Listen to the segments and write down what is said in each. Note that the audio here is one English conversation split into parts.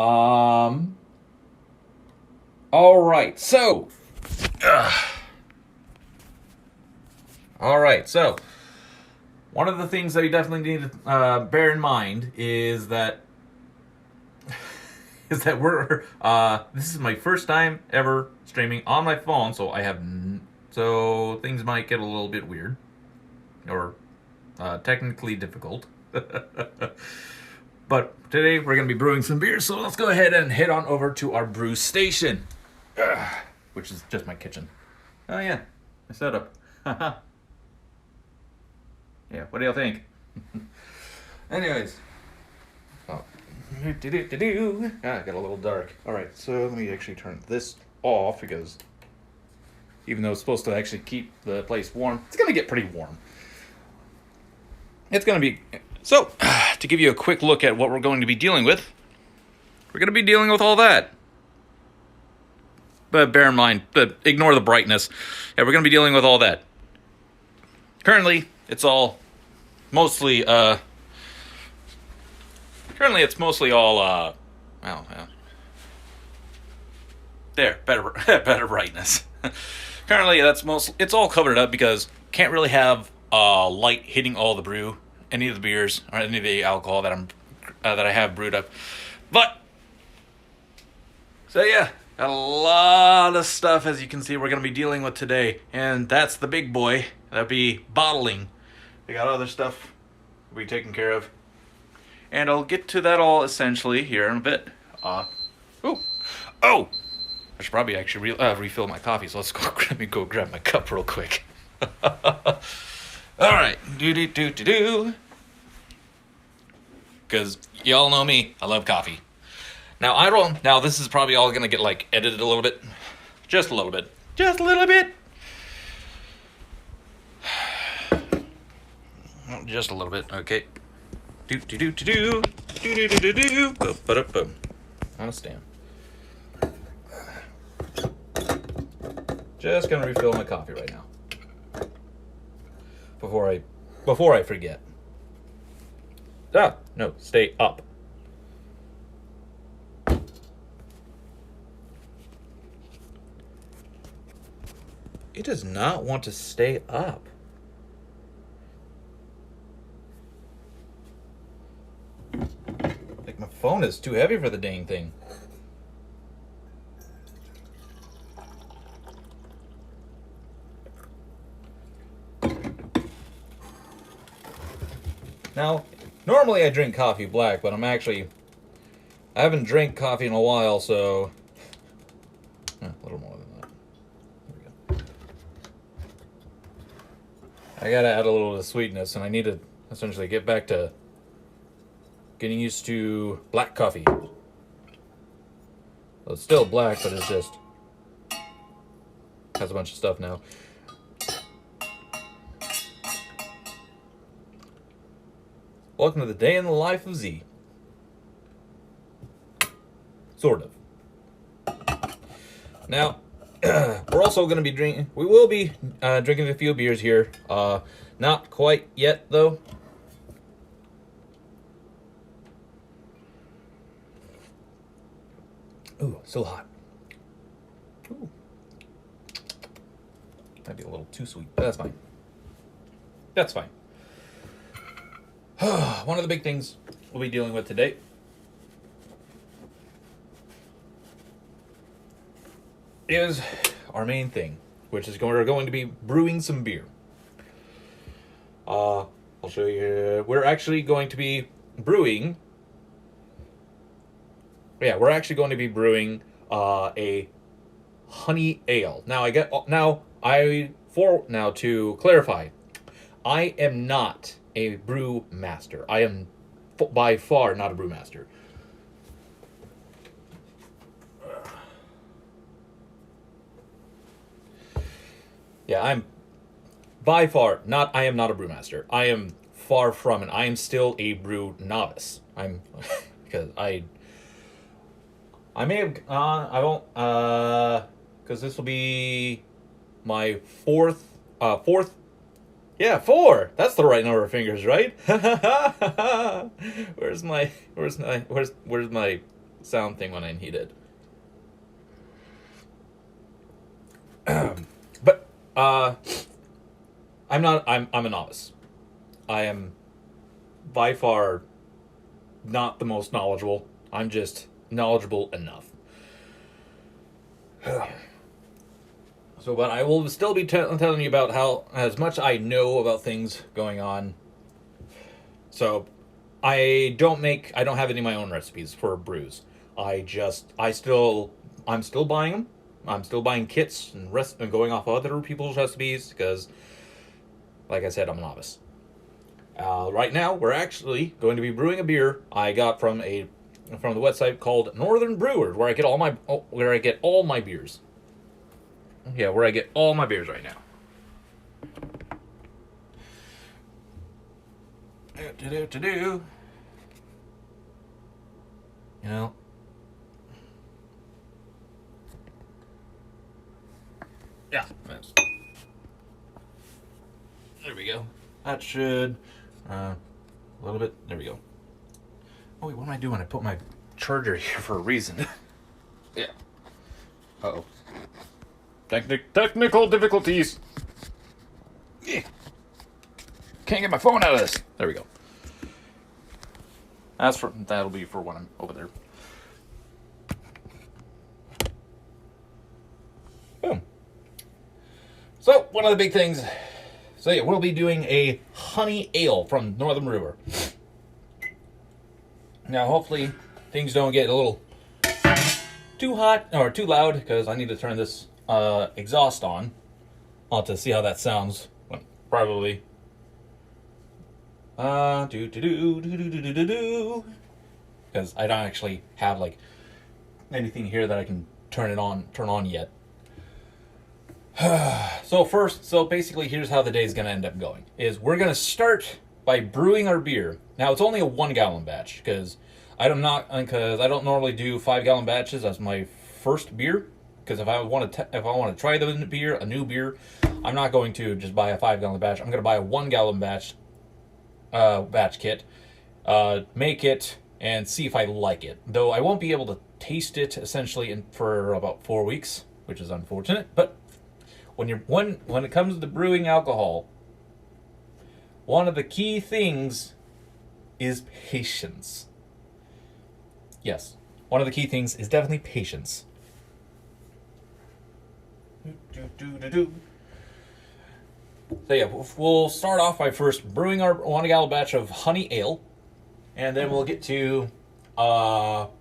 Um. All right. So. All right. So, one of the things that you definitely need to bear in mind is that we're this is my first time ever streaming on my phone, so so things might get a little bit weird or technically difficult. But today we're going to be brewing some beer, so let's go ahead and head on over to our brew station, which is just my kitchen. Oh yeah, my setup. Yeah, what do y'all think? Anyways. Oh. Ah, it got a little dark. Alright, so let me actually turn this off because even though it's supposed to actually keep the place warm, it's going to get pretty warm. It's going to be... So, to give you a quick look at what we're going to be dealing with, we're going to be dealing with all that. But bear in mind, ignore the brightness. Yeah, we're going to be dealing with all that. Currently, it's all mostly, currently it's mostly all, well, there, better brightness. Currently, it's all covered up because can't really have light hitting all the brew, any of the beers, or any of the alcohol that I have brewed up. But, so yeah, got a lot of stuff, as you can see, we're going to be dealing with today. And that's the big boy. That'd be bottling. We got other stuff we'll be taken care of. And I'll get to that all essentially here in a bit. Oh! I should probably actually refill my coffee, so let me go grab my cup real quick. Alright. Because y'all know me, I love coffee. Now this is probably all gonna get like edited a little bit. Just a little bit. Just a little bit, okay. On a stand. Just gonna refill my coffee right now. Before I forget. No, stay up. It does not want to stay up. Like my phone is too heavy for the dang thing. Now, normally I drink coffee black, but I haven't drank coffee in a while, so a little more than that. There we go. I gotta add a little of the sweetness, and I need to essentially get back to getting used to black coffee. Well, it's still black, but it's just has a bunch of stuff now. Welcome to the day in the life of Z. Sort of. Now, we're also going to be drinking. We will be drinking a few beers here. Not quite yet, though. Ooh, still hot. Ooh. Might be a little too sweet, but that's fine. That's fine. One of the big things we'll be dealing with today is our main thing, which is we're going to be brewing some beer. I'll show you. We're actually going to be brewing. Yeah, we're actually going to be brewing a honey ale. Now to clarify, I am not a brew master. I am by far not a brew master. Yeah, I am not a brewmaster. I am far from it. I am still a brew novice. Because I may have I won't because this will be my fourth. Yeah, 4. That's the right number of fingers, right? Where's my sound thing when I need it. But I'm a novice. I am by far not the most knowledgeable. I'm just knowledgeable enough. So, but I will still be telling you about how as much I know about things going on. So, I don't have any of my own recipes for brews. I'm still buying them. I'm still buying kits and going off other people's recipes because, like I said, I'm a novice. Right now, we're actually going to be brewing a beer I got from the website called Northern Brewers, where I get all my beers. Yeah, where I get all my beers right now. You know. Yeah. There we go. That should a little bit. There we go. Oh wait, what am I doing? I put my charger here for a reason. Yeah. Uh-oh. Technical difficulties. Yeah. Can't get my phone out of this. There we go. That'll be for when I'm over there. Boom. So one of the big things. So yeah, we'll be doing a honey ale from Northern Brewer. Now hopefully things don't get a little too hot or too loud because I need to turn this exhaust on. I'll have to see how that sounds. Probably. Because I don't actually have like anything here that I can turn on yet. So basically here's how the day's gonna end up going. Is we're gonna start by brewing our beer. Now it's only a 1 gallon batch because I don't normally do 5 gallon batches as my first beer. Because if I want to try a new beer, I'm not going to just buy a 5 gallon batch. I'm going to buy a 1 gallon batch kit, make it, and see if I like it. Though I won't be able to taste it essentially for about 4 weeks, which is unfortunate. But when it comes to brewing alcohol, one of the key things is patience. Yes, one of the key things is definitely patience. So yeah, we'll start off by first brewing our 1 gallon batch of honey ale, and then we'll get to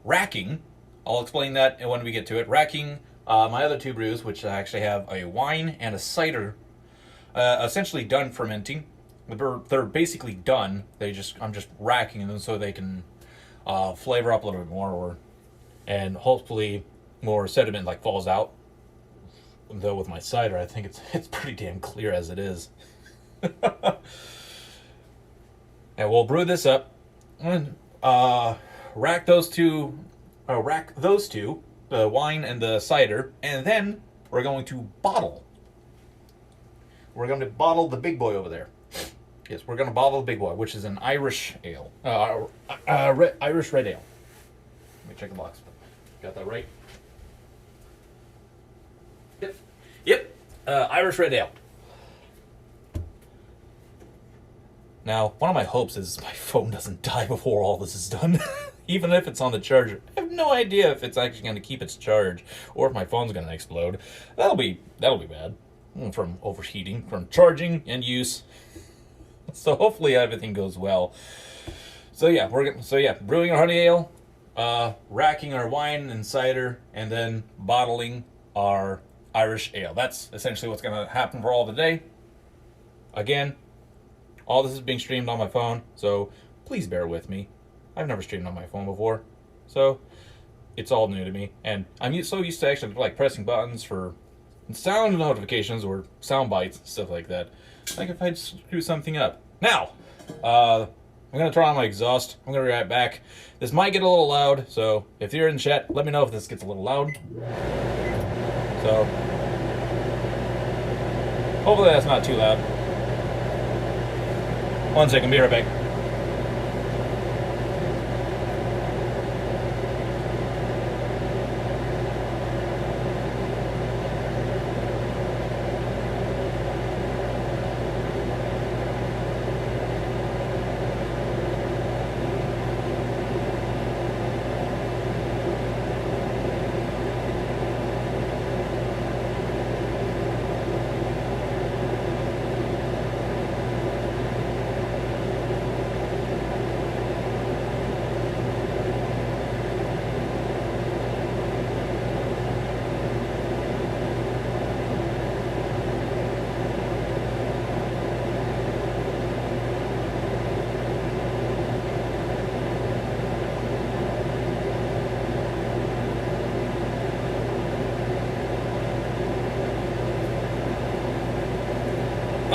racking. I'll explain that when we get to it. Racking my other 2 brews, which I actually have a wine and a cider, essentially done fermenting. They're basically done. I'm just racking them so they can flavor up a little bit more, and hopefully more sediment like falls out. Though with my cider, I think it's pretty damn clear as it is. And we'll brew this up and rack those two, the wine and the cider, and then we're going to bottle. We're going to bottle the big boy over there. Yes, we're going to bottle the big boy, which is an Irish ale, Irish red ale. Let me check the box. Got that right? Yep. Irish red ale. Now, one of my hopes is my phone doesn't die before all this is done. Even if it's on the charger. I have no idea if it's actually going to keep its charge or if my phone's going to explode. That'll be bad. From overheating, from charging and use. So hopefully everything goes well. So yeah, brewing our honey ale, racking our wine and cider, and then bottling our Irish ale. That's essentially what's going to happen for all the day. Again, all this is being streamed on my phone, so please bear with me. I've never streamed on my phone before, so it's all new to me. And I'm so used to actually like pressing buttons for sound notifications or sound bites and stuff like that. Like if I screw something up. Now, I'm going to turn on my exhaust. I'm going to be right back. This might get a little loud, so if you're in chat, let me know if this gets a little loud. So, hopefully that's not too loud. 1 second, be right back.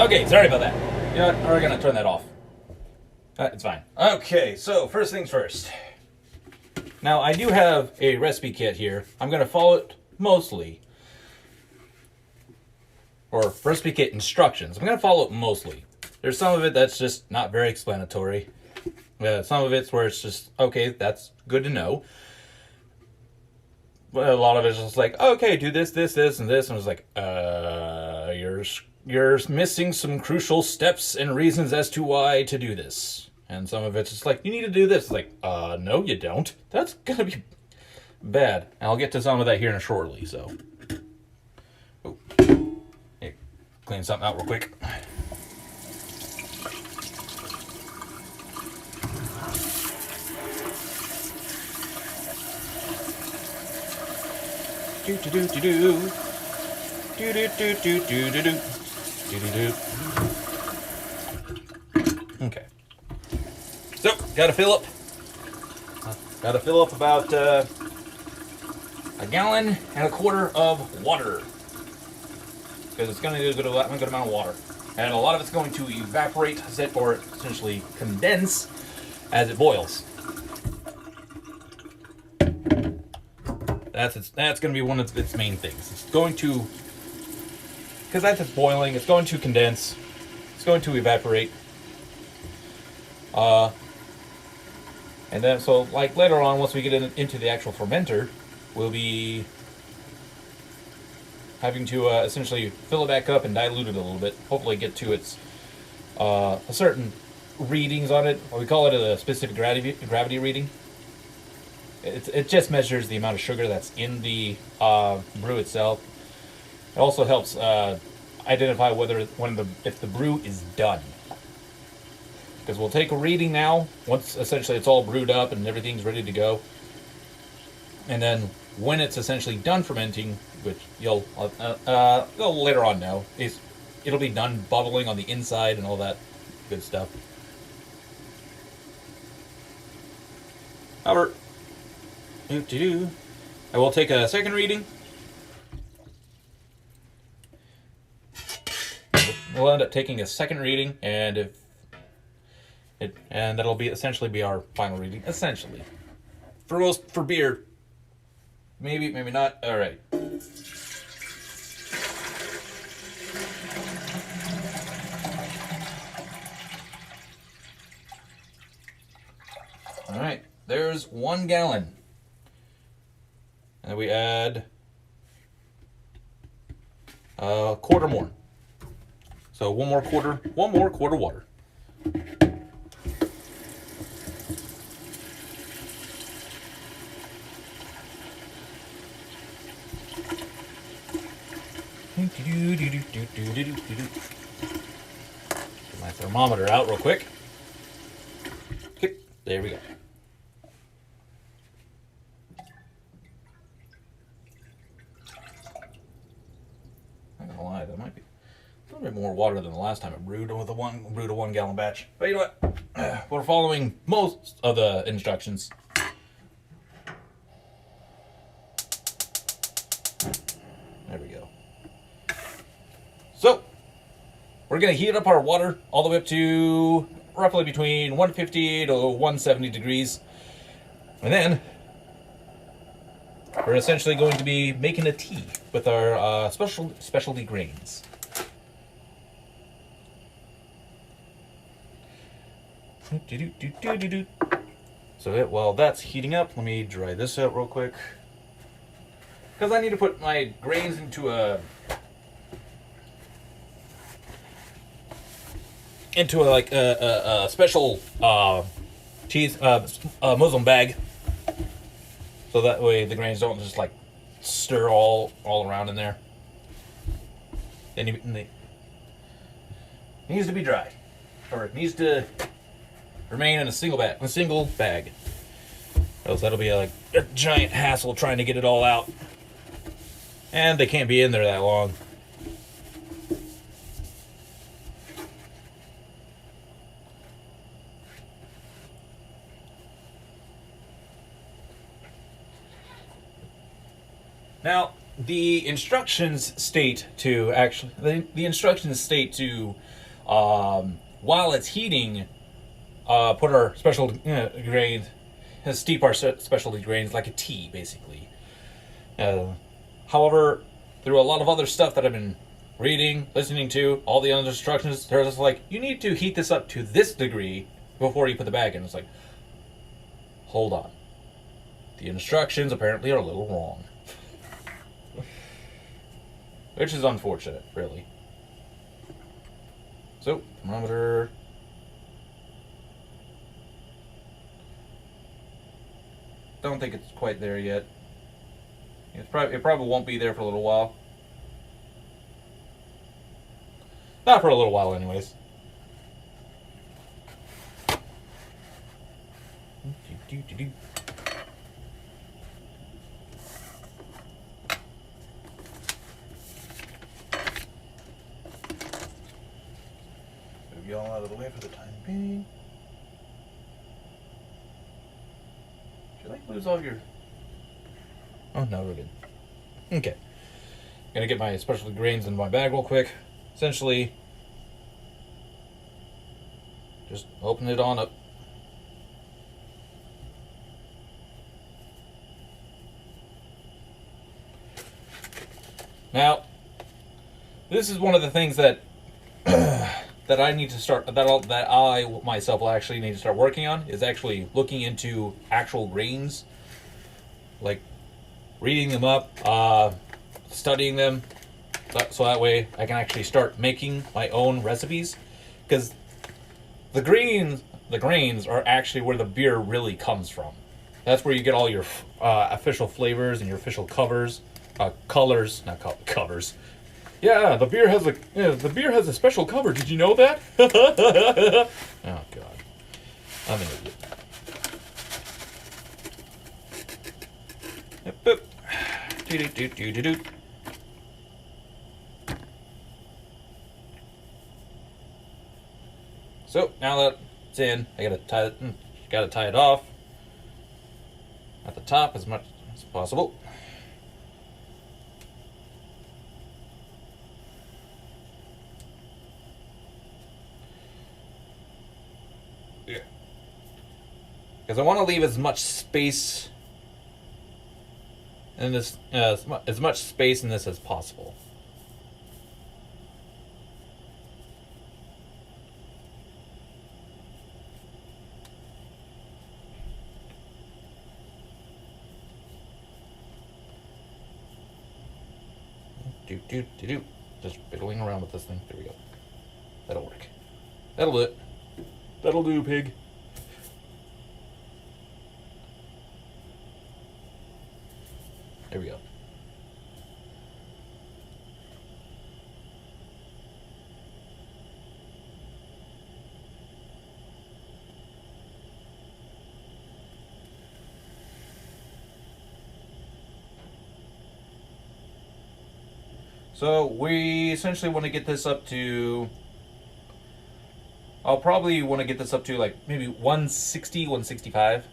Okay, sorry about that. You know what? We're gonna turn that off. It's fine. Okay, so first things first. Now, I do have a recipe kit here. I'm gonna follow it mostly. Or recipe kit instructions. I'm gonna follow it mostly. There's some of it that's just not very explanatory. Some of it's where it's just, okay, that's good to know. But a lot of it's just like, okay, do this, this, this, and this. And it's like, you're missing some crucial steps and reasons as to why to do this. And some of it's just like, you need to do this. It's like, no, you don't. That's gonna be bad. And I'll get to some of that here shortly, so. Oh. Hey, clean something out real quick. Do do do do do. Do do do do do do do. Do do do. Okay. So, gotta fill up. Gotta fill up about a gallon and a quarter of water. Because it's gonna need a good amount of water. And a lot of it's going to evaporate or essentially condense as it boils. That's going to be one of its main things. It's going to, because as it's boiling, it's going to condense. It's going to evaporate. And then, so like later on, once we get into the actual fermenter, we'll be having to essentially fill it back up and dilute it a little bit. Hopefully get to its a certain readings on it. Or we call it a specific gravity reading. It just measures the amount of sugar that's in the brew itself. It also helps identify if the brew is done. Because we'll take a reading now once essentially it's all brewed up and everything's ready to go. And then when it's essentially done fermenting, which you'll later on know, it'll be done bubbling on the inside and all that good stuff. However, I will take a second reading. We'll end up taking a second reading, and that'll essentially be our final reading. Essentially, for beer, maybe not. All right. All right. There's 1 gallon. And we add a quarter more. So one more quarter water. Get my thermometer out real quick. Okay, there we go. That might be a little bit more water than the last time I brewed with a 1 gallon batch. But you know what? We're following most of the instructions. There we go. So we're gonna heat up our water all the way up to roughly between 150 to 170 degrees, and then we're essentially going to be making a tea with our specialty grains. So while that's heating up, let me dry this out real quick. Because I need to put my grains into a special cheese Muslim bag. So that way the grains don't just like stir all around in there. Then it needs to be dry, or it needs to remain in a single bag. Else that'll be a giant hassle trying to get it all out, and they can't be in there that long. Now, the instructions state to actually the instructions state to while it's heating, put our special grains, steep our specialty grains like a tea, basically. However, through a lot of other stuff that I've been reading, listening to, all the other instructions, they're just like, you need to heat this up to this degree before you put the bag in. It's like, hold on. The instructions apparently are a little wrong. Which is unfortunate, really. So, thermometer. Don't think it's quite there yet. It probably won't be there for a little while. Not for a little while, anyways. Move y'all out of the way for the time being. Should I lose all your... Oh, no, we're good. Okay. Gonna get my specialty grains in my bag real quick. Essentially, just open it on up. Now, this is one of the things that that I need to start, that I myself will actually need to start working on, is actually looking into actual grains, like reading them up, studying them, so that way I can actually start making my own recipes, because the grains are actually where the beer really comes from. That's where you get all your official flavors and your official colors. Yeah, the beer has a special cover. Did you know that? Oh God, I'm an idiot. Boop. Do. So now that it's in, I gotta tie it off at the top as much as possible. Yeah, because I want to leave as much space in this, as much space in this as possible. Do. Just fiddling around with this thing. There we go. That'll work. That'll do it. That'll do, pig. There we go. So we essentially want to get this up to, I'll probably want to get this up to like maybe 160, 165.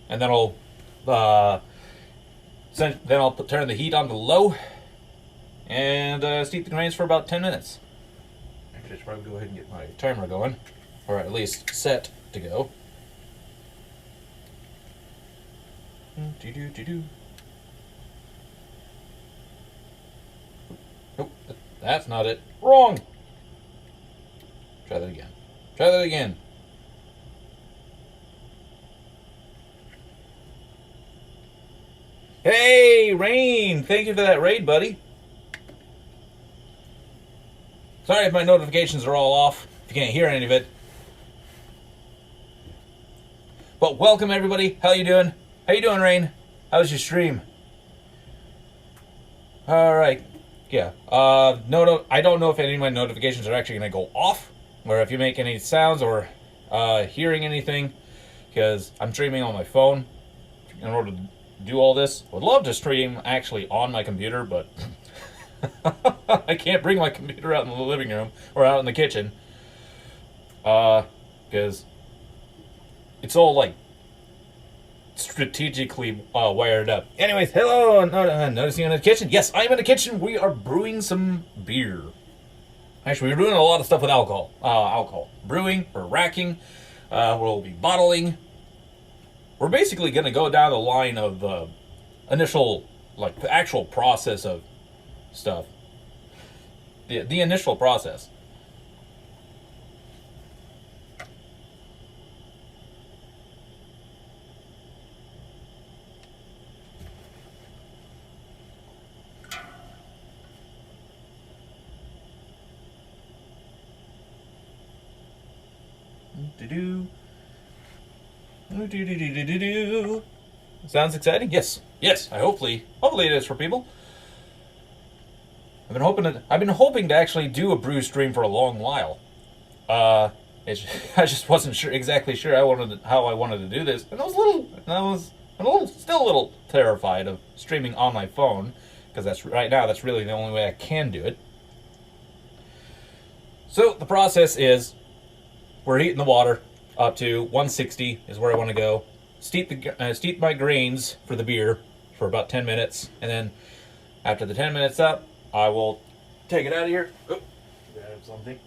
And then I'll turn the heat on to low and steep the grains for about 10 minutes. Actually, I should probably go ahead and get my timer going, or at least set to go. Nope, that's not it. Wrong! Try that again. Try that again. Hey, Rain! Thank you for that raid, buddy. Sorry if my notifications are all off, if you can't hear any of it. But welcome, everybody. How you doing? How you doing, Rain? How's your stream? Alright. Yeah. I don't know if any of my notifications are actually going to go off, or if you make any sounds or hearing anything, because I'm streaming on my phone in order to do all this. Would love to stream actually on my computer, but I can't bring my computer out in the living room or out in the kitchen, because it's all like strategically wired up. Anyways, hello, noticing in the kitchen. Yes, I'm in the kitchen. We are brewing some beer. Actually, we're doing a lot of stuff with alcohol. Brewing, we're racking, we'll be bottling. We're basically going to go down the line of initial, like the actual process of stuff. The initial process. Sounds exciting? Yes. Yes, hopefully it is for people. I've been hoping to actually do a brew stream for a long while. I just wasn't exactly sure how I wanted to do this, and still a little terrified of streaming on my phone, because that's really the only way I can do it. So the process is, we're heating the water up to 160 is where I want to go. Steep my grains for the beer for about 10 minutes, and then after the 10 minutes up, I will take it out of here. Oh, grab something.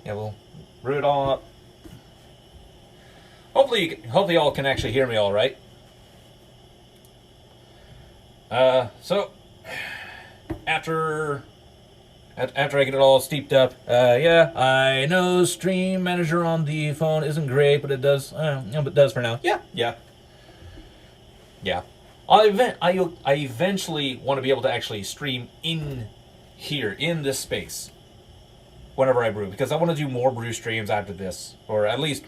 Yeah, we'll brew it all up. Hopefully y'all can actually hear me all right. So after I get it all steeped up, yeah, I know Stream Manager on the phone isn't great, but it does. It does for now. Yeah. I eventually want to be able to actually stream in here, in this space, whenever I brew, because I want to do more brew streams after this, or at least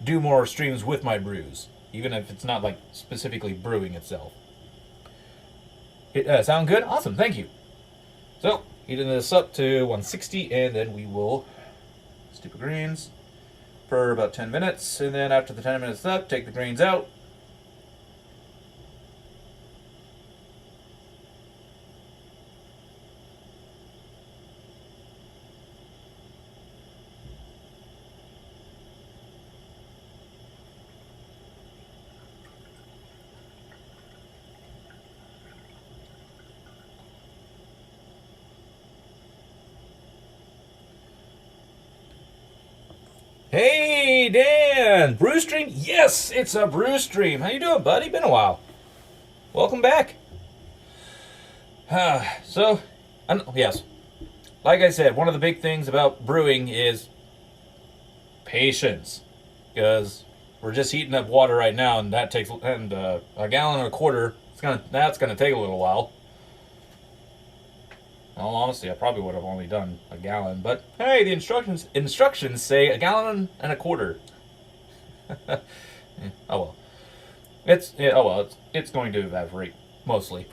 do more streams with my brews, even if it's not like specifically brewing itself. It sound good? Awesome, thank you. So, heating this up to 160, and then we will steep the grains for about 10 minutes, and then after the 10 minutes up, take the grains out. Hey, Dan! Brew stream? Yes, it's a brew stream. How you doing, buddy? Been a while. Welcome back. Yes. Like I said, one of the big things about brewing is patience. Because we're just heating up water right now, and that takes a gallon and a quarter. That's gonna take a little while. In all honesty, I probably would have only done a gallon, but hey, the instructions say a gallon and a quarter. Oh well. It's going to evaporate mostly.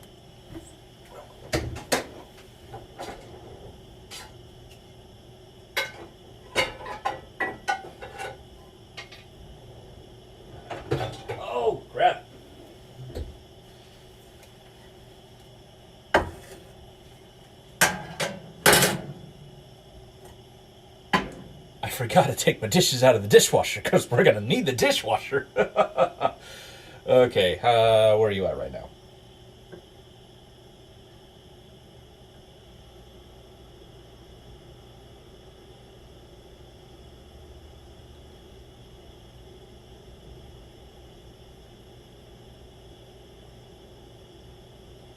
Oh crap. I forgot to take my dishes out of the dishwasher because we're gonna need the dishwasher. Okay, where are you at right now?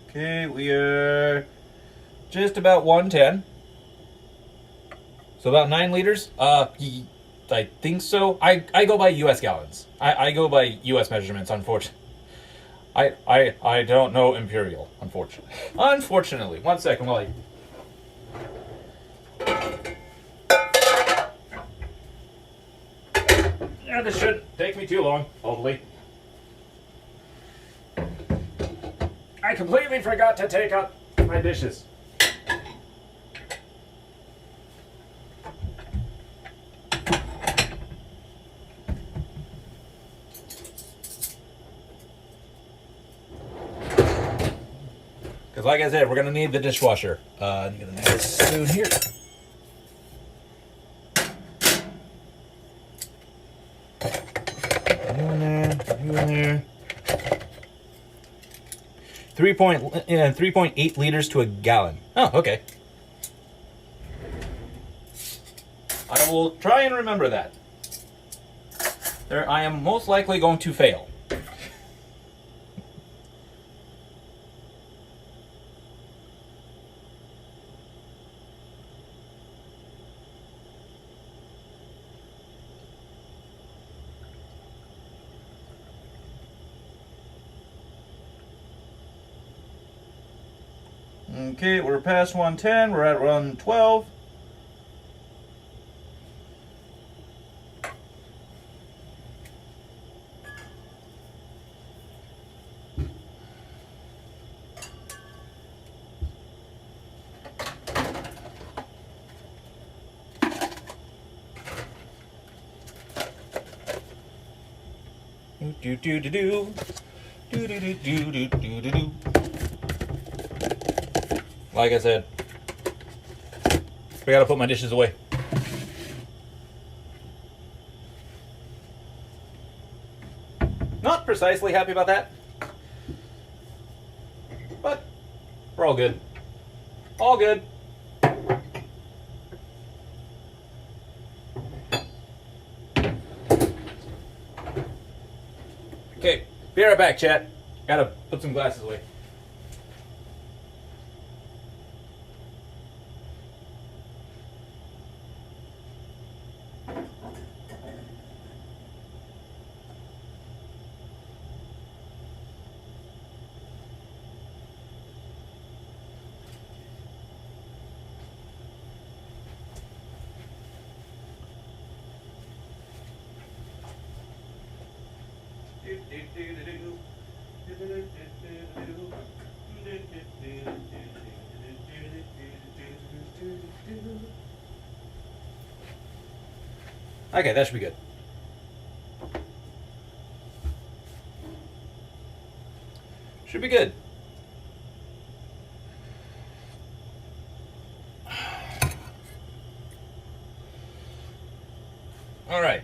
Okay, we are just about 110. So about 9 liters? I think so. I go by U.S. gallons. I go by U.S. measurements, unfortunately. I don't know imperial, unfortunately. Unfortunately. 1 second while Yeah, this shouldn't take me too long, hopefully. I completely forgot to take out my dishes. Because like I said, we're going to need the dishwasher. I'm going to need it soon here. You in there. You in there. 3.8 liters to a gallon. Oh, okay. I will try and remember that. I am most likely going to fail. Okay, we're past 110. We're at 112. Do do do do do do do do do do do do. Like I said, I gotta put my dishes away. Not precisely happy about that, but we're all good. All good. Okay, be right back, chat. Gotta put some glasses away. Okay, that should be good. Should be good. All right.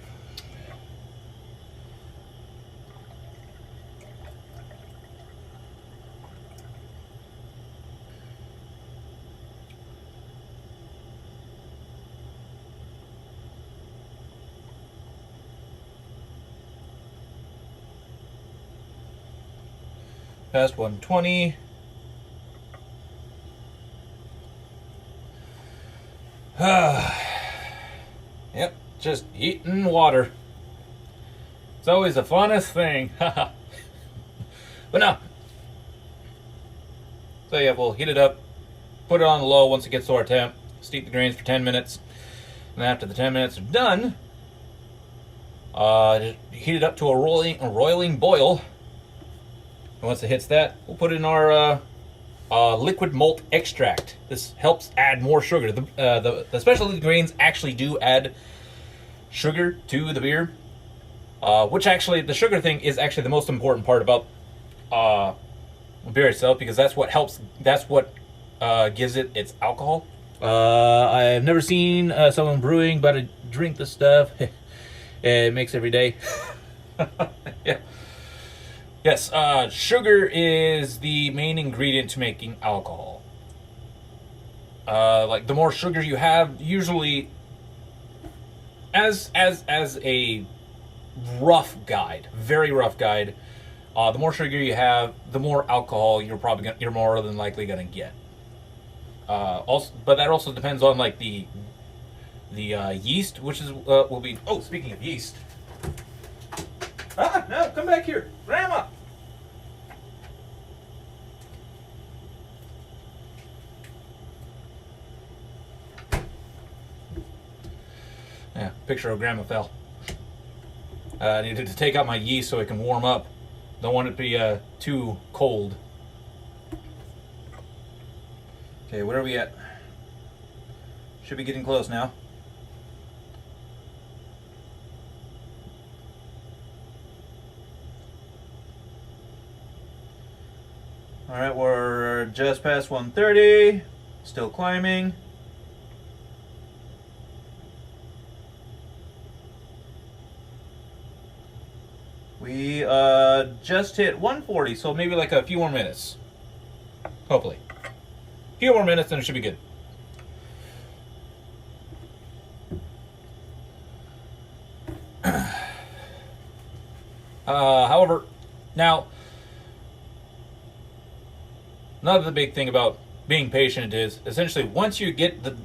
Past 120. Yep, just eating water. It's always the funnest thing. But no. So yeah, we'll heat it up, put it on low once it gets to our temp, steep the grains for 10 minutes, and after the 10 minutes are done, just heat it up to a roiling boil. And once it hits that, we'll put in our liquid malt extract. This helps add more sugar. The specialty grains actually do add sugar to the beer, which actually, the sugar thing is actually the most important part about beer itself, because that's what helps, that's what gives it its alcohol. I've never seen someone brewing but I drink the stuff. It makes every day. Yeah. Yes, sugar is the main ingredient to making alcohol. Like the more sugar you have, usually, as a rough guide, very rough guide, the more sugar you have, the more alcohol you're more than likely gonna get. Also, but that also depends on like the yeast, which is will be. Oh, speaking of yeast. Ah, no, come back here, Grandma. Yeah, picture of Grandma fell. I needed to take out my yeast so it can warm up. Don't want it to be too cold. Okay, where are we at? Should be getting close now. Alright, we're just past 130. Still climbing. We just hit 140, so maybe like a few more minutes. Hopefully. A few more minutes and it should be good. However, now, another big thing about being patient is essentially once you get the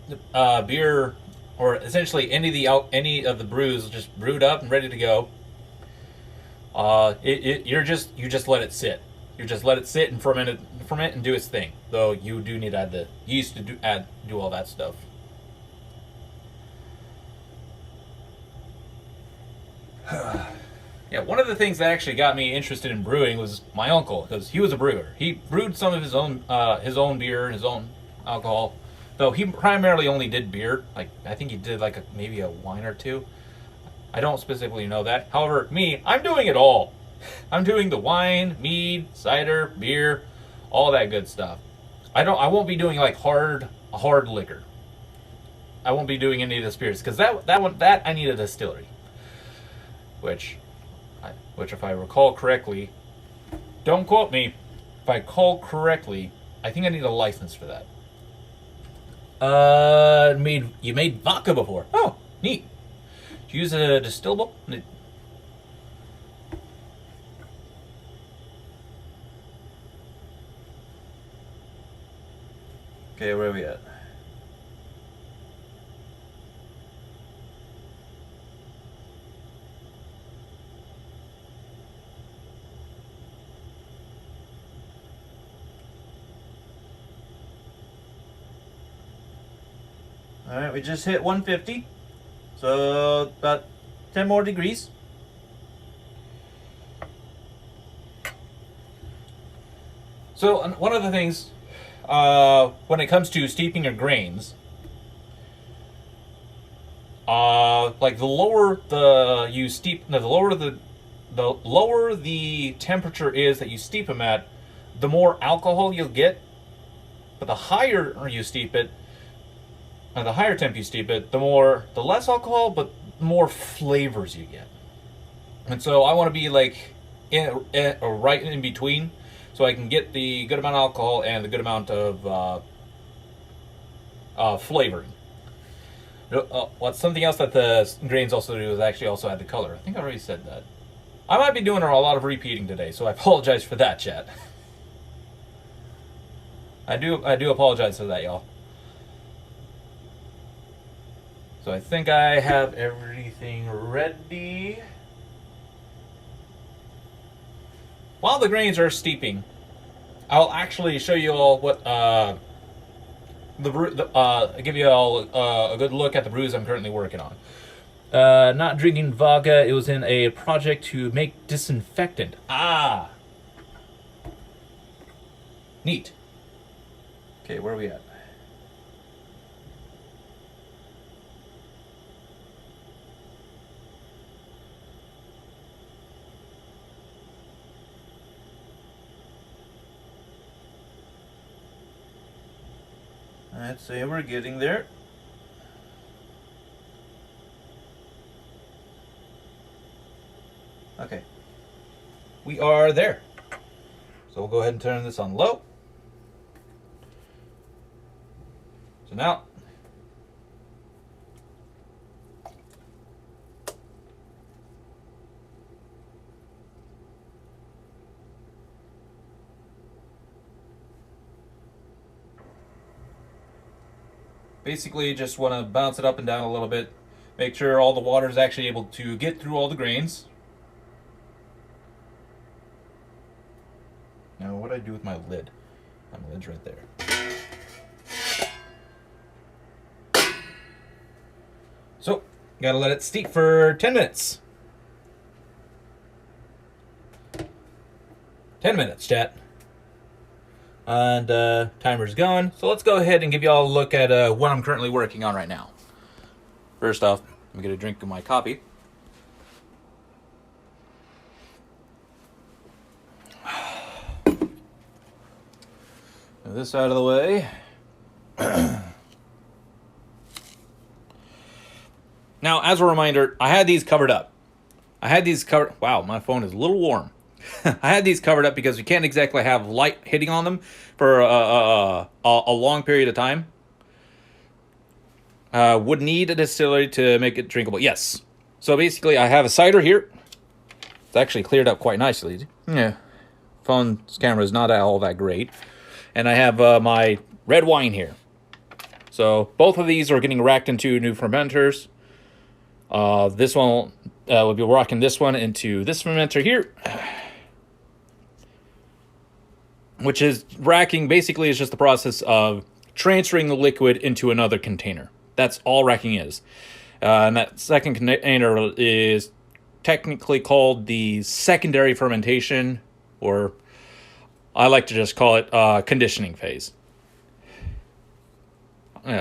beer, or essentially any of the brews just brewed up and ready to go, you just let it sit. You just let it sit and ferment and do its thing. Though you do need to add the yeast to do all that stuff. Yeah, one of the things that actually got me interested in brewing was my uncle, because he was a brewer. He brewed some of his own beer, his own alcohol. Though he primarily only did beer. Like I think he did like maybe a wine or two. I don't specifically know that. However, I'm doing it all. I'm doing the wine, mead, cider, beer, all that good stuff. I won't be doing like hard liquor. I won't be doing any of the spirits because that I need a distillery. Which if I recall correctly, don't quote me. If I recall correctly, I think I need a license for that. You made vodka before. Oh, neat. Did you use a distillable? Okay, where are we at? Alright, we just hit 150. So about 10 more degrees. So one of the things when it comes to steeping your grains, like the lower the temperature is that you steep them at, the more alcohol you'll get. But the higher you steep it, the higher temp you steep it, the less alcohol, but the more flavors you get. And so I want to be like right in between, so I can get the good amount of alcohol and the good amount of flavoring. What's something else that the grains also do is actually also add the color. I think I already said that. I might be doing a lot of repeating today, so I apologize for that, chat. I do apologize for that, y'all. So I think I have everything ready. While the grains are steeping, I'll actually show you all what give you all a good look at the brews I'm currently working on. Not drinking vodka. It was in a project to make disinfectant. Ah, neat. Okay, where are we at? Let's say we're getting there. Okay. We are there. So we'll go ahead and turn this on low. So now, basically just want to bounce it up and down a little bit. Make sure all the water is actually able to get through all the grains. Now what do I do with my lid? My lid's right there. So, gotta let it steep for 10 minutes. 10 minutes, chat. And timer's going. So let's go ahead and give you all a look at what I'm currently working on right now. First off, I'm going to drink my coffee. This out of the way. Now, as a reminder, I had these covered up. I had these covered. Wow, my phone is a little warm. I had these covered up because we can't exactly have light hitting on them for a long period of time. Would need a distillery to make it drinkable. Yes. So basically, I have a cider here. It's actually cleared up quite nicely. Yeah. Phone's camera is not all that great. And I have my red wine here. So both of these are getting racked into new fermenters. This one, we'll be rocking this one into this fermenter here. Which is racking, basically is just the process of transferring the liquid into another container. That's all racking is. And that second container is technically called the secondary fermentation, or I like to just call it conditioning phase.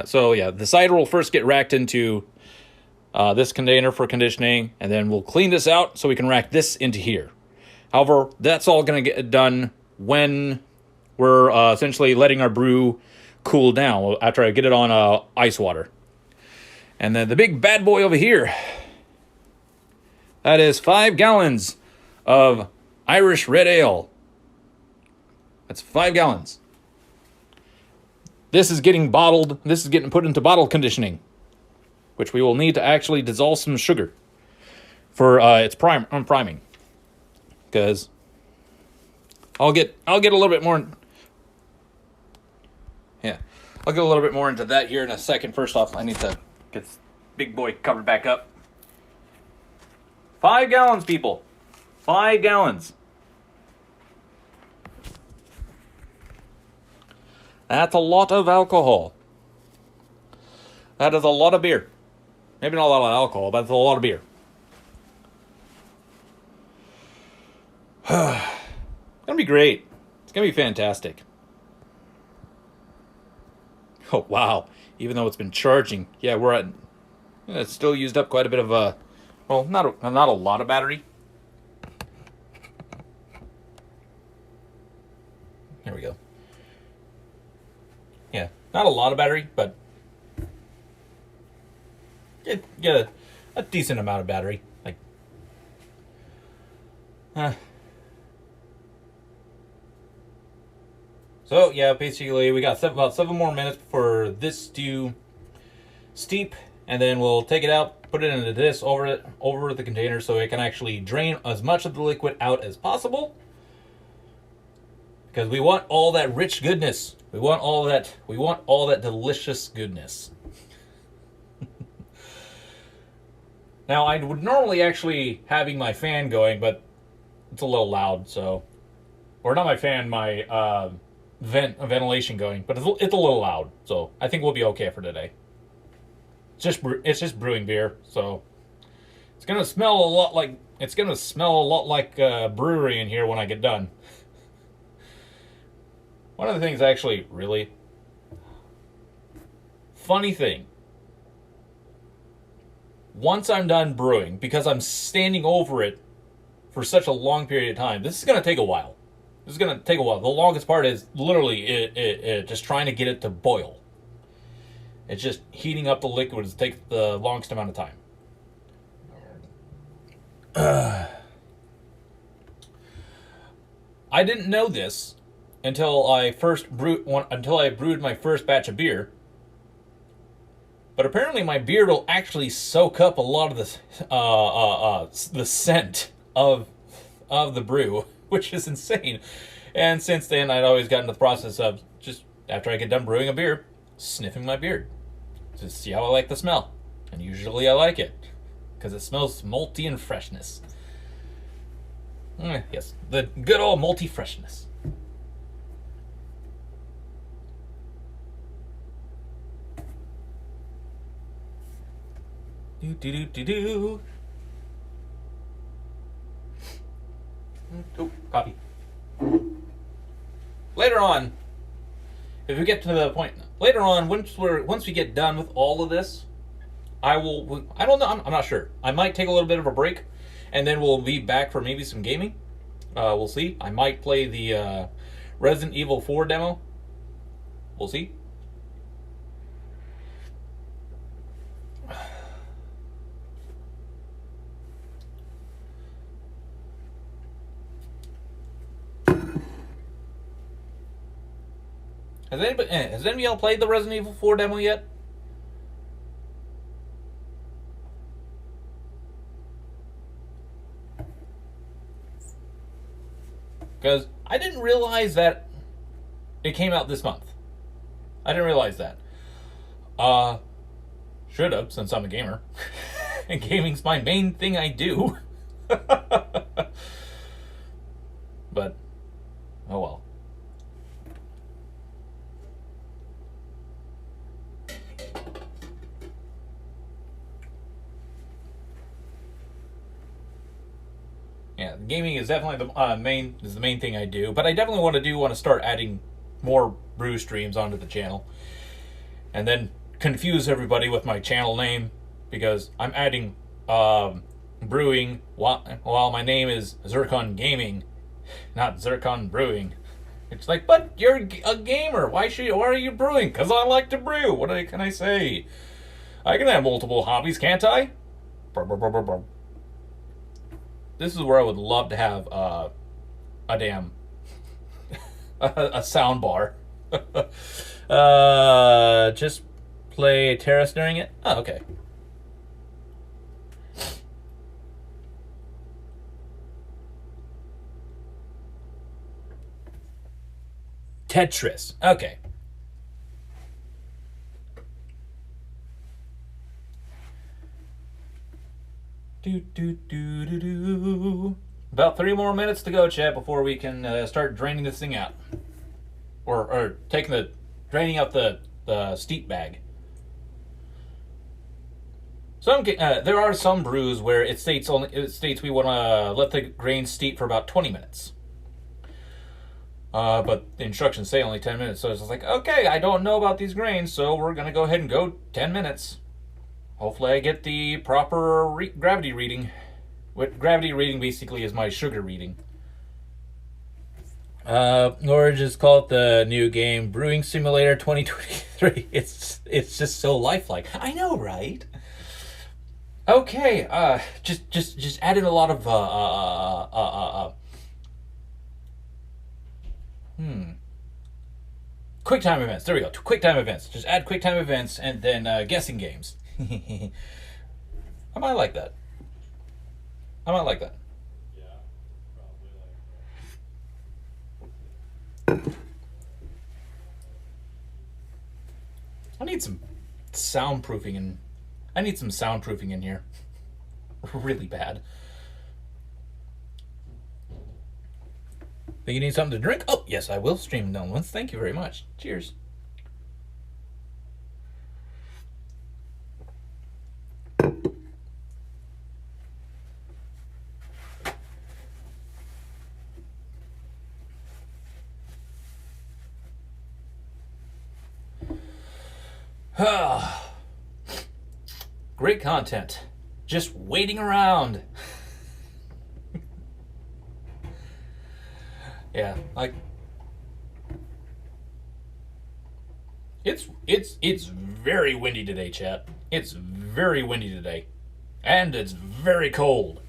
So the cider will first get racked into this container for conditioning, and then we'll clean this out so we can rack this into here. However, that's all going to get done when we're essentially letting our brew cool down after I get it on ice water. And then the big bad boy over here, that is 5 gallons of Irish red ale. That's 5 gallons. This is getting bottled. This is getting put into bottle conditioning, which we will need to actually dissolve some sugar for its priming. Because I'll get a little bit more. Yeah, I'll get a little bit more into that here in a second. First off, I need to get this big boy covered back up. 5 gallons, people. 5 gallons. That's a lot of alcohol. That is a lot of beer. Maybe not a lot of alcohol, but it's a lot of beer. It's gonna be great. It's gonna be fantastic. Oh wow! Even though it's been charging, yeah, we're at. It's still used up quite a bit of well, not a lot of battery. There we go. Yeah, not a lot of battery, but get a decent amount of battery. Like, So yeah, basically we got about 7 more minutes for this to steep, and then we'll take it out, put it into this over the container so it can actually drain as much of the liquid out as possible. Because we want all that rich goodness. We want all that delicious goodness. Now, I would normally actually having my fan going, but it's a little loud, so, or not my fan, my ventilation going, but it's a little loud, so I think we'll be okay for today. It's just brewing beer, so it's gonna smell a lot like brewery in here when I get done. One of the things actually really funny thing, once I'm done brewing, because I'm standing over it for such a long period of time, this is going to take a while. The longest part is literally it just trying to get it to boil. It's just heating up the liquids takes the longest amount of time. I didn't know this until I brewed my first batch of beer. But apparently my beer will actually soak up a lot of the scent of the brew, which is insane. And since then, I'd always gotten the process of just after I get done brewing a beer, sniffing my beard to see how I like the smell. And usually I like it because it smells malty and freshness. Yes, the good old malty freshness. Do. Oh, coffee. Later on, if we get to the point, later on, once we get done with all of this, I don't know, I'm not sure. I might take a little bit of a break, and then we'll be back for maybe some gaming. We'll see. I might play the Resident Evil 4 demo. We'll see. Has anybody else played the Resident Evil 4 demo yet? Because I didn't realize that it came out this month. I didn't realize that. Should have, since I'm a gamer. And gaming's my main thing I do. But, oh well. Yeah, gaming is definitely the main thing I do, but I definitely want to start adding more brew streams onto the channel, and then confuse everybody with my channel name, because I'm adding brewing while my name is Zircon Gaming, not Zircon Brewing. It's like, but you're a gamer. Why are you brewing? Because I like to brew. What can I say? I can have multiple hobbies, can't I? This is where I would love to have a damn a sound bar. Just play Terrace during it. Oh, okay. Tetris. Okay. About 3 more minutes to go, chat, before we can start draining this thing out, or draining out the steep bag. There are some brews where it states we want to let the grain steep for about 20 minutes. But the instructions say only 10 minutes, so it's like, okay, I don't know about these grains, so we're gonna go ahead and go 10 minutes. Hopefully I get the proper gravity reading. What gravity reading basically is my sugar reading. Or just call it the new game, Brewing Simulator 2023. It's just so lifelike. I know, right? Okay, just add in a lot of QuickTime events. There we go. QuickTime events. Just add QuickTime events and then guessing games. I might like that. Yeah, probably like that. I need some soundproofing in here. Really bad. Think you need something to drink? Oh, yes, I will stream down once. Thank you very much. Cheers. Great content. Just waiting around. Yeah, like it's very windy today, chat. It's very windy today. And it's very cold.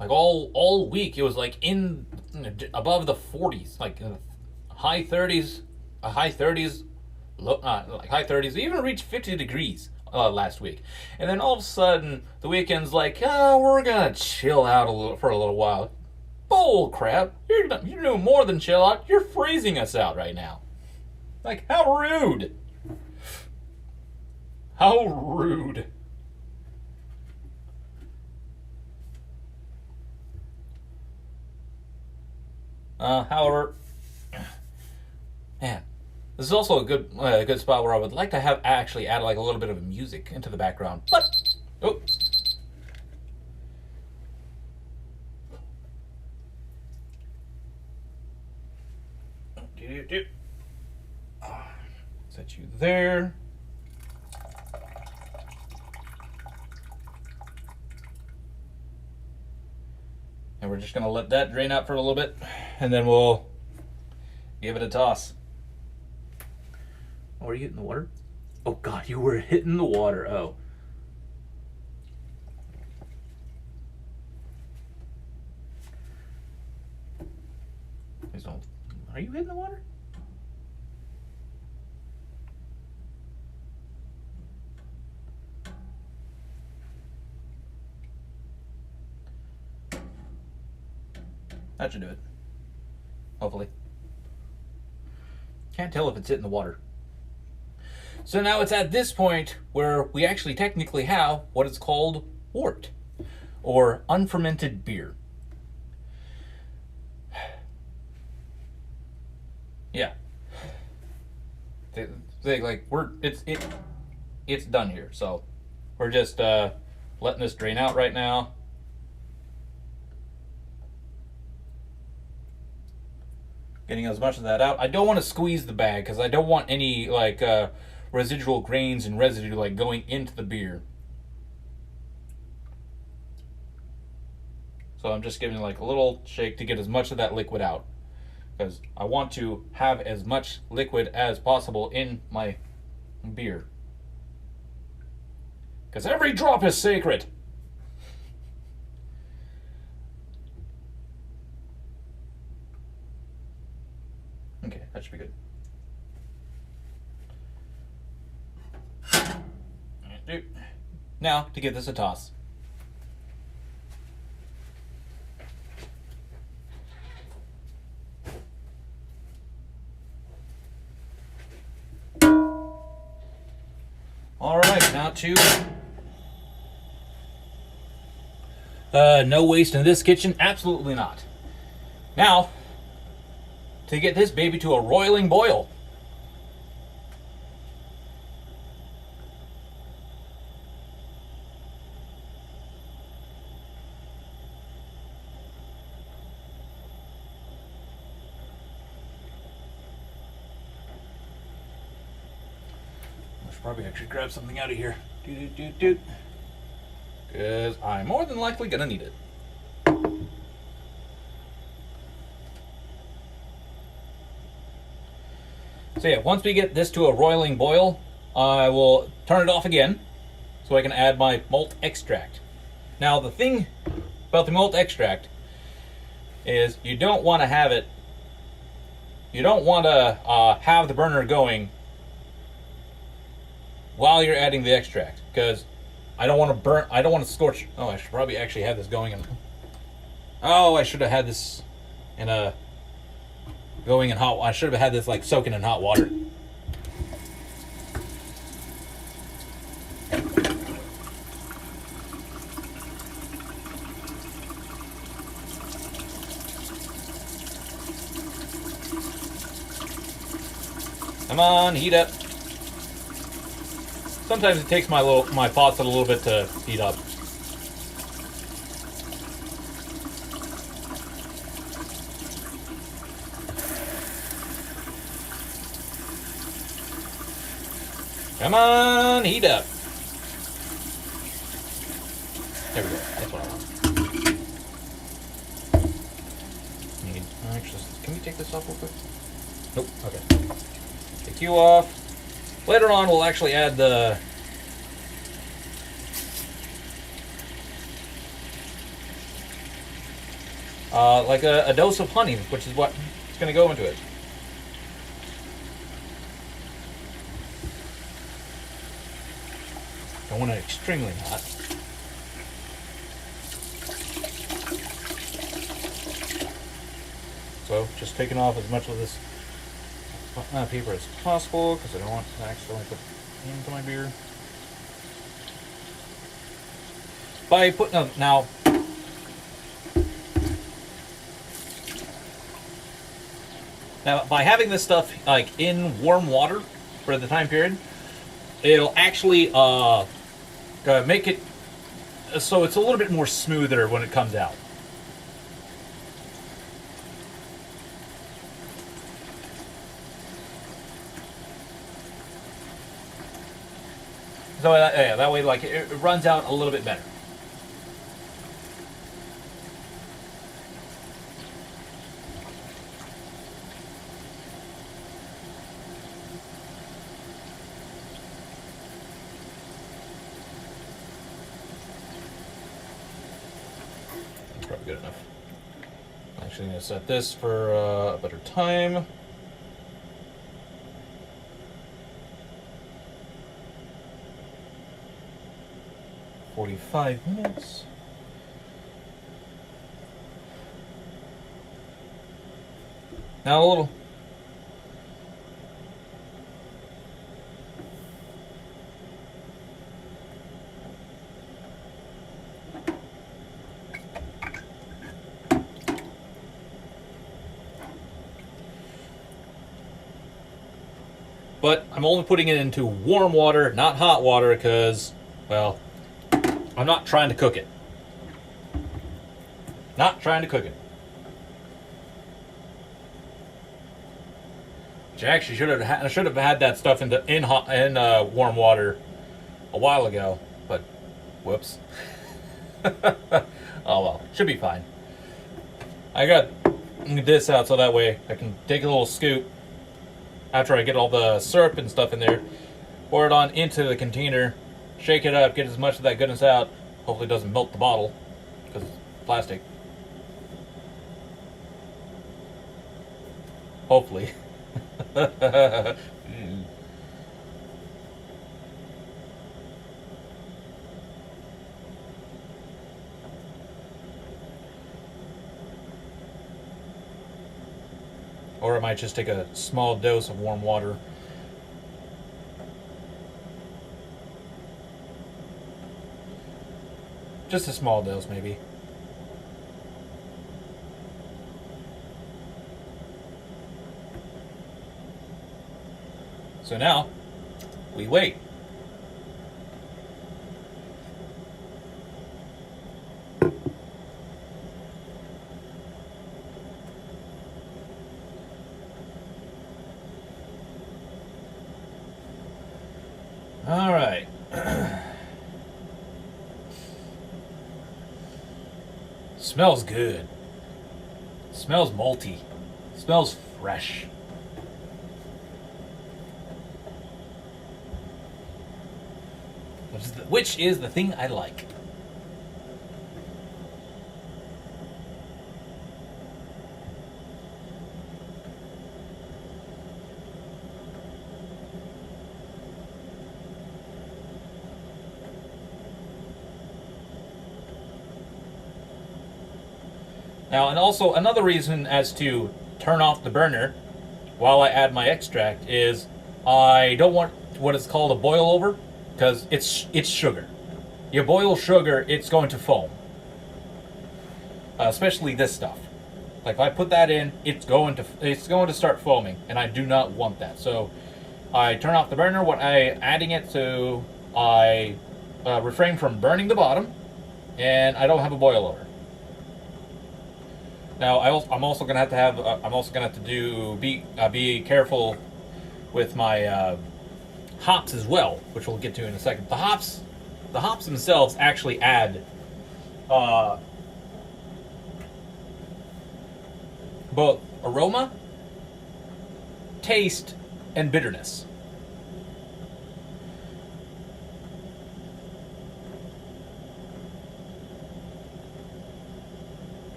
Like all week it was like in above the 40s, like high 30s, like high 30s. We even reached 50 degrees last week. And then all of a sudden the weekend's like, we're going to chill out for a little while. Bull crap. You're doing more than chill out. You're freezing us out right now. Like, how rude. How rude. However, man, this is also a good spot where I would like to have actually add like a little bit of music into the background. But, oh. Set you there. And we're just going to let that drain out for a little bit, and then we'll give it a toss. Oh, are you hitting the water? Oh, God, you were hitting the water. Oh. Please don't. Are you hitting the water? That should do it. Hopefully. Can't tell if it's hitting the water. So now it's at this point where we actually technically have what is called wort, or unfermented beer. Yeah. It's done here. So we're just letting this drain out right now. Getting as much of that out. I don't want to squeeze the bag because I don't want any like residual grains and residue like going into the beer. So I'm just giving like a little shake to get as much of that liquid out, because I want to have as much liquid as possible in my beer, because every drop is sacred. Okay, that should be good. Now to give this a toss. All right, now to no waste in this kitchen, absolutely not. Now to get this baby to a roiling boil. Probably actually grab something out of here. Because I'm more than likely gonna need it. So yeah, once we get this to a roiling boil, I will turn it off again so I can add my malt extract. Now the thing about the malt extract is you don't want to have it, you don't want to have the burner going while you're adding the extract, because I don't want to burn, I don't want to scorch. Oh, I should probably actually have this going in. Oh, I should have had this in a going in hot. I should have had this like soaking in hot water. Come on, heat up. Sometimes it takes my faucet a little bit to heat up. Come on, heat up. There we go. That's what I want. Actually, can we take this off real quick? Nope. Okay. Take you off. Later on, we'll actually add the like a dose of honey, which is what is going to go into it. I want it extremely hot. So, just taking off as much of this paper as possible, because I don't want to accidentally put into my beer. By putting now, by having this stuff like in warm water for the time period, it'll actually make it so it's a little bit more smoother when it comes out. So yeah, that way, like it runs out a little bit better. That's probably good enough. I'm actually going to set this for a better time. $45 minutes. Now a little. But I'm only putting it into warm water, not hot water, because, well, I'm not trying to cook it. Not trying to cook it. Which I actually should have had that stuff in warm water a while ago, but whoops. Oh well, should be fine. I got this out so that way I can take a little scoop after I get all the syrup and stuff in there, pour it on into the container, shake it up, get as much of that goodness out. Hopefully it doesn't melt the bottle because it's plastic. Hopefully. Or I might just take a small dose of warm water. Just a small dose, maybe. So now, we wait. All right. Smells good. Smells malty. Smells fresh. Which is the thing I like. Now, and also another reason as to turn off the burner while I add my extract is I don't want what is called a boil over, because it's sugar. You boil sugar, it's going to foam. Especially this stuff. Like if I put that in, it's going to start foaming, and I do not want that. So I turn off the burner when I'm adding it, so I refrain from burning the bottom, and I don't have a boil over. Now I'm also gonna have to be careful with my hops as well, which we'll get to in a second. The hops themselves actually add both aroma, taste, and bitterness.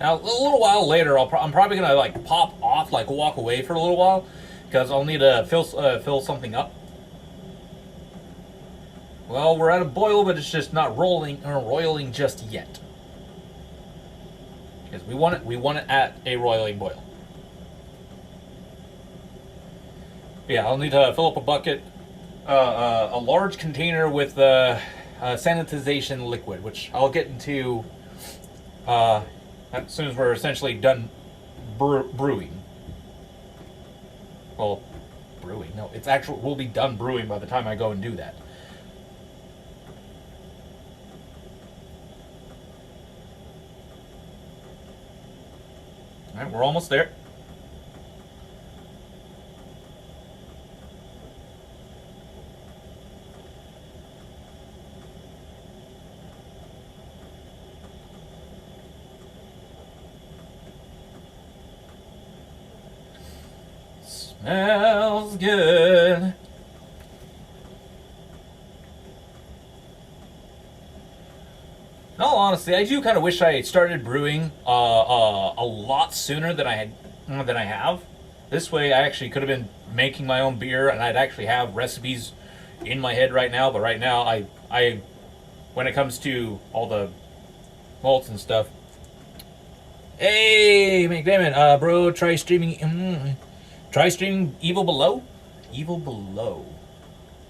Now, a little while later, I'm probably gonna like pop off, like walk away for a little while, because I'll need to fill something up. Well, we're at a boil, but it's just not roiling just yet, because we want it at a roiling boil. Yeah, I'll need to fill up a bucket, a large container with sanitization liquid, which I'll get into as soon as we're essentially done brewing. Well, brewing. No, we'll be done brewing by the time I go and do that. All right, we're almost there. Smells good. honestly, I do kind of wish I had started brewing a lot sooner than I have. This way, I actually could have been making my own beer, and I'd actually have recipes in my head right now. But right now, I when it comes to all the malts and stuff. Hey, McDammon, bro, try streaming. Try streaming Evil Below. Evil Below.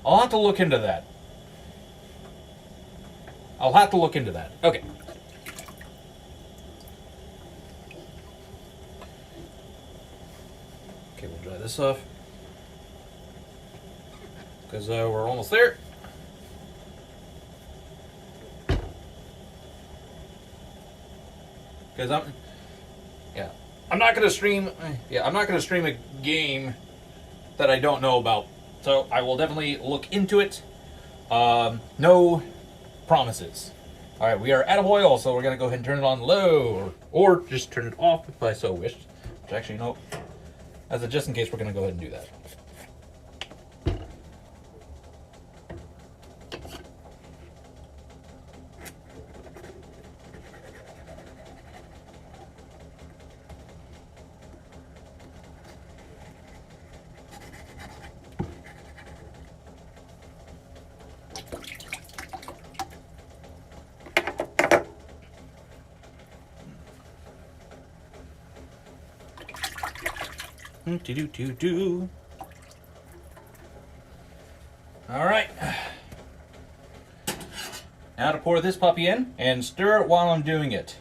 I'll have to look into that. Okay. Okay, we'll dry this off. Because we're almost there. Because I'm not gonna stream. Yeah, I'm not gonna stream a game that I don't know about. So I will definitely look into it. No promises. All right, we are out of oil, so we're gonna go ahead and turn it on low, or just turn it off if I so wish. Which actually, no. As a just in case, we're gonna go ahead and do that. All right. Now to pour this puppy in and stir it while I'm doing it.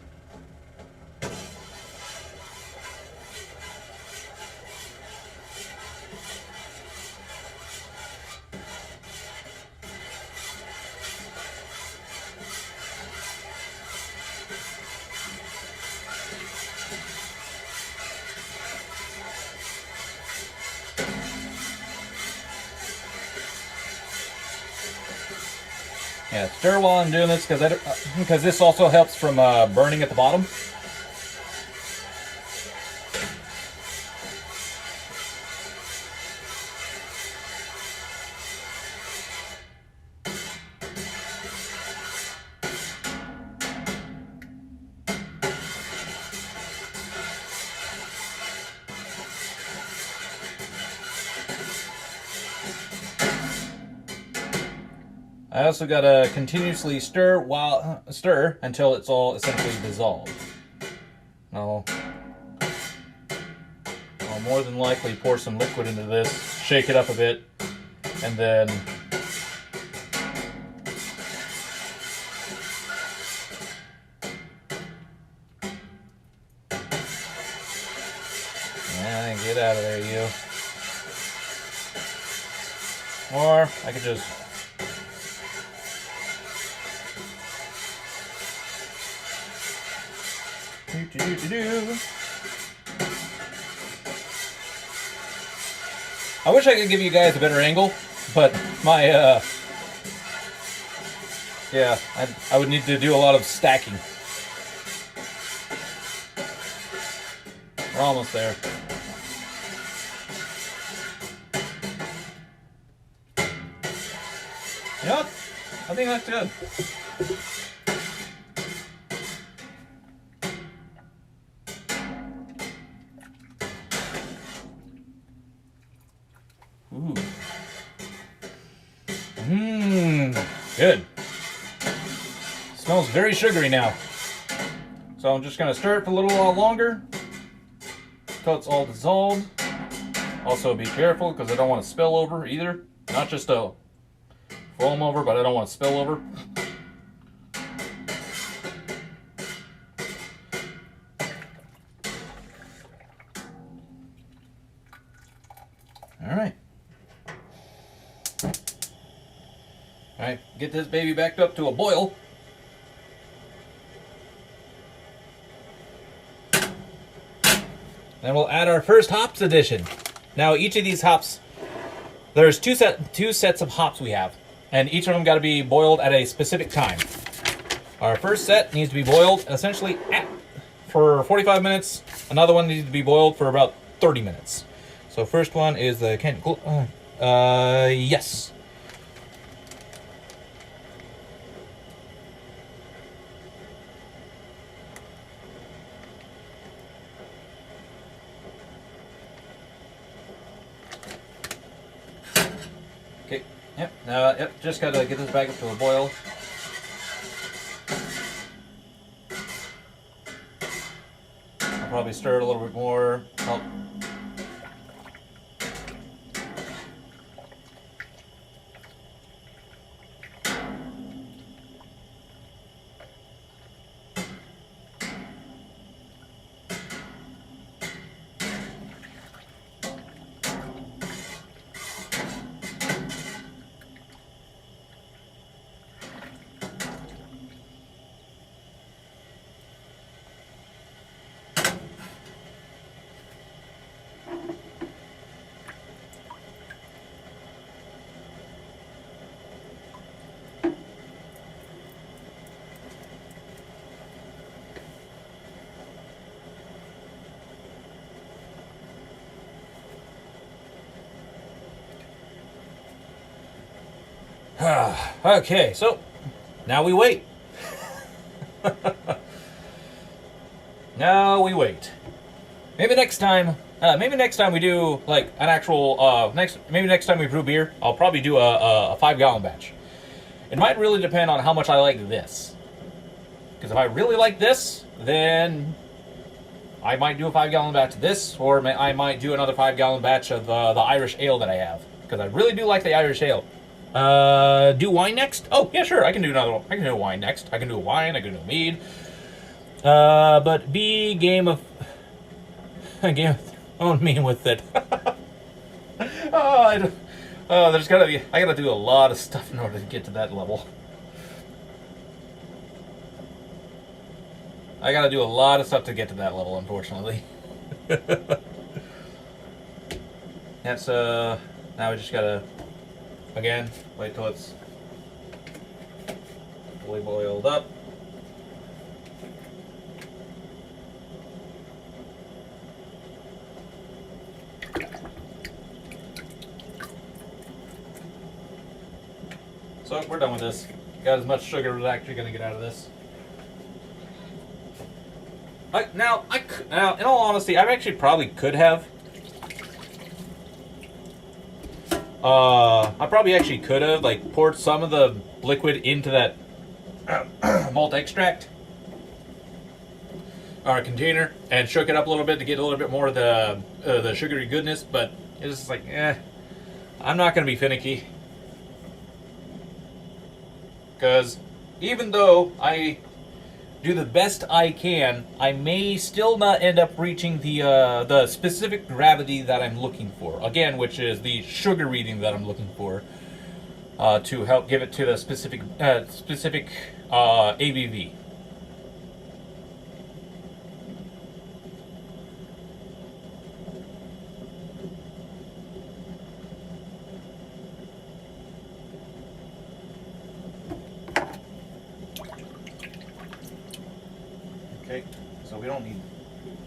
Yeah, stir while I'm doing this because this also helps from burning at the bottom. I also gotta continuously stir until it's all essentially dissolved. I'll more than likely pour some liquid into this, shake it up a bit, and then get out of there, you. Or I could just I wish I could give you guys a better angle, but my yeah, I would need to do a lot of stacking. We're almost there. You know what? I think that's good. Ooh. Good. Smells very sugary now. So I'm just gonna stir it for a little while longer until it's all dissolved. Also be careful because I don't want to spill over either. Not just a foam over, but I don't want to spill over. All right. All right, get this baby backed up to a boil. Then we'll add our first hops addition. Now each of these hops, there's two sets of hops we have, and each of them got to be boiled at a specific time. Our first set needs to be boiled essentially for 45 minutes. Another one needs to be boiled for about 30 minutes. So first one is the yes. Okay. Yep. Yep. Just gotta get this back up to a boil. I'll probably stir it a little bit more. Oh. Okay, so now we wait. Now we wait. Maybe next time. Maybe next time we do like an actual. Maybe next time we brew beer, I'll probably do a 5-gallon batch. It might really depend on how much I like this. Because if I really like this, then I might do a 5-gallon batch of this, or I might do another 5-gallon batch of the Irish ale that I have. Because I really do like the Irish ale. Do wine next? Oh, yeah, sure. I can do another one. I can do a wine next. I can do a wine. I can do a mead. But be Game of Thrones me with it. There's gotta be. I gotta do a lot of stuff in order to get to that level. I gotta do a lot of stuff to get to that level, unfortunately. That's now we just gotta. Again, wait till it's fully boiled up. So we're done with this. Got as much sugar as we're actually going to get out of this. Now, in all honesty, I actually probably could have. I probably actually could have like poured some of the liquid into that malt extract container and shook it up a little bit to get a little bit more of the sugary goodness. But it's just like, I'm not going to be finicky, because even though I do the best I can, I may still not end up reaching the specific gravity that I'm looking for. Again, which is the sugar reading that I'm looking for to help give it to the specific ABV. Okay, so we don't need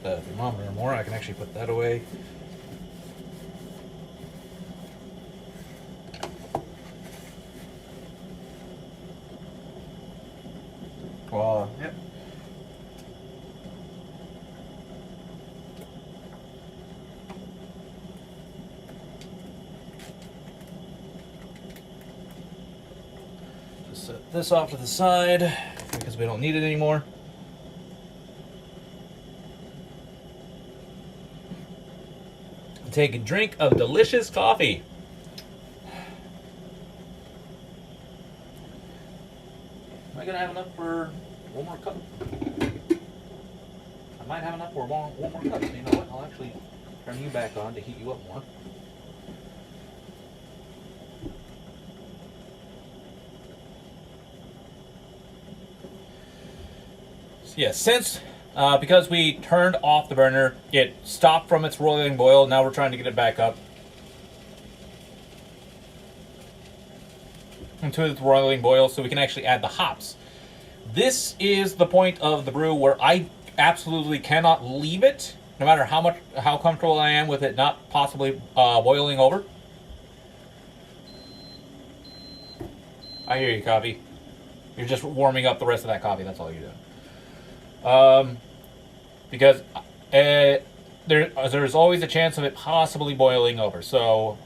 the thermometer anymore. I can actually put that away. Well, yep. Just set this off to the side because we don't need it anymore. Take a drink of delicious coffee. Am I gonna have enough for one more cup? I might have enough for one more cup. So you know what? I'll actually turn you back on to heat you up more. So yeah, since because we turned off the burner, it stopped from its roiling boil. Now we're trying to get it back up into its roiling boil so we can actually add the hops. This is the point of the brew where I absolutely cannot leave it, no matter how comfortable I am with it not possibly boiling over. I hear you, coffee. You're just warming up the rest of that coffee. That's all you're doing. Because there's always a chance of it possibly boiling over. So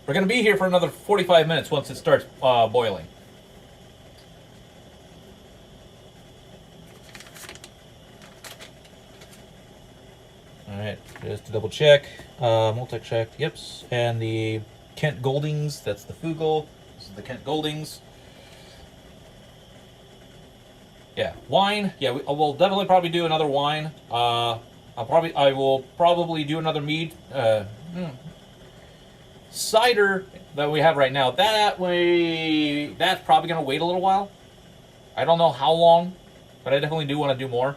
We're going to be here for another 45 minutes once it starts boiling. Alright, just to double check. Multi check, yep. And the Kent Goldings, that's the Fugel. This is the Kent Goldings. Yeah, wine. Yeah, we'll definitely probably do another wine. I will probably do another mead. Cider that we have right now, that's probably gonna wait a little while. I don't know how long, but I definitely do want to do more.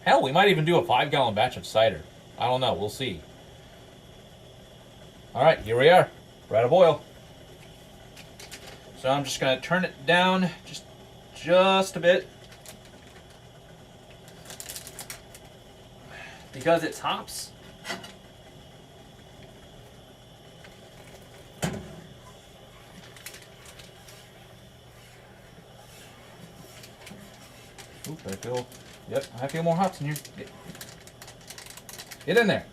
Hell, we might even do a 5-gallon batch of cider. I don't know, we'll see. Alright, here we are. We're at a boil. So I'm just gonna turn it down just a bit. Because it's hops. Oop, I feel, yep, I feel more hops in here. Get in there.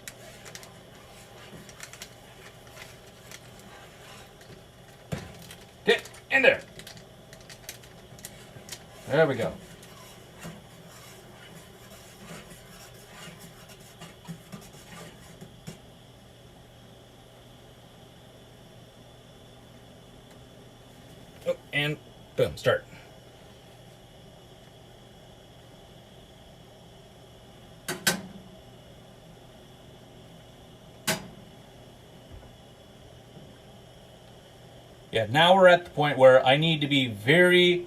Get in there. There we go. Oh, and boom, start. Yeah, now we're at the point where I need to be very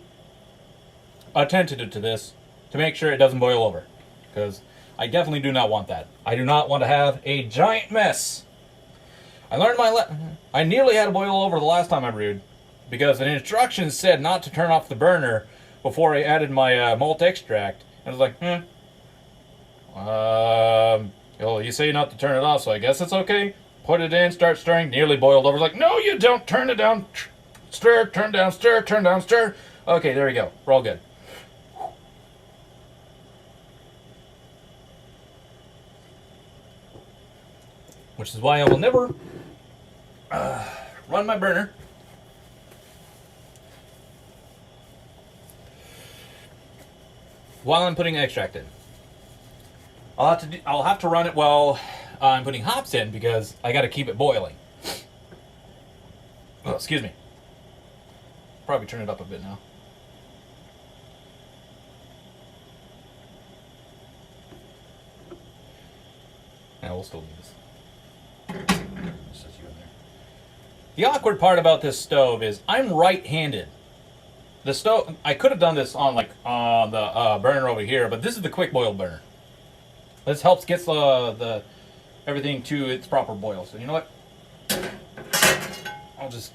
attentive to this to make sure it doesn't boil over. Because I definitely do not want that. I do not want to have a giant mess. I learned I nearly had a boil over the last time I brewed. Because an instruction said not to turn off the burner before I added my malt extract. And I was like, well, you say not to turn it off, so I guess it's okay. Put it in, start stirring, nearly boiled over. Like, no, you don't. Turn it down. Stir, turn down, stir, turn down, stir. Okay, there we go. We're all good. Which is why I will never run my burner while I'm putting extract in. I'll have to run it while I'm putting hops in because I got to keep it boiling. Oh, excuse me. Probably turn it up a bit now. Yeah, we'll still do this. Just you in there. The awkward part about this stove is I'm right-handed. The stove, I could have done this on the burner over here, but this is the quick boil burner. This helps get the everything to its proper boil. So you know what? I'll just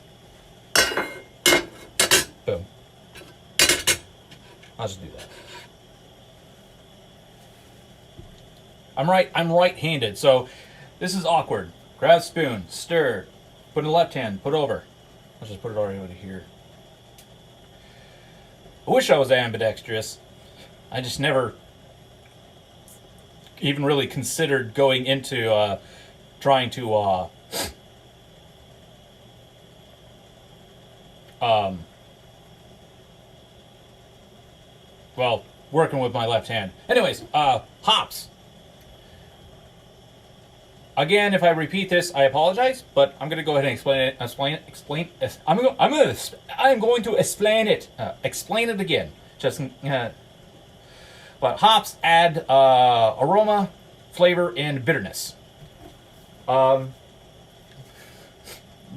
boom. I'll just do that. I'm right-handed, so this is awkward. Grab spoon, stir, put in the left hand, put over. Let's just put it already over here. I wish I was ambidextrous. I just never even really considered going into trying to well, working with my left hand. Anyways, hops. Again, if I repeat this, I apologize, but I'm gonna go ahead and explain it. I'm going to explain it. Explain it again. Just. But hops add aroma, flavor, and bitterness.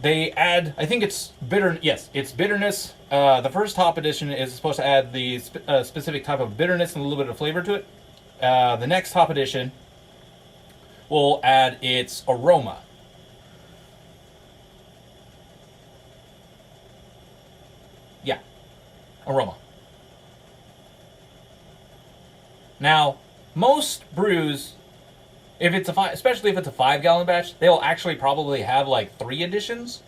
They add, I think it's bitter. Yes, it's bitterness. The first hop addition is supposed to add the specific type of bitterness and a little bit of flavor to it. The next hop addition will add its aroma. Yeah, aroma. Now, most brews, if it's especially if it's a 5-gallon batch, they'll actually probably have like 3 additions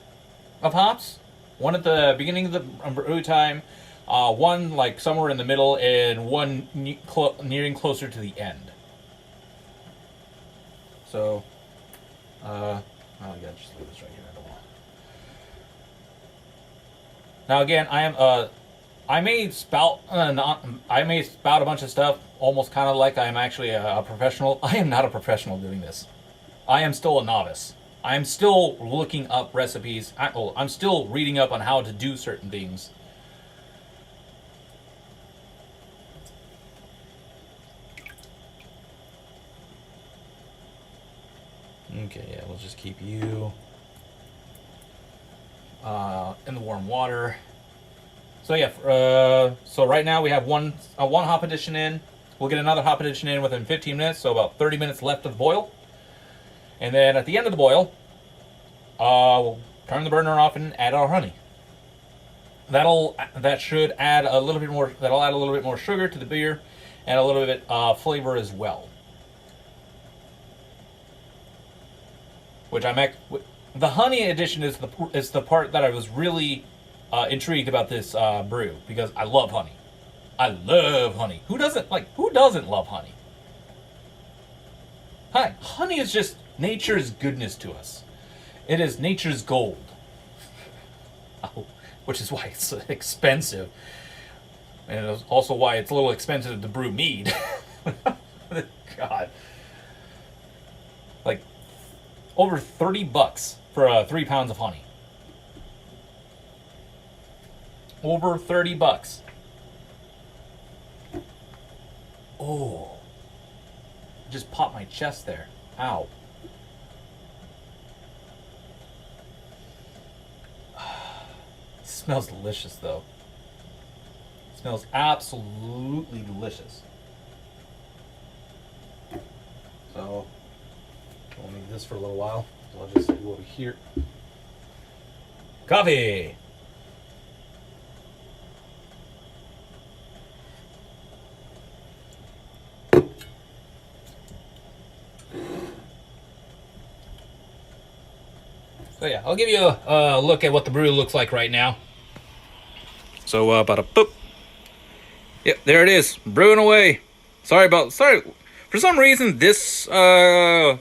of hops. One at the beginning of the brew time, one like somewhere in the middle, and one nearing closer to the end. So, oh, I gotta just leave this right here. I don't want. Now again, I may spout I may spout a bunch of stuff, almost kind of like I am actually a professional. I am not a professional doing this. I am still a novice. I am still looking up recipes. I'm still reading up on how to do certain things. Okay, yeah, we'll just keep you in the warm water. So yeah, so right now we have one hop addition in. We'll get another hop addition in within 15 minutes, so about 30 minutes left of the boil. And then at the end of the boil, we'll turn the burner off and add our honey. That should add a little bit more. That'll add a little bit more sugar to the beer, and a little bit flavor as well. Which the honey addition is the part that I was really intrigued about this brew, because I love honey. I love honey. Who doesn't love honey? Hi, honey is just nature's goodness to us. It is nature's gold. Which is why it's expensive. And it's also why it's a little expensive to brew mead. God. Like, over $30 for 3 pounds of honey. Over $30. Oh. Just popped my chest there. Ow. It smells delicious, though. It smells absolutely delicious. So, we'll need this for a little while. So I'll just go over here. Coffee! So yeah, I'll give you a look at what the brew looks like right now. So about a boop. Yep, there it is, brewing away. Sorry. For some reason, this the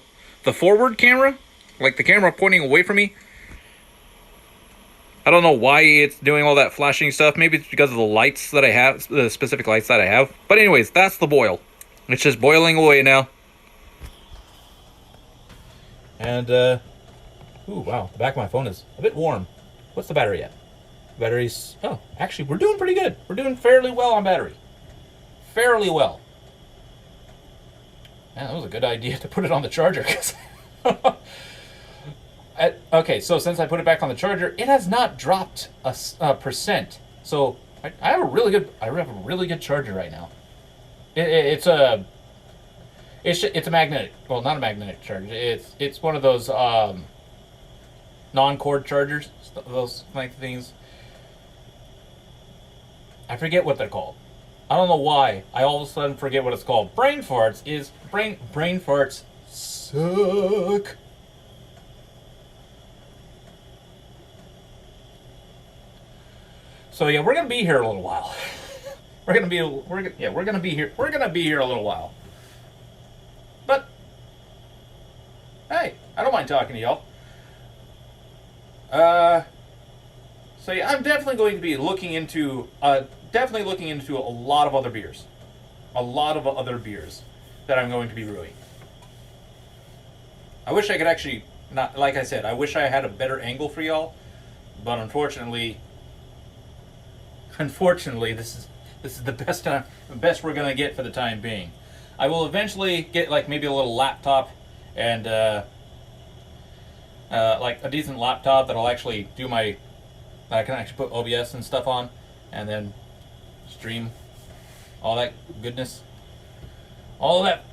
forward camera, like the camera pointing away from me, I don't know why it's doing all that flashing stuff. Maybe it's because of the lights that I have, the specific lights that I have. But anyways, that's the boil. It's just boiling away now. And ooh, wow, the back of my phone is a bit warm. What's the battery at? Battery's, oh, actually, we're doing pretty good. We're doing fairly well on battery. Fairly well. Man, that was a good idea to put it on the charger. Okay, so since I put it back on the charger, it has not dropped a percent. So I have a really good charger right now. It's a magnetic. Well, not a magnetic charger. It's one of those non-cord chargers. Those like things. I forget what they're called. I don't know why. I all of a sudden forget what it's called. Brain farts suck. So yeah, we're gonna be here a little while. We're gonna be here a little while. But hey, I don't mind talking to y'all. So yeah, I'm definitely going to be looking into a lot of other beers. A lot of other beers that I'm going to be brewing. I wish I could actually, not like I said, I wish I had a better angle for y'all, but unfortunately this is the best we're gonna get for the time being. I will eventually get like maybe a little laptop and like a decent laptop that'll actually do that I can actually put OBS and stuff on, and then stream all that goodness, all of that.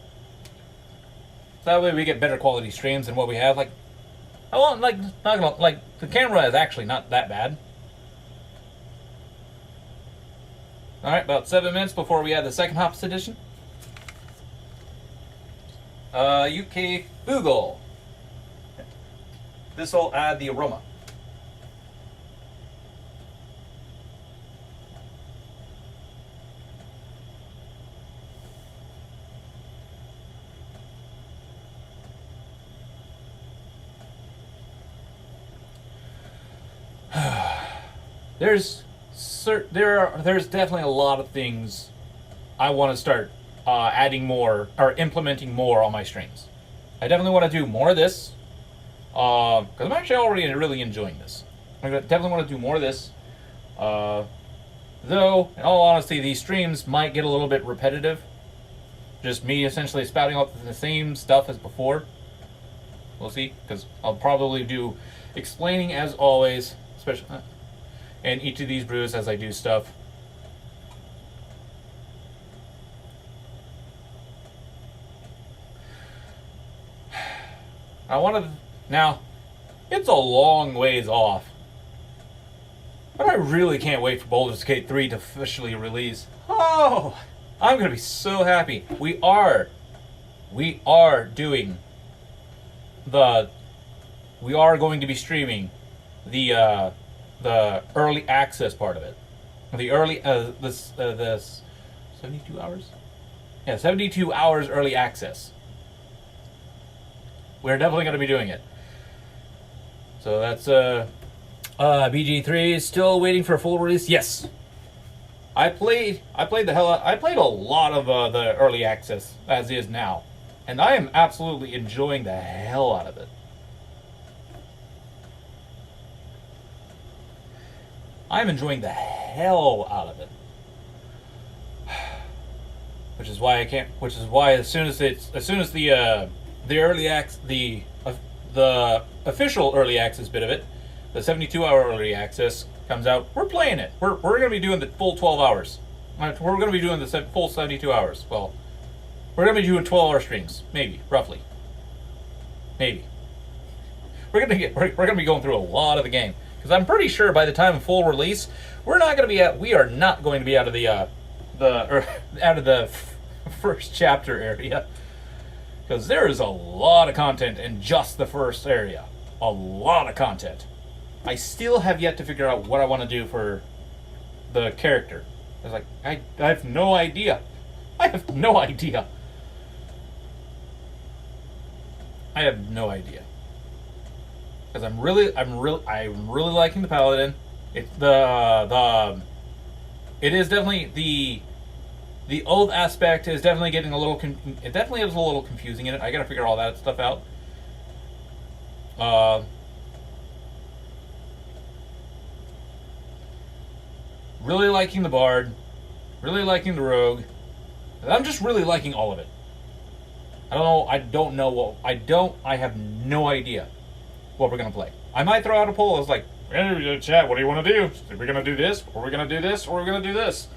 So that way we get better quality streams than what we have. Like, I want the camera is actually not that bad. All right, about 7 minutes before we add the second hops addition. UK Fugle. This will add the aroma. there's definitely a lot of things I want to start adding more or implementing more on my streams. I definitely want to do more of this because I'm actually already really enjoying this. I definitely want to do more of this. Though, in all honesty, these streams might get a little bit repetitive. Just me essentially spouting out the same stuff as before. We'll see, because I'll probably do explaining as always, especially in each of these brews as I do stuff. I want to now. It's a long ways off, but I really can't wait for Baldur's Gate 3 to officially release. Oh, I'm gonna be so happy. We are doing we are going to be streaming the early access part of it. The early this 72 hours. Yeah, 72 hours early access. We're definitely going to be doing it. So that's BG3 is still waiting for a full release. Yes. I played a lot of the early access as is now, and I am absolutely enjoying the hell out of it. I'm enjoying the hell out of it. Which is why as soon as the early the official early access bit of it, the 72-hour early access comes out, we're playing it. We're going to be doing the full 12 hours. We're going to be doing the full 72 hours. Well, we're going to be doing 12-hour streams, maybe, roughly. Maybe. We're going to be going through a lot of the game, because I'm pretty sure by the time of full release, we are not going to be out of the first chapter area. Because there is a lot of content in just the first area. A lot of content. I still have yet to figure out what I want to do for the character. I was like, I have no idea. I have no idea. Because I'm really liking the paladin. It is definitely the old aspect is definitely getting a little. It definitely is a little confusing in it. I gotta figure all that stuff out. Really liking the bard, really liking the rogue. I'm just really liking all of it. I have no idea what we're gonna play. I might throw out a poll. I was like, hey, chat, what do you want to do? Are we gonna do this? Or are we gonna do this? Or are we gonna do this?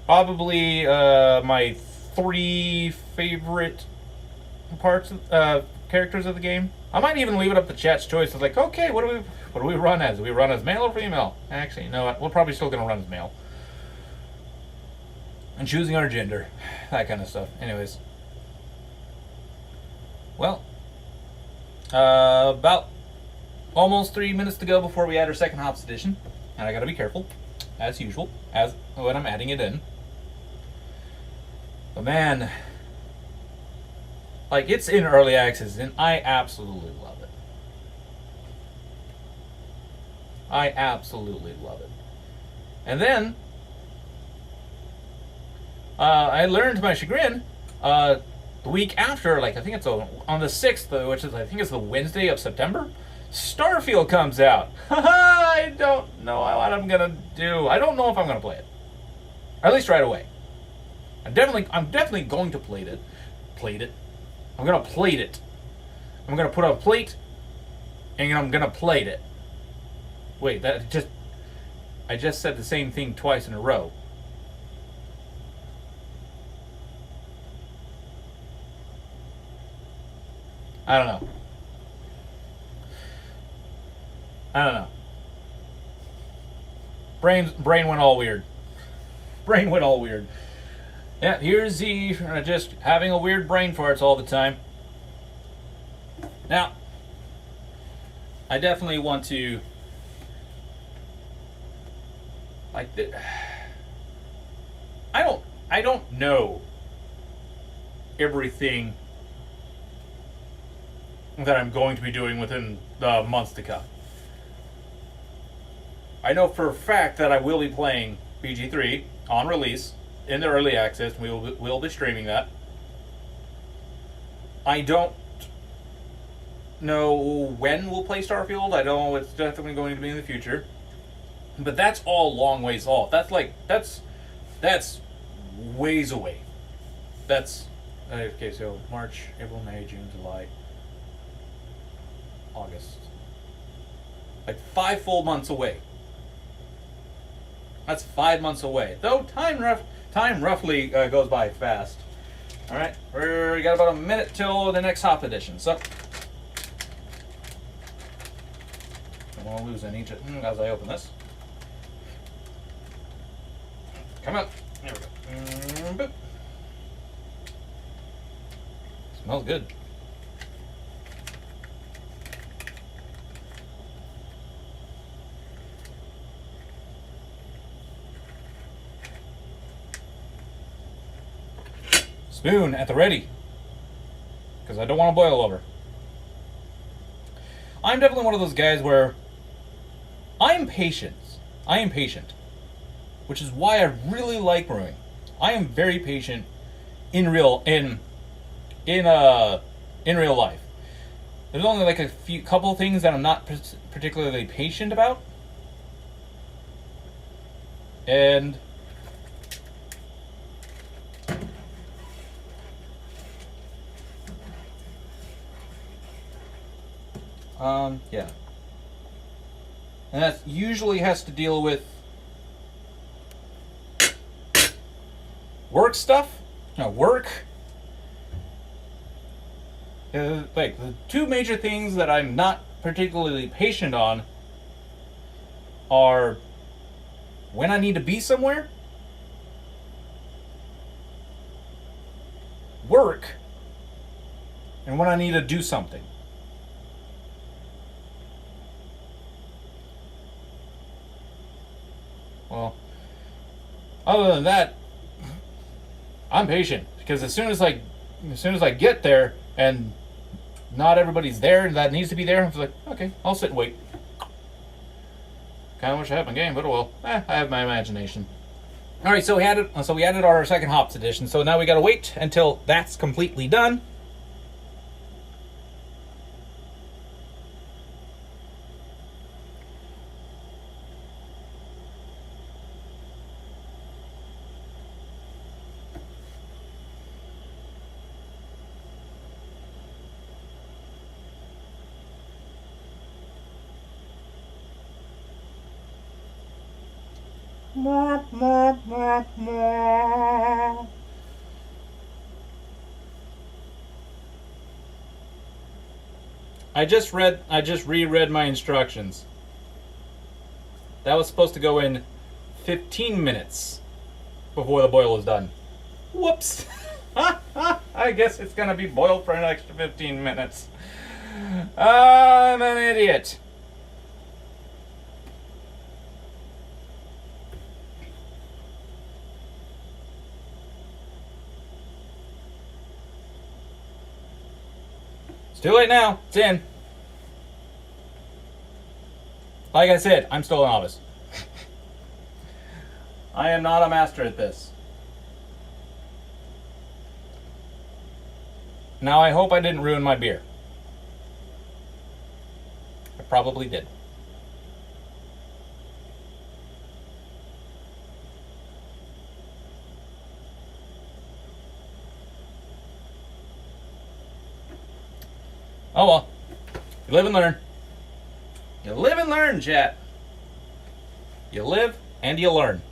Probably my 3 favorite characters of the game. I might even leave it up to chat's choice. It's like, okay, what do we run as? Do we run as male or female? Actually, no, we're probably still gonna run as male. And choosing our gender, that kind of stuff. Anyways, well, about almost 3 minutes to go before we add our second hops edition, and I gotta be careful, as usual, as when I'm adding it in. But man, like, it's in early access, and I absolutely love it. I absolutely love it. And then, I learned to my chagrin, the week after, like, I think it's on the 6th, which is, I think it's the Wednesday of September, Starfield comes out. I don't know what I'm gonna do. I don't know if I'm gonna play it. Or at least right away. I'm definitely going to play it. I'm gonna plate it. I'm gonna put a plate, and I'm gonna plate it. Wait, I just said the same thing twice in a row. I don't know. Brain went all weird. Yeah, here's the just having a weird brain farts all the time. Now, I definitely want to like I don't know everything that I'm going to be doing within the months to come. I know for a fact that I will be playing BG3 on release in the early access. We'll be streaming that. I don't know when we'll play Starfield. I know it's definitely going to be in the future. But that's all long ways off. That's ways away. That's okay, so March, April, May, June, July, August. Like 5 full months away. That's 5 months away. Though time roughly goes by fast. Alright, we got about a minute till the next Hop Edition, so I don't want to lose any as I open this. Come on. There we go. Boop. Smells good. Spoon at the ready, because I don't want to boil over. I'm definitely one of those guys where I am patient, which is why I really like brewing. I am very patient in real life. There's only like a couple things that I'm not particularly patient about, and yeah. And that usually has to deal with work stuff. No, work. Like, the two major things that I'm not particularly patient on are when I need to be somewhere, work, and when I need to do something. Well, other than that, I'm patient, because as soon as I get there and not everybody's there and that needs to be there, I'm just like, okay, I'll sit and wait. Kind of wish I had my game, but well, I have my imagination. All right, so we added our second hops edition. So now we gotta wait until that's completely done. I just reread my instructions. That was supposed to go in 15 minutes before the boil is done. Whoops. I guess it's gonna be boiled for an extra 15 minutes. I'm an idiot. Too late now. It's in. Like I said, I'm still a novice. I am not a master at this. Now, I hope I didn't ruin my beer. I probably did. Oh well. You live and learn. You live and learn, chat. You live and you learn.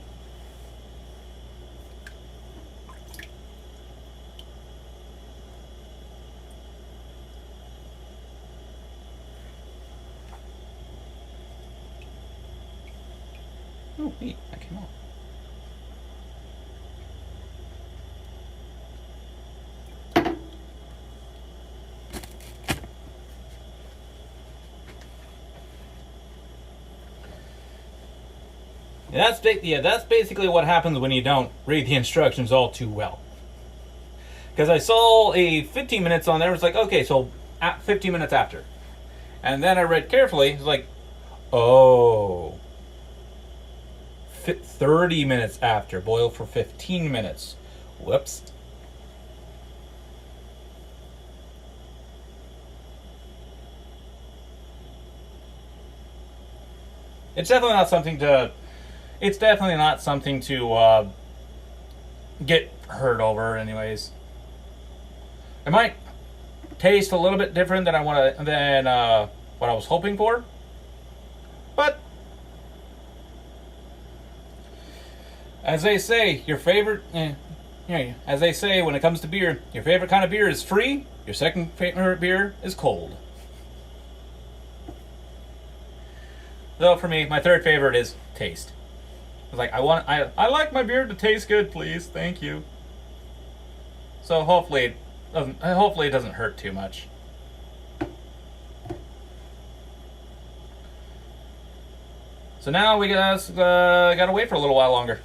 Oh, neat. That came off. That's basically what happens when you don't read the instructions all too well. Because I saw a 15 minutes on there, it was like, okay, so 15 minutes after. And then I read carefully, it's like, oh. 30 minutes after. Boil for 15 minutes. Whoops. It's definitely not something to. It's definitely not something to get hurt over. Anyways, it might taste a little bit different than what I was hoping for, but as they say, your favorite. As they say when it comes to beer, your favorite kind of beer is free. Your second favorite beer is cold. Though for me, my third favorite is taste. I was like, I like my beer to taste good, please, thank you. So hopefully it doesn't hurt too much. So now we gotta wait for a little while longer.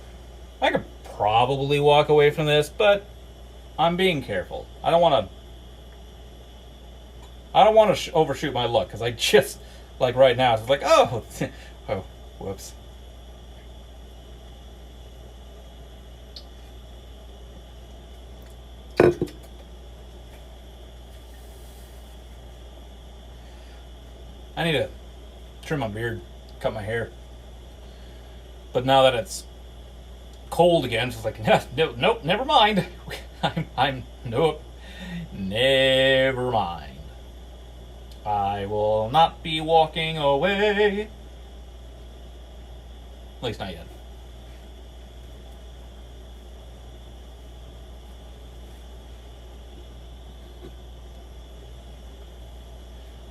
I could probably walk away from this, but I'm being careful. I don't want to overshoot my luck because I just. Like right now, it's like, oh, oh, whoops. I need to trim my beard, cut my hair. But now that it's cold again, it's like, nope, never mind. Nope, never mind. I will not be walking away. At least not yet.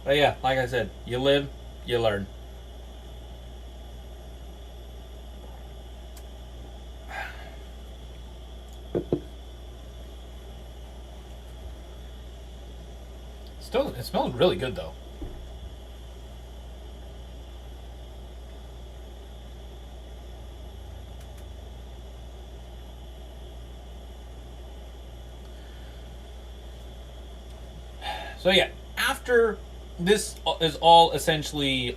But yeah, like I said, you live, you learn. Still, it smells really good though. So yeah, after this is all essentially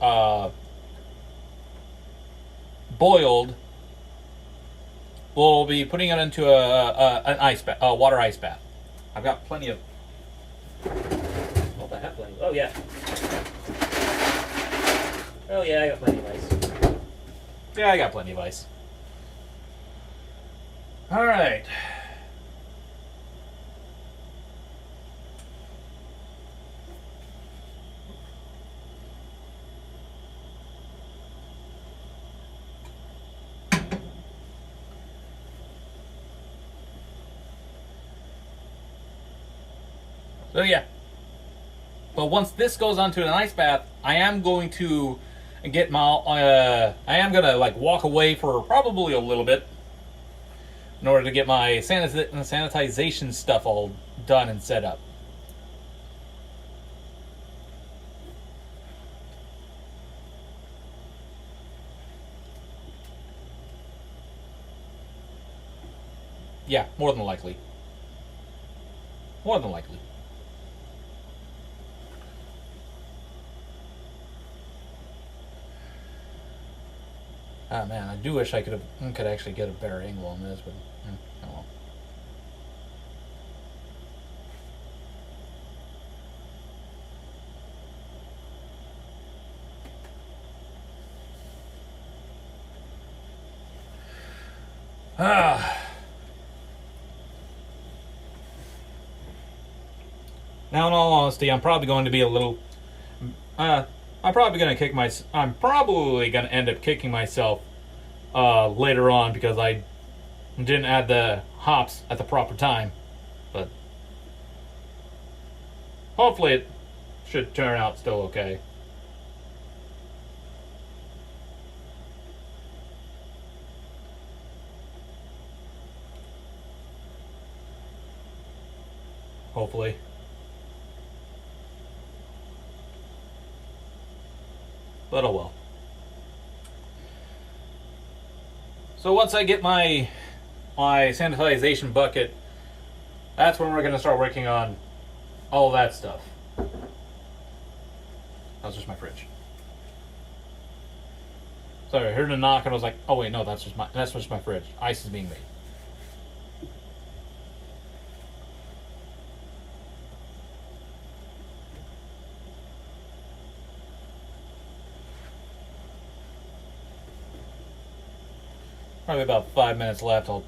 boiled, we'll be putting it into a water ice bath. I've got plenty of. I have plenty. Oh yeah. Oh yeah, I got plenty of ice. Yeah, I got plenty of ice. All right. So yeah. But once this goes onto an ice bath, I am going to get my. I am gonna like walk away for probably a little bit in order to get my sanitization stuff all done and set up. Yeah, more than likely. More than likely. Ah man, I do wish I could actually get a better angle on this, but oh well. Now, in all honesty, I'm probably going to be a little. I'm probably going to end up kicking myself later on because I didn't add the hops at the proper time. But hopefully, it should turn out still okay. Hopefully. But oh well. So once I get my sanitization bucket, that's when we're going to start working on all that stuff. That's just my fridge. Sorry, I heard a knock and I was like, oh wait, no, that's just my fridge. Ice is being made. Probably about 5 minutes left. I'll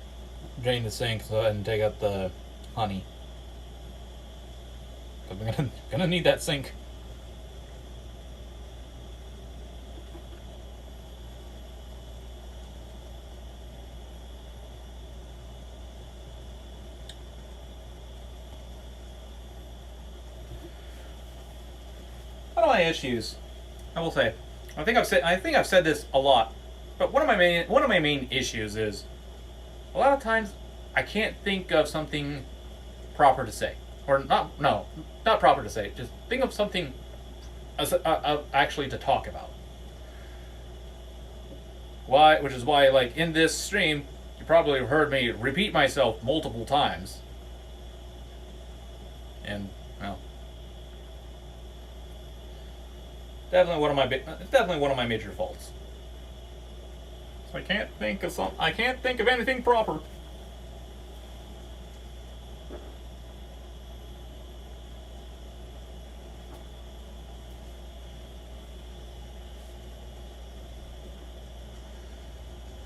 drain the sink and take out the honey. Cause I'm gonna need that sink. One of my issues, I will say, I think I've said this a lot, but one of my main issues is a lot of times I can't think of something proper to say, or not. No, not proper to say. Just think of something actually to talk about. Why? Which is why, like in this stream, you probably heard me repeat myself multiple times, and well, it's definitely one of my major faults. So I can't think of anything proper.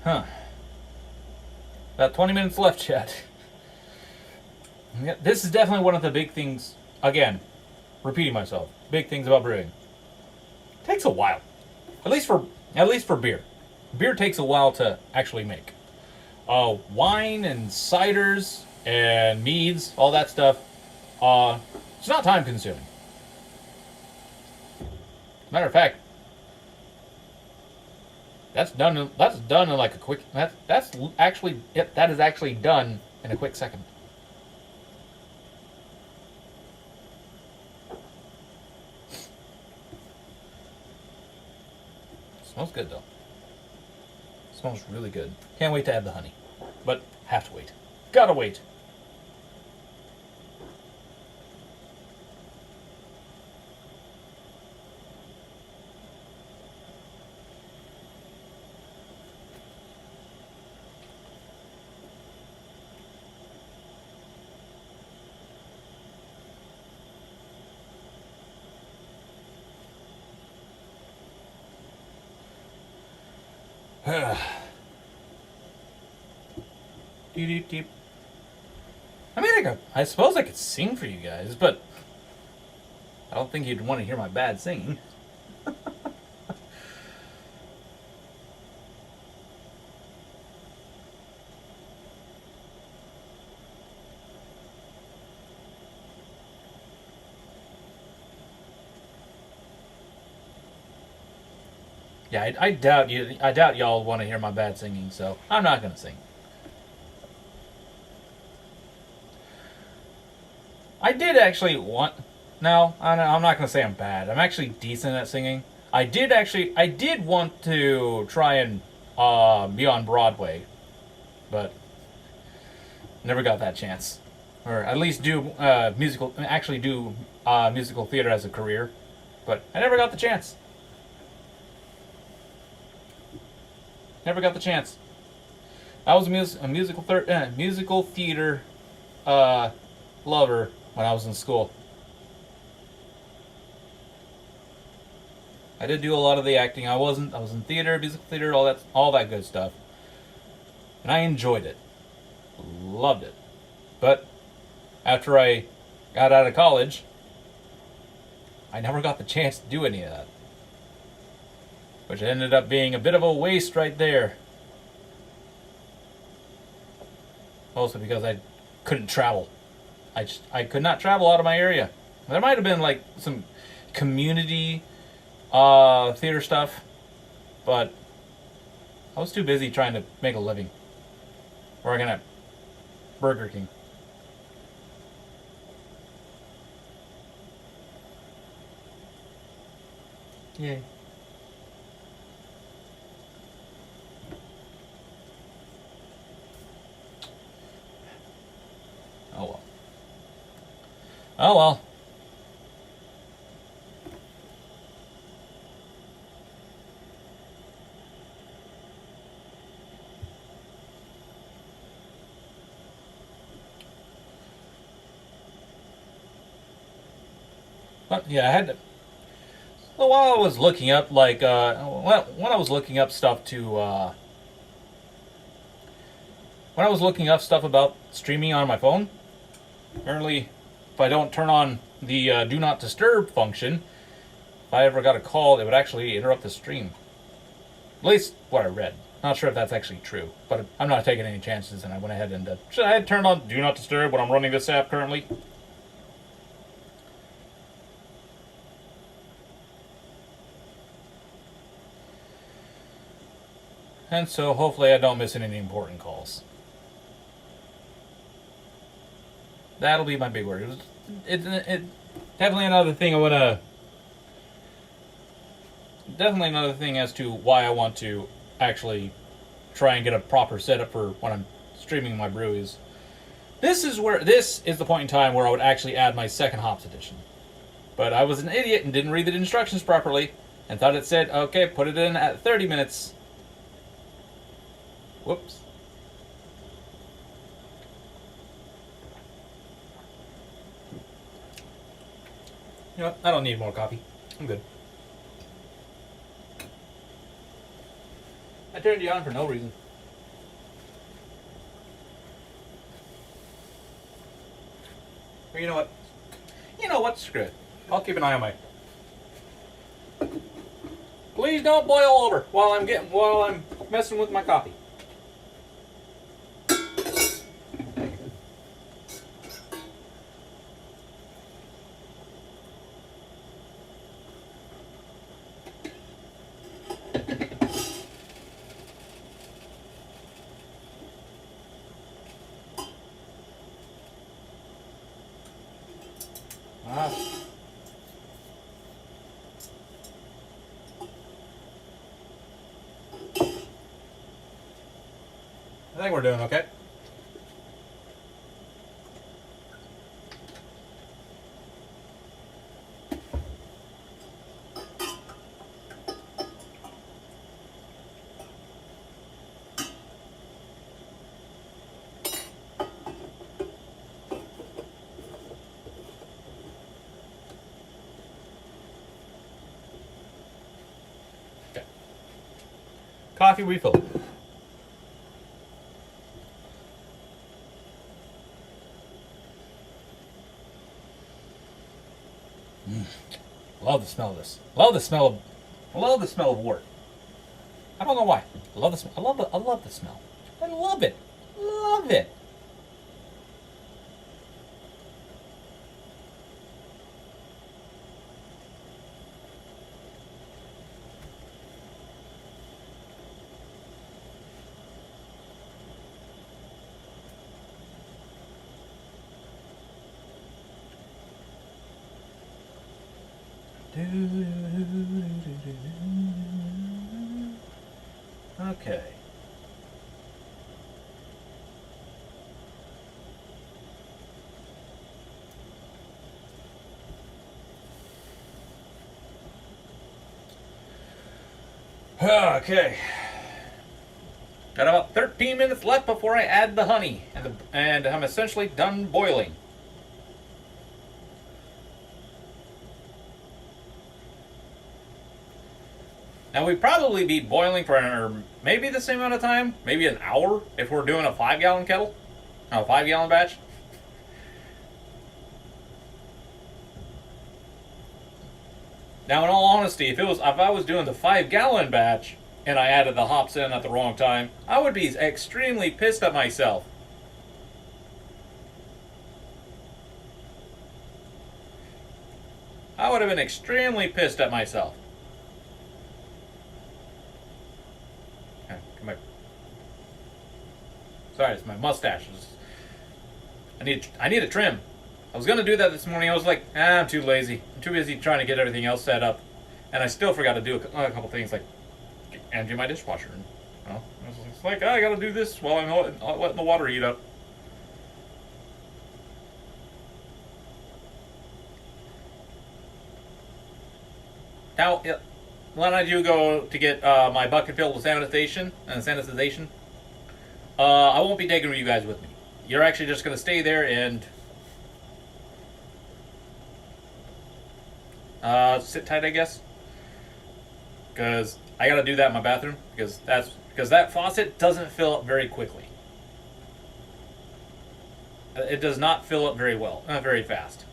Huh. About 20 minutes left, chat. This is definitely one of the big things. Again, repeating myself. Big things about brewing. It takes a while. At least for beer. Beer takes a while to actually make. Wine and ciders and meads, all that stuff. It's not time consuming. Matter of fact, that's done in like a quick. That is actually done in a quick second. Smells good though. Smells really good. Can't wait to add the honey, but have to wait. Gotta wait. Deep. I mean, I suppose I could sing for you guys, but I don't think you'd want to hear my bad singing. Yeah, I doubt you. I doubt y'all want to hear my bad singing, so I'm not gonna sing. I did actually want. No, I'm not gonna say I'm bad. I'm actually decent at singing. I did want to try and be on Broadway, but never got that chance, or at least do musical theater as a career. But I never got the chance. Never got the chance. I was a musical theater lover when I was in school. I did do a lot of the acting. I was in theater, musical theater, all that good stuff. And I enjoyed it. Loved it. But after I got out of college, I never got the chance to do any of that. Which ended up being a bit of a waste right there. Mostly because I couldn't travel. I could not travel out of my area. There might have been like some community theater stuff, but I was too busy trying to make a living. Working at Burger King. Yay. Oh well. Oh well. But yeah, I had to. Well, while I was looking up, like, when I was looking up stuff to, when I was looking up stuff about streaming on my phone, apparently, if I don't turn on the do not disturb function, if I ever got a call, it would actually interrupt the stream. At least what I read. Not sure if that's actually true, but I'm not taking any chances, and I went ahead and I had turned on do not disturb when I'm running this app currently. And so hopefully I don't miss any important calls. That'll be my big worry. It definitely another thing I want to. Definitely another thing as to why I want to actually try and get a proper setup for when I'm streaming my brew is. This is the point in time where I would actually add my second hops edition. But I was an idiot and didn't read the instructions properly and thought it said, okay, put it in at 30 minutes. Whoops. You know what? I don't need more coffee. I'm good. I turned you on for no reason. Or you know what? You know what? Screw it. I'll keep an eye on my. Please don't boil over while I'm messing with my coffee. Ah. I think we're doing okay. Okay. Coffee refill. Love the smell of this. Love the smell of wort. I don't know why. I love the smell. I love the smell. I love it. Love it. Okay. Okay. Got about 13 minutes left before I add the honey, and I'm essentially done boiling. Now we'd probably be boiling for maybe the same amount of time, maybe an hour if we're doing a 5-gallon kettle, a 5-gallon batch. Now, in all honesty, if I was doing the 5-gallon batch and I added the hops in at the wrong time, I would be extremely pissed at myself. I would have been extremely pissed at myself. Come back. Sorry, it's my mustache. I need a trim. I was gonna do that this morning. I was like, I'm too lazy. I'm too busy trying to get everything else set up, and I still forgot to do a couple things like empty my dishwasher. And, it's like I gotta do this while I'm letting the water heat up. Now, when I do go to get my bucket filled with sanitization, I won't be taking you guys with me. You're actually just gonna stay there and Sit tight, I guess. Because I gotta do that in my bathroom. Because that faucet doesn't fill up very quickly. It does not fill up very well, not very fast.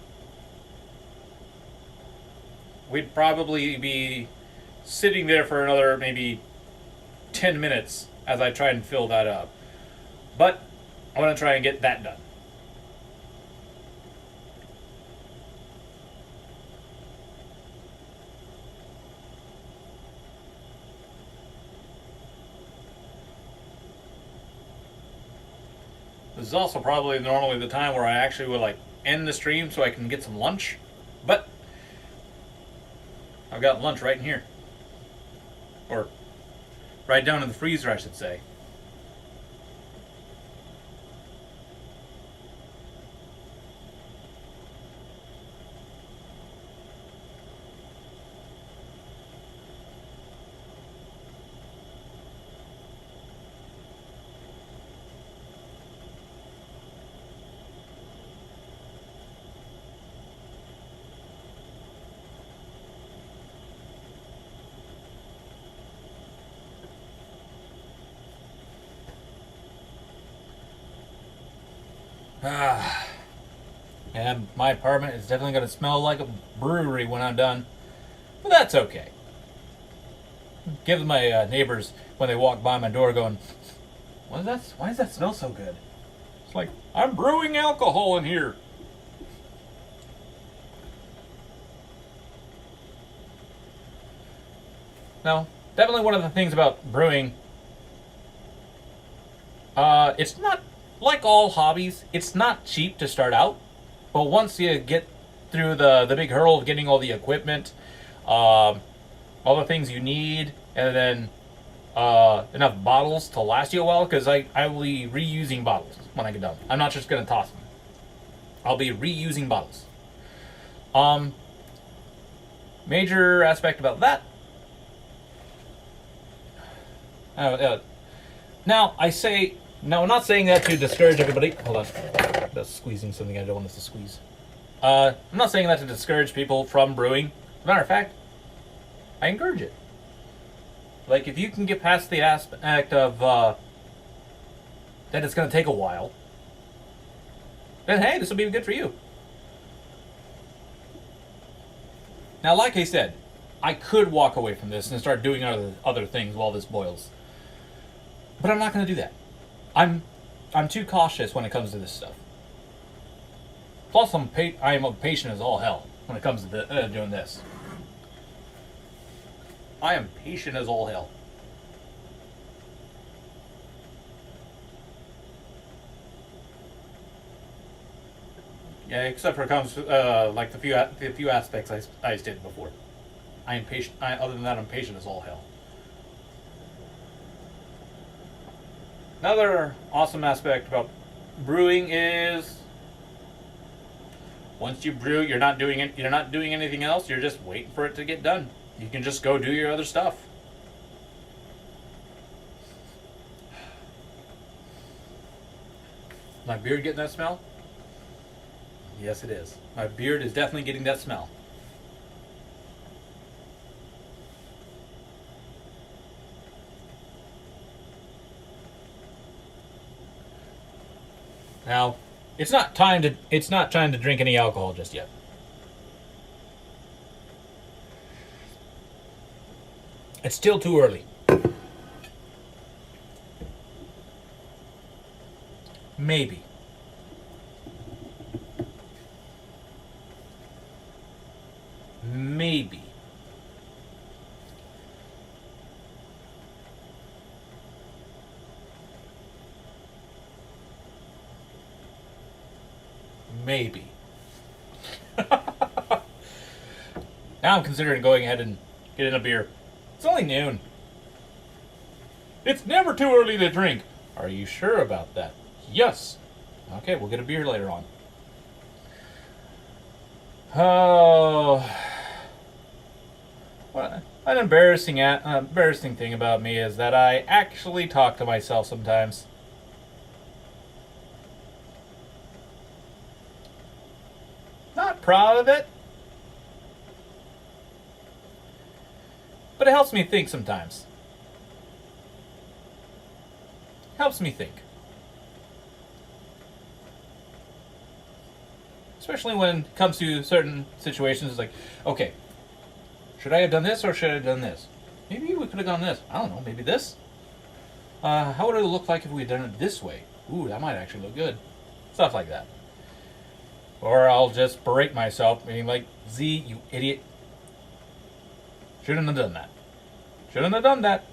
We'd probably be sitting there for another maybe 10 minutes as I try and fill that up. But I want to try and get that done. This is also probably normally the time where I actually would like end the stream so I can get some lunch. But I've got lunch right in here. Or right down in the freezer, I should say. And my apartment is definitely going to smell like a brewery when I'm done. But that's okay. Give my neighbors, when they walk by my door, going, why does that smell so good? It's like, I'm brewing alcohol in here. Now, definitely one of the things about brewing, it's not, like all hobbies, it's not cheap to start out. But once you get through the big hurdle of getting all the equipment, all the things you need, and then enough bottles to last you a while, because I will be reusing bottles when I get done. I'm not just going to toss them. I'll be reusing bottles. Major aspect about that. Now, I'm not saying that to discourage everybody. Hold on. That's squeezing something I don't want us to squeeze. I'm not saying that to discourage people from brewing. As a matter of fact, I encourage it. Like, if you can get past the aspect of that it's going to take a while, then hey, this will be good for you. Now, like I said, I could walk away from this and start doing other things while this boils. But I'm not going to do that. I'm too cautious when it comes to this stuff. Plus, I am patient as all hell when it comes to doing this. I am patient as all hell. Yeah, except for it comes like the few aspects I stated before. I am patient. Other than that, I'm patient as all hell. Another awesome aspect about brewing is once you brew, you're not doing anything else. You're just waiting for it to get done. You can just go do your other stuff. My beard getting that smell? Yes, it is. My beard is definitely getting that smell. Now, it's not time to drink any alcohol just yet. It's still too early. Maybe. Maybe. Maybe. Now I'm considering going ahead and getting a beer. It's only noon. It's never too early to drink. Are you sure about that? Yes. Okay, we'll get a beer later on. Oh. Well, an embarrassing thing about me is that I actually talk to myself sometimes. Not proud of it. But it helps me think sometimes. Helps me think. Especially when it comes to certain situations, it's like, okay, should I have done this or should I have done this? Maybe we could have done this. I don't know, maybe this? How would it look like if we had done it this way? Ooh, that might actually look good. Stuff like that. Or I'll just berate myself, being like, Z, you idiot. Shouldn't have done that. Shouldn't have done that.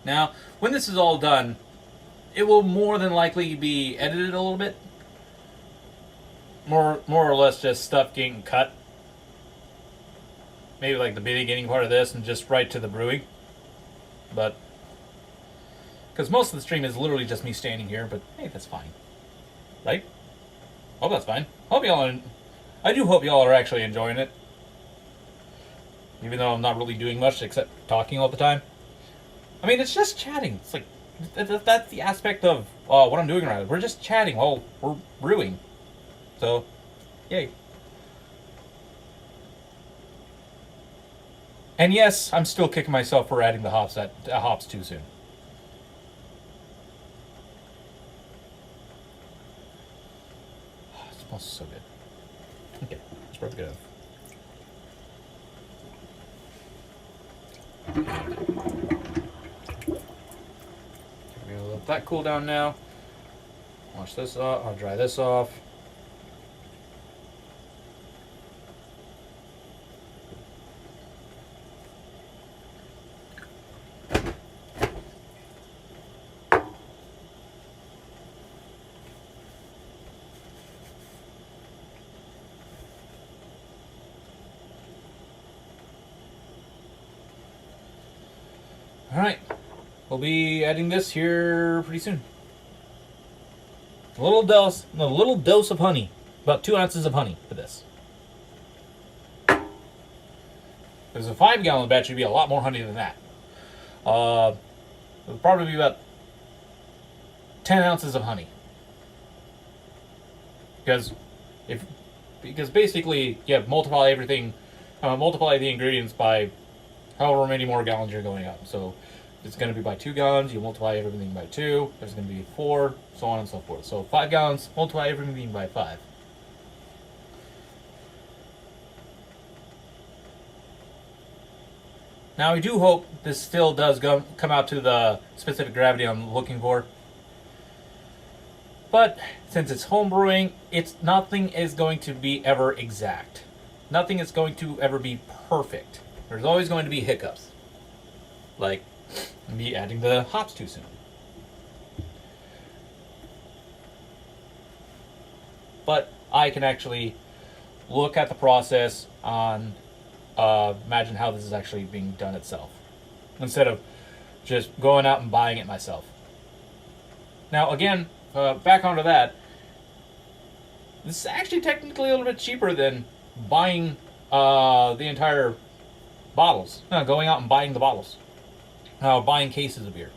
Now, when this is all done, it will more than likely be edited a little bit. More or less just stuff getting cut. Maybe like the beginning part of this and just right to the brewing. But, because most of the stream is literally just me standing here, but hey, that's fine. Right? Hope that's fine. I do hope y'all are actually enjoying it. Even though I'm not really doing much except talking all the time. I mean, it's just chatting. It's like, that's the aspect of what I'm doing right now. We're just chatting while we're brewing. So, yay. And yes, I'm still kicking myself for adding the hops too soon. Oh, it smells so good. Okay, it's probably good enough. I'm gonna let that cool down now. Wash this off. I'll dry this off. Alright, we'll be adding this here pretty soon. A little dose of honey. About 2 ounces of honey for this. Because a 5-gallon batch would be a lot more honey than that. It would probably be about 10 ounces of honey. Because basically you have multiply everything, multiply the ingredients by however many more gallons you're going up. So it's going to be by 2 gallons, you multiply everything by 2, there's going to be 4, so on and so forth. So 5 gallons, multiply everything by 5. Now I do hope this still does come out to the specific gravity I'm looking for. But since it's home brewing, nothing is going to be ever exact. Nothing is going to ever be perfect. There's always going to be hiccups. Like me adding the hops too soon. But I can actually look at the process on imagine how this is actually being done itself. Instead of just going out and buying it myself. Now again, back onto that. This is actually technically a little bit cheaper than buying the entire bottles. No, going out and buying the bottles. Buying cases of beer.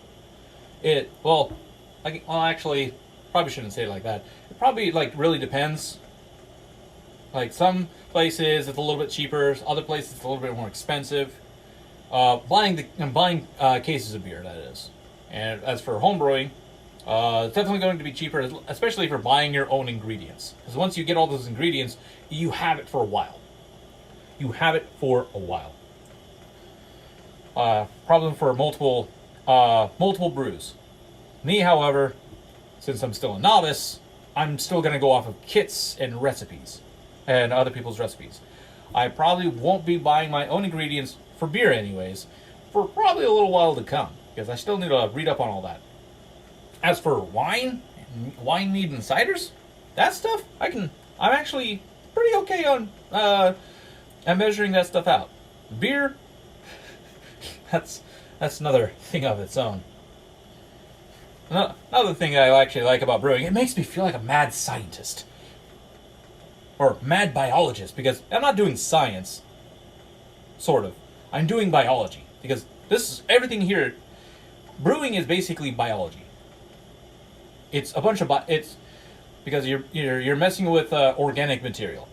Actually, probably shouldn't say it like that. It probably really depends. Like some places it's a little bit cheaper, other places it's a little bit more expensive. Buying cases of beer, that is. And as for home brewing, it's definitely going to be cheaper, especially for buying your own ingredients. Because once you get all those ingredients, you have it for a while. Problem for multiple brews. Me, however, since I'm still a novice, I'm still going to go off of kits and recipes and other people's recipes. I probably won't be buying my own ingredients for beer anyways for probably a little while to come because I still need to read up on all that. As for wine needing ciders, that stuff, I'm actually pretty okay on measuring that stuff out. Beer, that's another thing of its own. Another thing I actually like about brewing, it makes me feel like a mad scientist. Or mad biologist, because I'm not doing science. Sort of. I'm doing biology. Because this is everything here. Brewing is basically biology. It's a bunch of because you're messing with organic material,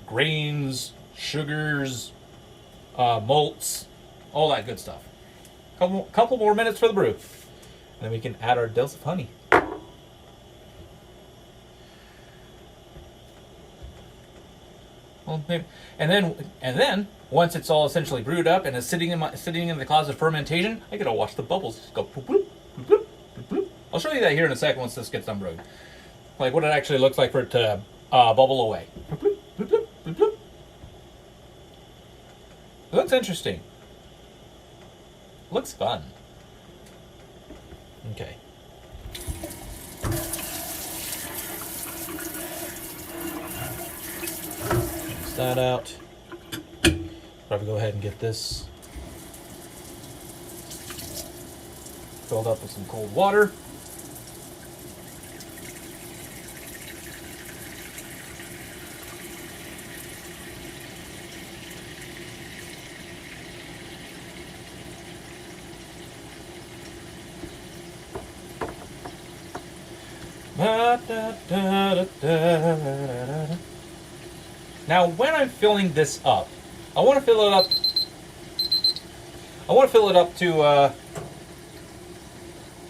grains, sugars, malts, all that good stuff. Couple more minutes for the brew, and then we can add our dose of honey. Well, maybe, and then once it's all essentially brewed up and is sitting in the closet of fermentation, I gotta watch the bubbles just go bloop, bloop, bloop, bloop, bloop. I'll show you that here in a second once this gets done brewing, like what it actually looks like for it to bubble away. Bloop, bloop, bloop, bloop, bloop, bloop. It looks interesting. Looks fun. Okay. Rinse that out. Probably go ahead and get this filled up with some cold water. Now, when I'm filling this up, I want to fill it up to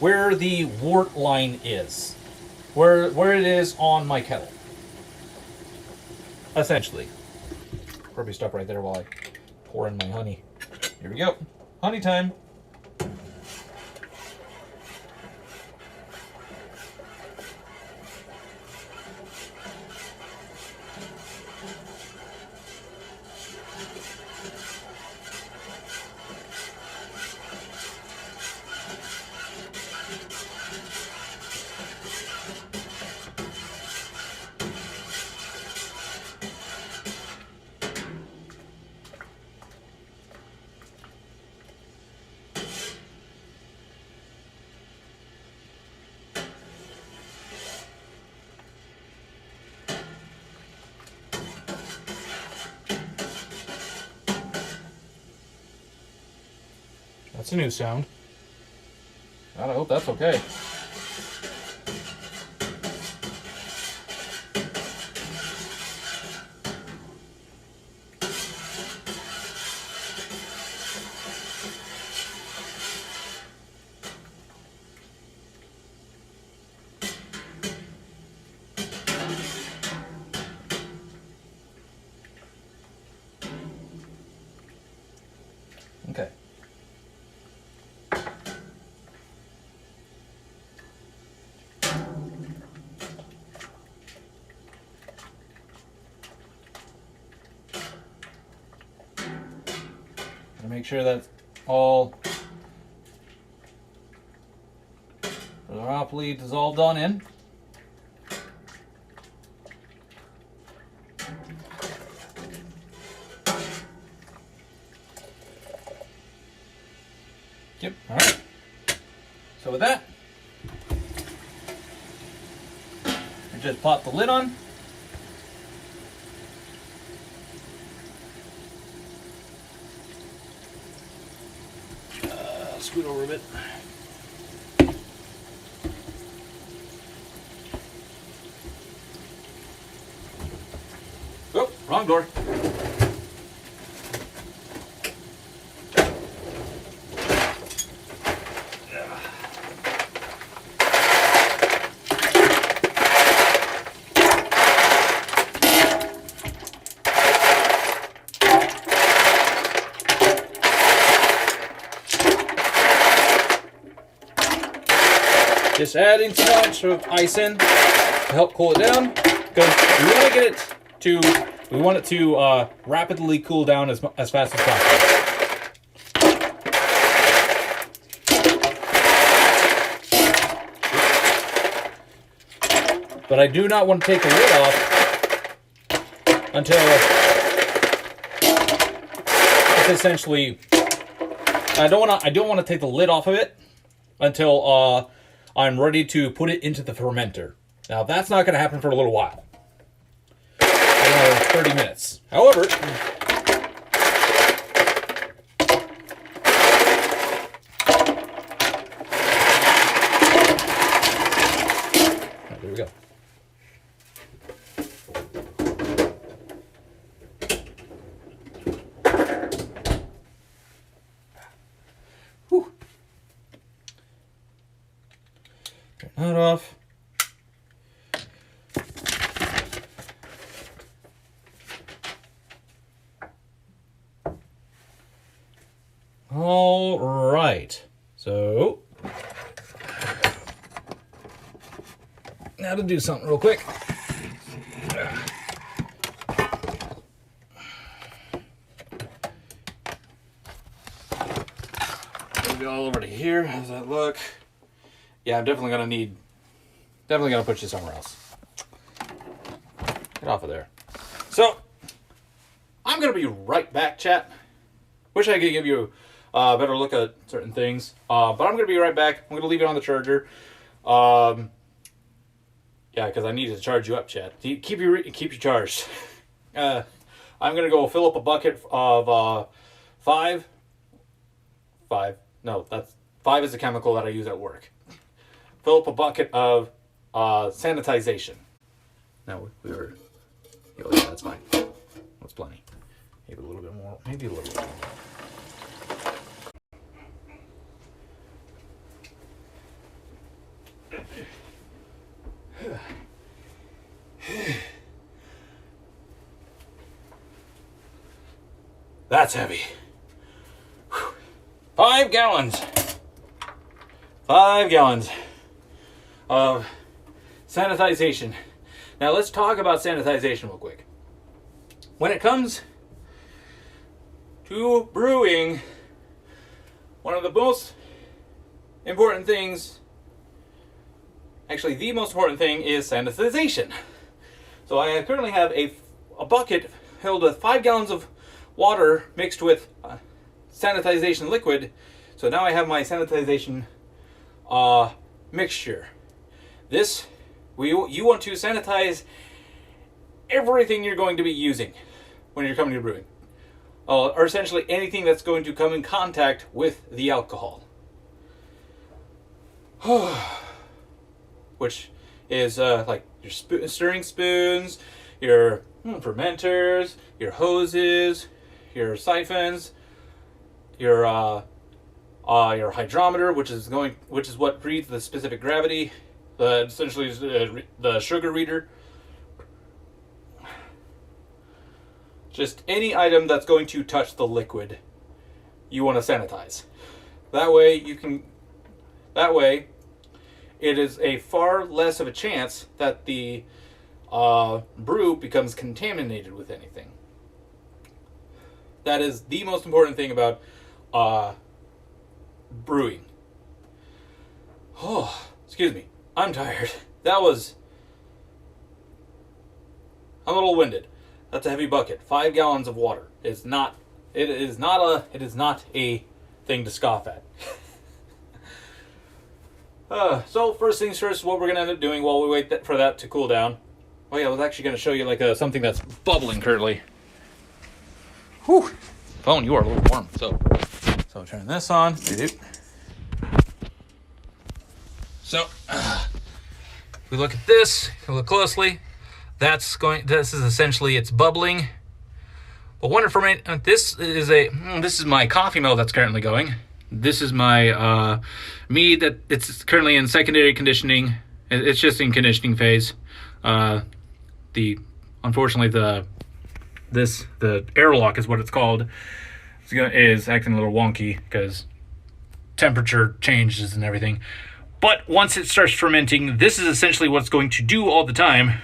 where the wort line is, where it is on my kettle. Essentially, probably stop right there while I pour in my honey. Here we go, honey time. That's a new sound. God, I hope that's okay. Okay. Make sure that's all properly dissolved on in. Yep, all right. So with that, I just pop the lid on. Scoot over a bit. Oh, wrong door. Just adding some bunch of ice in to help cool it down, because we want it to rapidly cool down as fast as possible. But I do not want to take the lid off until it's essentially. I don't want to take the lid off of it until I'm ready to put it into the fermenter. Now, that's not going to happen for a little while. 30 minutes. However, there we go. that off. All right. So now to do something real quick. Maybe all over to here. How's that look? Yeah, I'm definitely gonna put you somewhere else. Get off of there. So I'm gonna be right back, chat. Wish I could give you a better look at certain things, but I'm gonna be right back. I'm gonna leave it on the charger. Yeah, because I need to charge you up, chat. Keep you charged. I'm gonna go fill up a bucket of five. No, that's 5 is the chemical that I use at work. Fill up a bucket of sanitization. No, we were. Oh, yeah, that's fine. That's plenty. Maybe a little bit more. Maybe a little bit more. That's heavy. 5 gallons. 5 gallons of sanitization. Now let's talk about sanitization real quick. When it comes to brewing, one of the most important things, actually the most important thing, is sanitization. So I currently have a bucket filled with 5 gallons of water mixed with sanitization liquid. So now I have my sanitization mixture. This, you want to sanitize everything you're going to be using when you're coming to brewing. Or essentially anything that's going to come in contact with the alcohol. Which is like your stirring spoons, your fermenters, your hoses, your siphons, your hydrometer, which is what reads the specific gravity, essentially the sugar reader. Just any item that's going to touch the liquid, you want to sanitize. That way, it is a far less of a chance that the brew becomes contaminated with anything. That is the most important thing about brewing. Oh, excuse me. I'm tired. I'm a little winded. That's a heavy bucket. 5 gallons of water. It is not a thing to scoff at. So first things first, what we're gonna end up doing while we wait for that to cool down. Oh yeah, I was actually gonna show you like something that's bubbling currently. Whew. Phone, you are a little warm. So turn this on. So we look at this. We look closely. This is essentially, it's bubbling. But one information. This is my coffee mill that's currently going. This is my mead that it's currently in secondary conditioning. It's just in conditioning phase. Unfortunately the airlock is what it's called. Is acting a little wonky because temperature changes and everything. But once it starts fermenting, this is essentially what it's going to do all the time.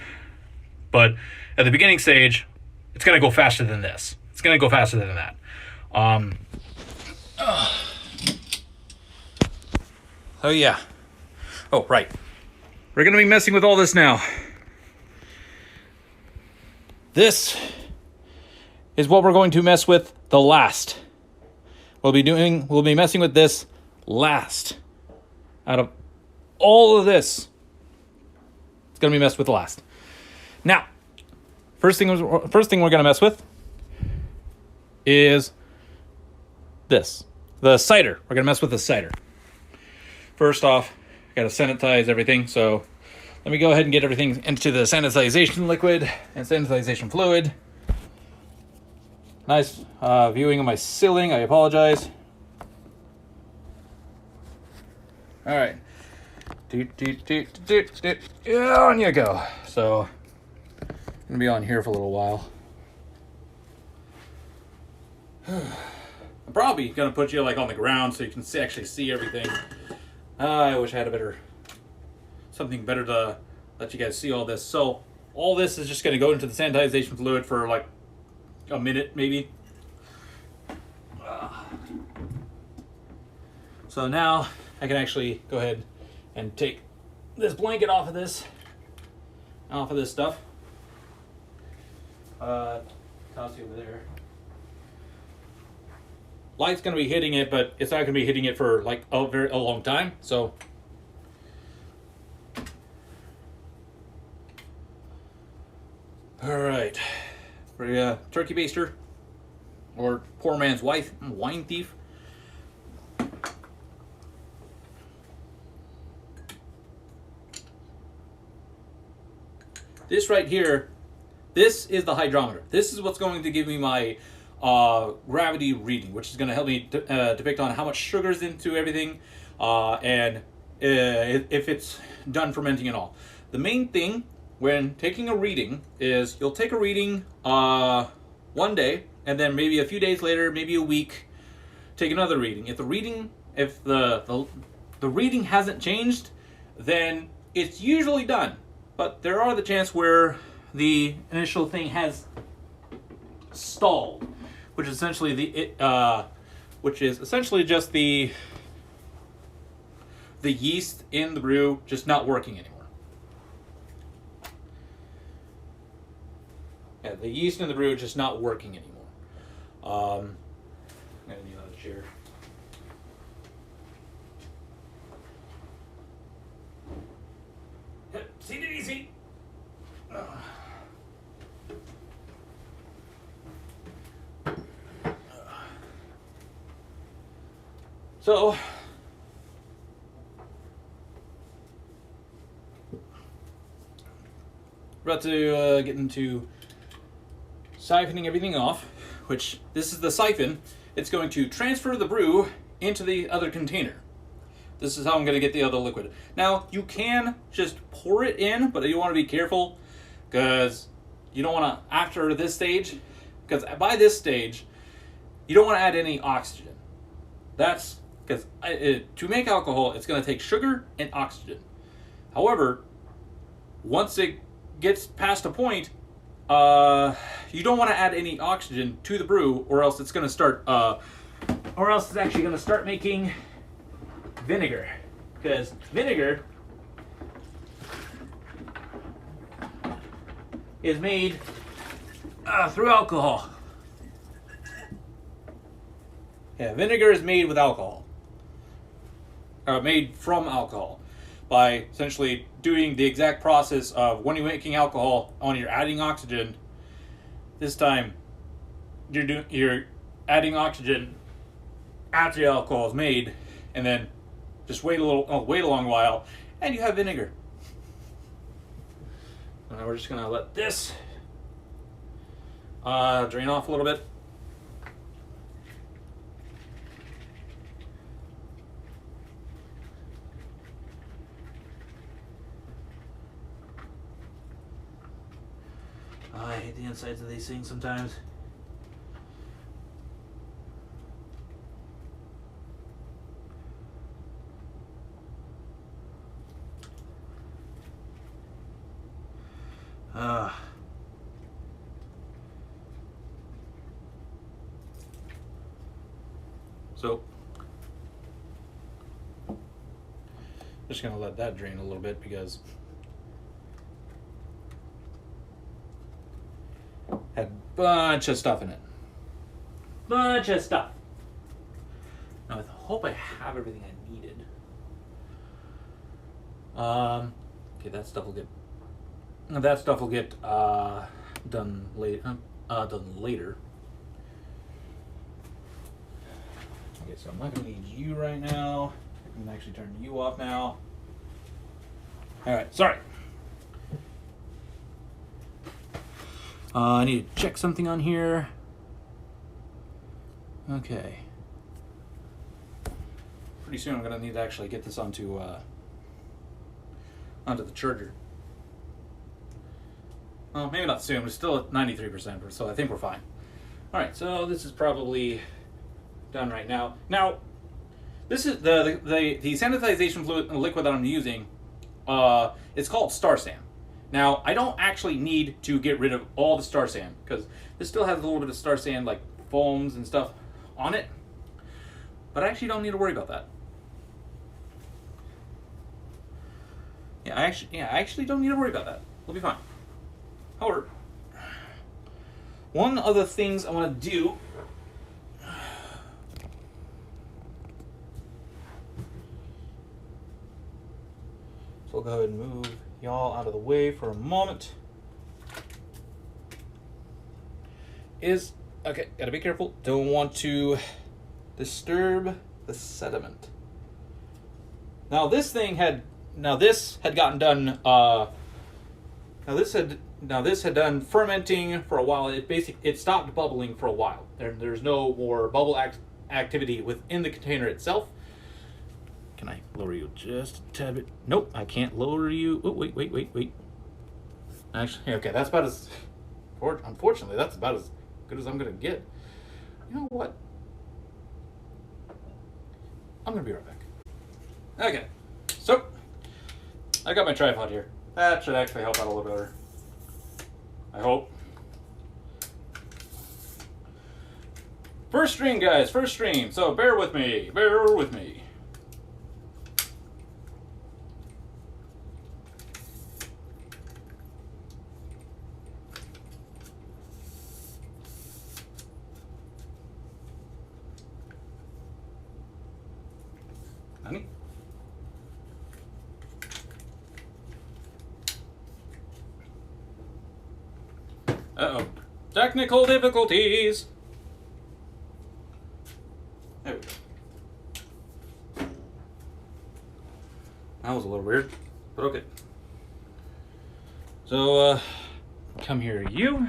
But at the beginning stage, it's going to go faster than this. It's going to go faster than that. Oh, yeah. Oh, right. We're going to be messing with all this now. This is what we're going to mess with the last. We'll be messing with this last. Out of all of this, it's going to be messed with last. Now, first thing we're going to mess with is this. The cider. We're going to mess with the cider. First off, got to sanitize everything. So let me go ahead and get everything into the sanitization liquid and sanitization fluid. Nice viewing of my ceiling. I apologize. All right. On you go. So, I'm gonna be on here for a little while. I'm probably gonna put you like on the ground so you can actually see everything. I wish I had something better to let you guys see all this. So all this is just gonna go into the sanitization fluid for like a minute maybe. So now I can actually go ahead and take this blanket off of this stuff. Toss you over there. Light's gonna be hitting it, but it's not gonna be hitting it for like a long time. So all right, for a turkey baster or poor man's wife, wine thief. This right here, this is the hydrometer. This is what's going to give me my gravity reading, which is going to help me depict on how much sugar is into everything and if it's done fermenting and all. The main thing when taking a reading is you'll take a reading one day, and then maybe a few days later, maybe a week, take another reading. If the reading hasn't changed, then it's usually done. But there are the chance where the initial thing has stalled, which is essentially just the yeast in the brew just not working anymore. Yeah, the yeast in the brew is just not working anymore. I'm gonna need another chair. Seat it easy. So, we're about to get into siphoning everything off, which this is the siphon. It's going to transfer the brew into the other container. This is how I'm going to get the other liquid. Now, you can just pour it in, but you want to be careful because you don't want to, after this stage, because by this stage, you don't want to add any oxygen. That's because to make alcohol, it's going to take sugar and oxygen. However, once it gets past a point, you don't want to add any oxygen to the brew, or else it's going to start, or else it's actually going to start making vinegar, because vinegar is made through alcohol. Yeah, vinegar is made with alcohol, made from alcohol, by essentially doing the exact process of when you're making alcohol, when you're adding oxygen. This time, you're adding oxygen after the alcohol is made, and then just wait a long while, and you have vinegar. Now we're just gonna let this drain off a little bit. I hate the insides of these things sometimes. So, just gonna let that drain a little bit because had a bunch of stuff in it. Bunch of stuff. Now I hope I have everything I needed. Okay, that stuff will get done later. Okay, so I'm not gonna need you right now. I can actually turn you off now. All right, sorry. I need to check something on here. Okay. Pretty soon I'm gonna need to actually get this onto onto the charger. Well, maybe not soon. We're still at 93%, so I think we're fine. All right, so this is probably done right now. Now, this is the sanitization fluid liquid that I'm using. It's called Star San. Now, I don't actually need to get rid of all the Star San because this still has a little bit of Star San like foams and stuff on it. But I actually don't need to worry about that. I actually don't need to worry about that. We'll be fine. However, one of the things I want to do so we'll go ahead and move y'all out of the way for a moment. Okay, gotta be careful. Don't want to disturb the sediment. Now this had gotten done. This had done fermenting for a while. It stopped bubbling for a while. There's no more bubble activity within the container itself. Can I lower you just a tad bit? Nope, I can't lower you. Oh, wait. Actually, okay, that's about as. Unfortunately, that's about as good as I'm gonna get. You know what? I'm gonna be right back. Okay, so I got my tripod here. That should actually help out a little better. I hope. First stream, guys, first stream. So bear with me. Honey? Uh-oh. Technical difficulties. There we go. That was a little weird, but okay. So, come here, you.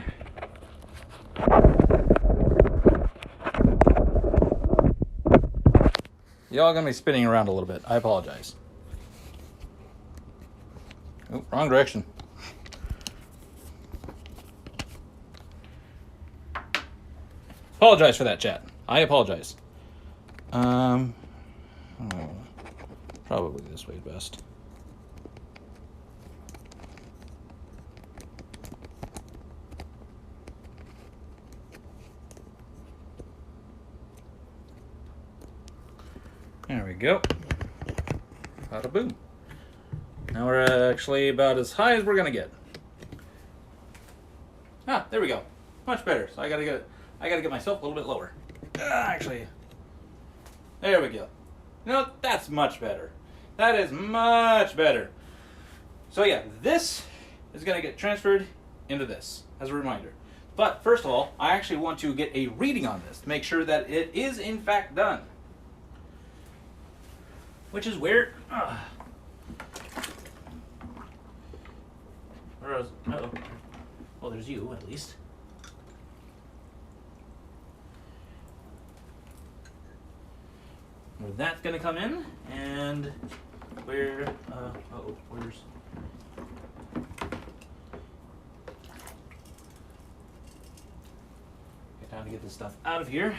Y'all gonna be spinning around a little bit. I apologize. Oh, wrong direction. Apologize for that, chat. I apologize. Probably this way best. There we go. Bada boom. Now we're actually about as high as we're gonna get. Ah, there we go. Much better. So I gotta get myself a little bit lower. Actually, there we go. You know, that's much better. That is much better. So yeah, this is gonna get transferred into this as a reminder. But first of all, I actually want to get a reading on this to make sure that it is in fact done. Which is weird. Where is? Uh-oh. Well, there's you at least. Where that's gonna come in, and where? Where's? Okay, time to get this stuff out of here.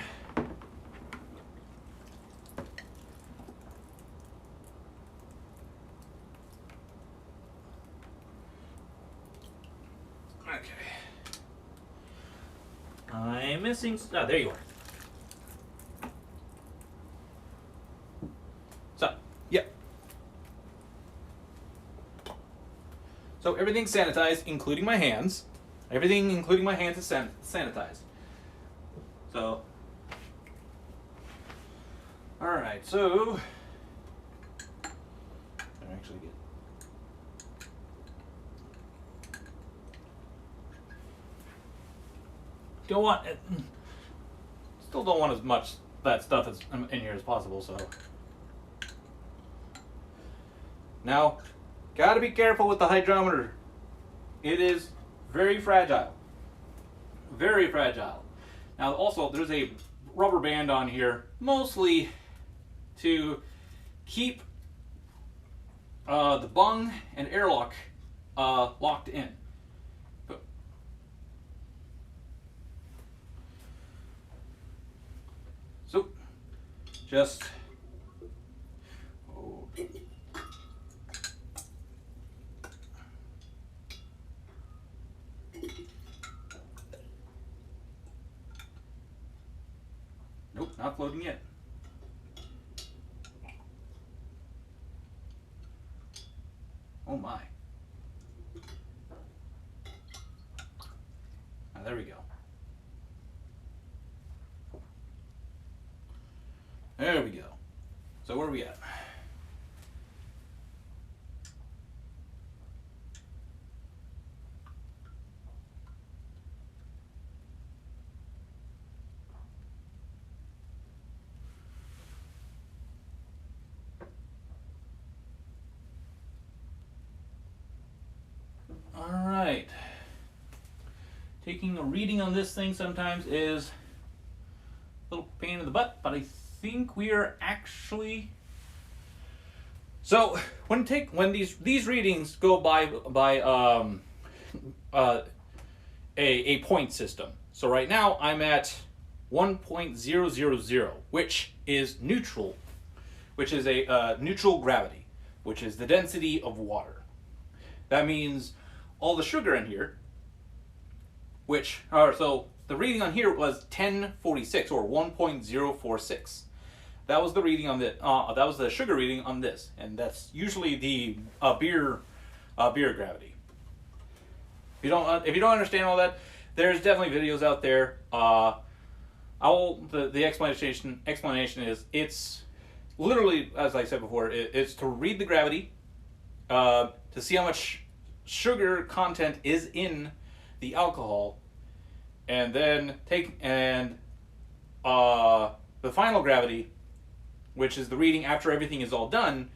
I'm missing. Oh, there you are. So, yeah. So everything's sanitized, including my hands. Everything, including my hands, is sanitized. So, all right. So, I actually get. Don't want it. Still don't want as much that stuff as in here as possible. So now, gotta be careful with the hydrometer. It is very fragile. Very fragile. Now, also there's a rubber band on here, mostly to keep the bung and airlock locked in. So, just nope, not floating yet. Oh my. Now, there we go. There we go. So where are we at? All right. Taking a reading on this thing sometimes is a little pain in the butt, but I think we are actually. So when these readings go by a point system. So right now I'm at 1.000, which is neutral, which is a neutral gravity, which is the density of water. That means all the sugar in here, so the reading on here was 1046 or 1.046. That was the reading on that was the sugar reading on this, and that's usually the beer gravity. If you don't understand all that, there's definitely videos out there. The explanation is it's literally, as I said before, it's to read the gravity, to see how much sugar content is in the alcohol, and then the final gravity, which is the reading after everything is all done,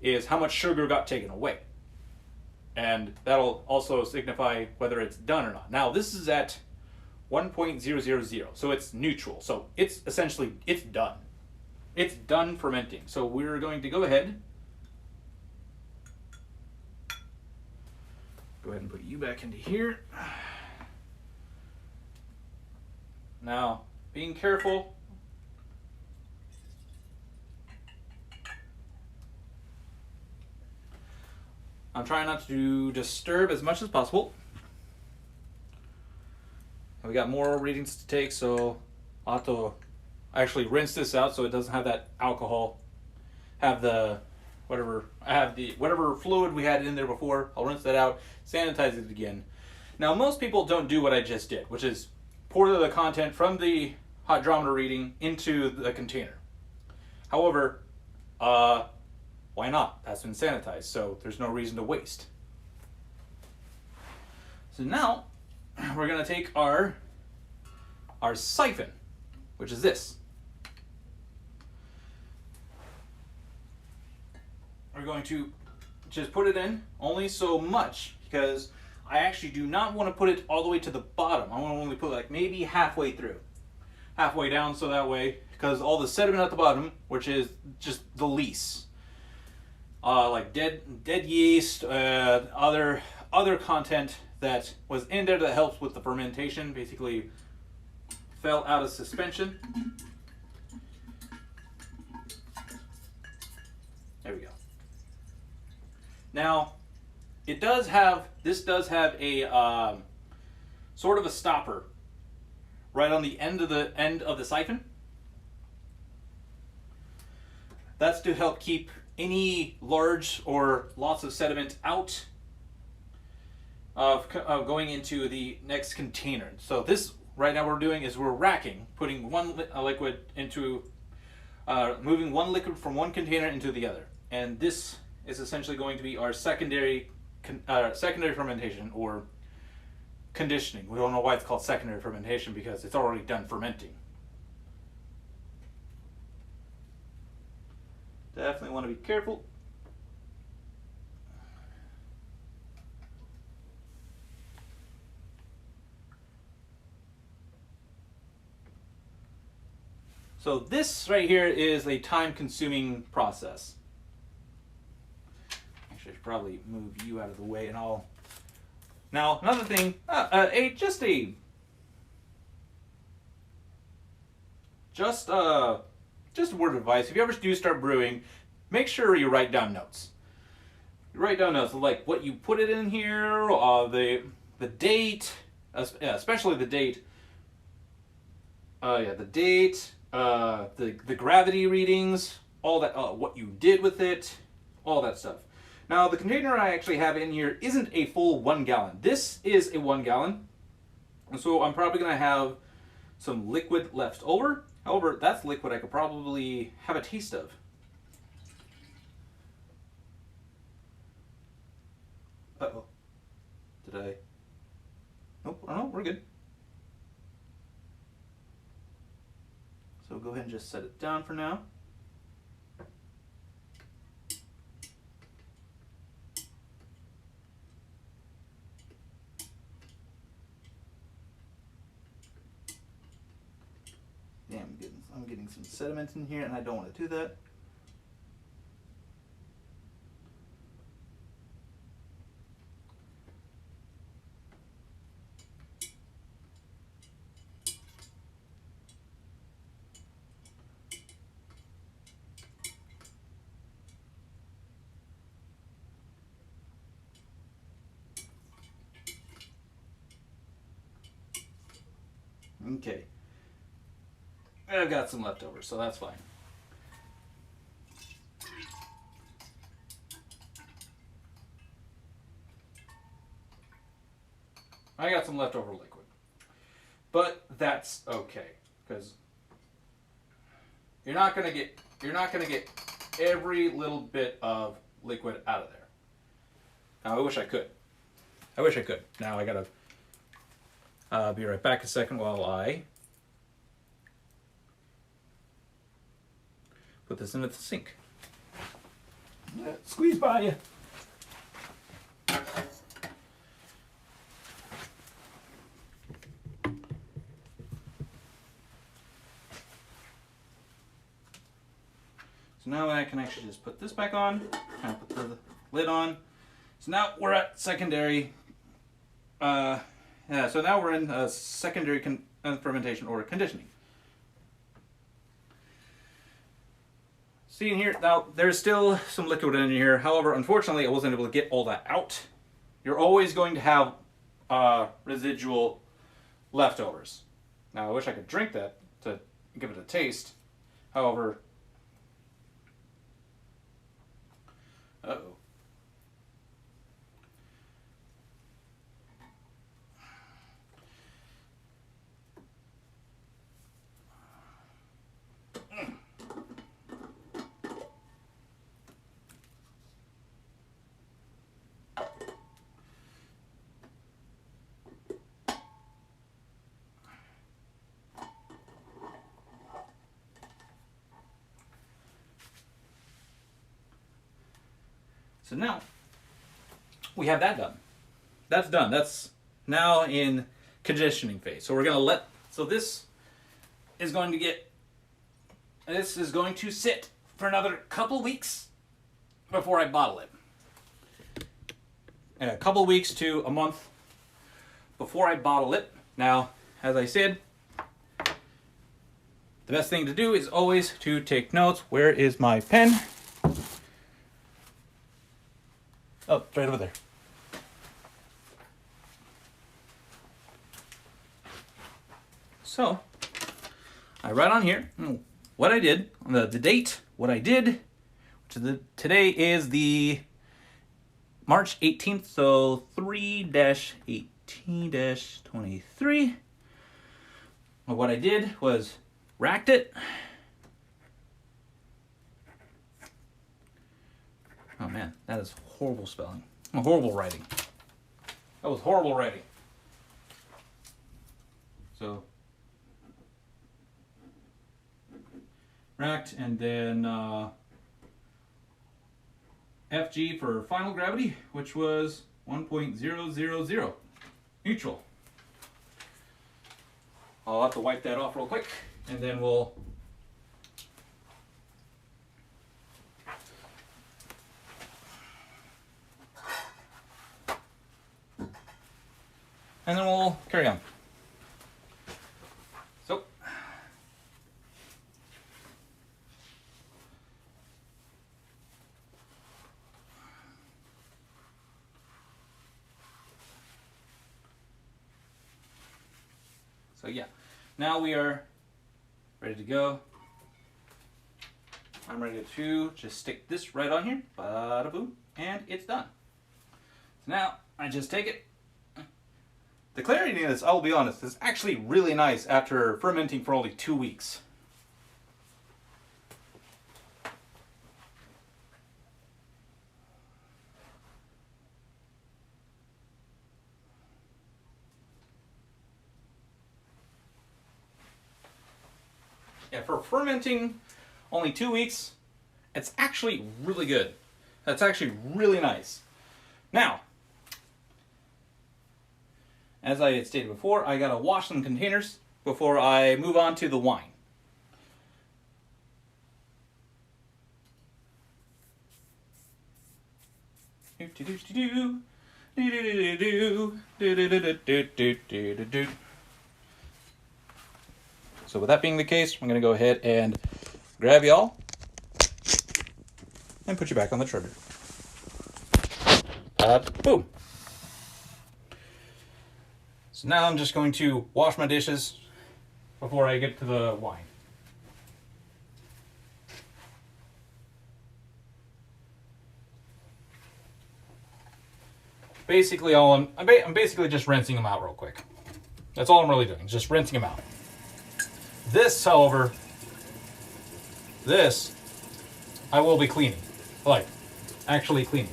is how much sugar got taken away. And that'll also signify whether it's done or not. Now, this is at 1.000, so it's neutral. So it's essentially, it's done. It's done fermenting. So we're going to go ahead. Go ahead and put you back into here. Now, being careful. I'm trying not to disturb as much as possible. We got more readings to take, so I'll have to actually rinse this out so it doesn't have that alcohol, have the whatever fluid we had in there before. I'll rinse that out, sanitize it again. Now, most people don't do what I just did, which is pour the content from the hydrometer reading into the container. However, why not? That's been sanitized, so there's no reason to waste. So now we're going to take our siphon, which is this. We're going to just put it in only so much, because I actually do not want to put it all the way to the bottom. I want to only put like maybe halfway through, halfway down, so that way, because all the sediment at the bottom, which is just the least, like dead yeast, other content that was in there that helps with the fermentation, basically fell out of suspension. There we go. Now, this does have a sort of a stopper right on the end of the siphon. That's to help keep any large or lots of sediment out of going into the next container. So this right now we're doing is we're racking, putting one liquid into, moving one liquid from one container into the other, and this is essentially going to be our secondary fermentation or conditioning. We don't know why it's called secondary fermentation, because it's already done fermenting. Definitely want to be careful. So this right here is a time-consuming process. probably move you out of the way, and I'll. Now another thing, just a word of advice. If you ever do start brewing, make sure you write down notes. You write down notes like what you put it in here, the date, especially the date. The date, the gravity readings, all that, what you did with it, all that stuff. Now, the container I actually have in here isn't a full 1 gallon. This is a 1 gallon, and so I'm probably going to have some liquid left over. However, that's liquid I could probably have a taste of. Uh-oh. Did I? Nope, oh, no, we're good. So go ahead and just set it down for now. Damn, I'm getting some sediment in here, and I don't want to do that. Okay. I've got some leftovers, so that's fine. I got some leftover liquid. But that's okay, because you're not gonna get every little bit of liquid out of there. Now I wish I could. Now I gotta be right back a second while I put this into the sink. Squeeze by you. So now I can actually just put this back on, kind of put the lid on. So now we're at secondary. So now we're in secondary fermentation or conditioning. See in here, now there's still some liquid in here. However, unfortunately, I wasn't able to get all that out. You're always going to have residual leftovers. Now, I wish I could drink that to give it a taste. However, uh-oh. So now we have that done. That's done. That's now in conditioning phase. So we're going to this is going to sit for another couple weeks before I bottle it. A couple weeks to a month before I bottle it. Now, as I said, the best thing to do is always to take notes. Where is my pen? Oh, it's right over there. So, I write on here what I did, the date, what I did, today is the March 18th, so 3-18-23. What I did was racked it. Oh man, that is horrible spelling. Horrible writing. That was horrible writing. So, racked, and then FG for final gravity, which was 1.000. Neutral. I'll have to wipe that off real quick, and then we'll and then we'll carry on. So yeah, now we are ready to go. I'm ready to just stick this right on here, bada boom, and it's done. So now I just take it. The clarity in this, I'll be honest, is actually really nice after fermenting for only 2 weeks. Yeah, for fermenting only 2 weeks, it's actually really good. That's actually really nice. Now, as I had stated before, I gotta wash some containers before I move on to the wine. So with that being the case, I'm going to go ahead and grab y'all and put you back on the trigger. Boom. So now I'm just going to wash my dishes before I get to the wine. Basically, I'm basically just rinsing them out real quick. That's all I'm really doing, just rinsing them out. This, however, I will be cleaning, like actually cleaning.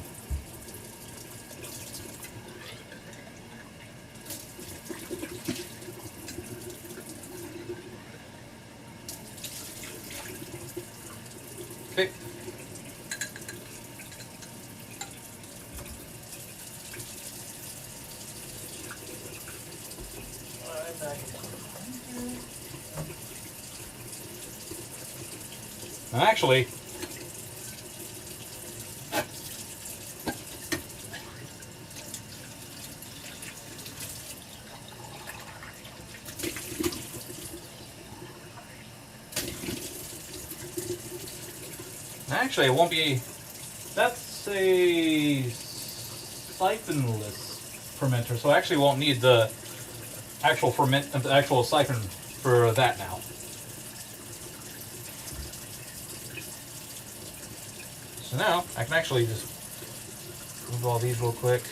Okay. Actually, it won't be. That's a siphonless fermenter, so I actually won't need the actual siphon for that now. So now I can actually just move all these real quick.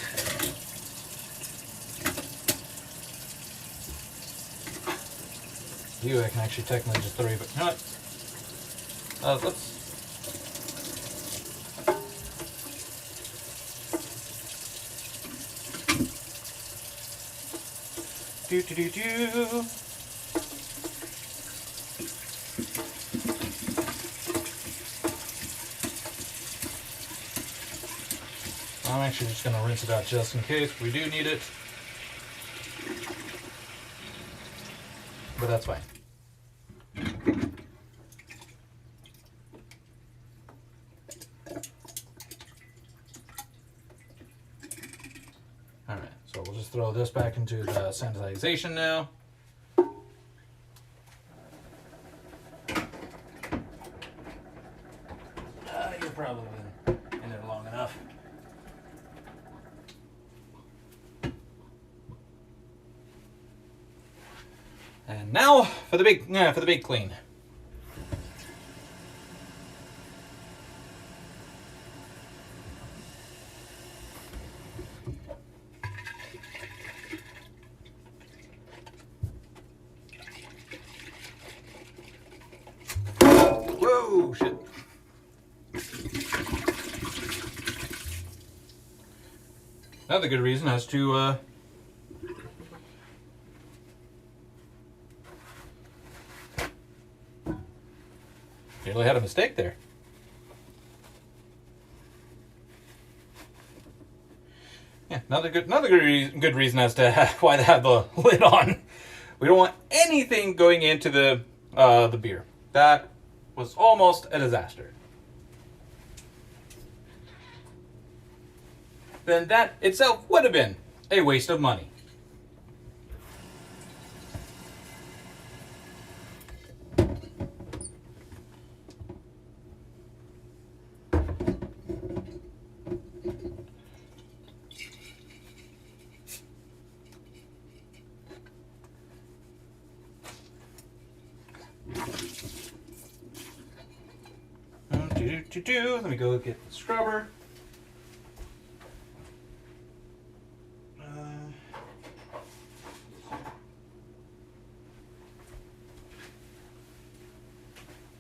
I can actually technically just throw you, but you know what? Let's. I'm actually just going to rinse it out just in case we do need it. But that's fine. Alright, so we'll just throw this back into the sanitization now. You're probably in there long enough. And now for the big clean. Whoa, shit. Another good reason as to nearly had a mistake there. Yeah, another good reason as to why they have the lid on. We don't want anything going into the beer. That was almost a disaster. Then that itself would have been a waste of money. Let me go get the scrubber.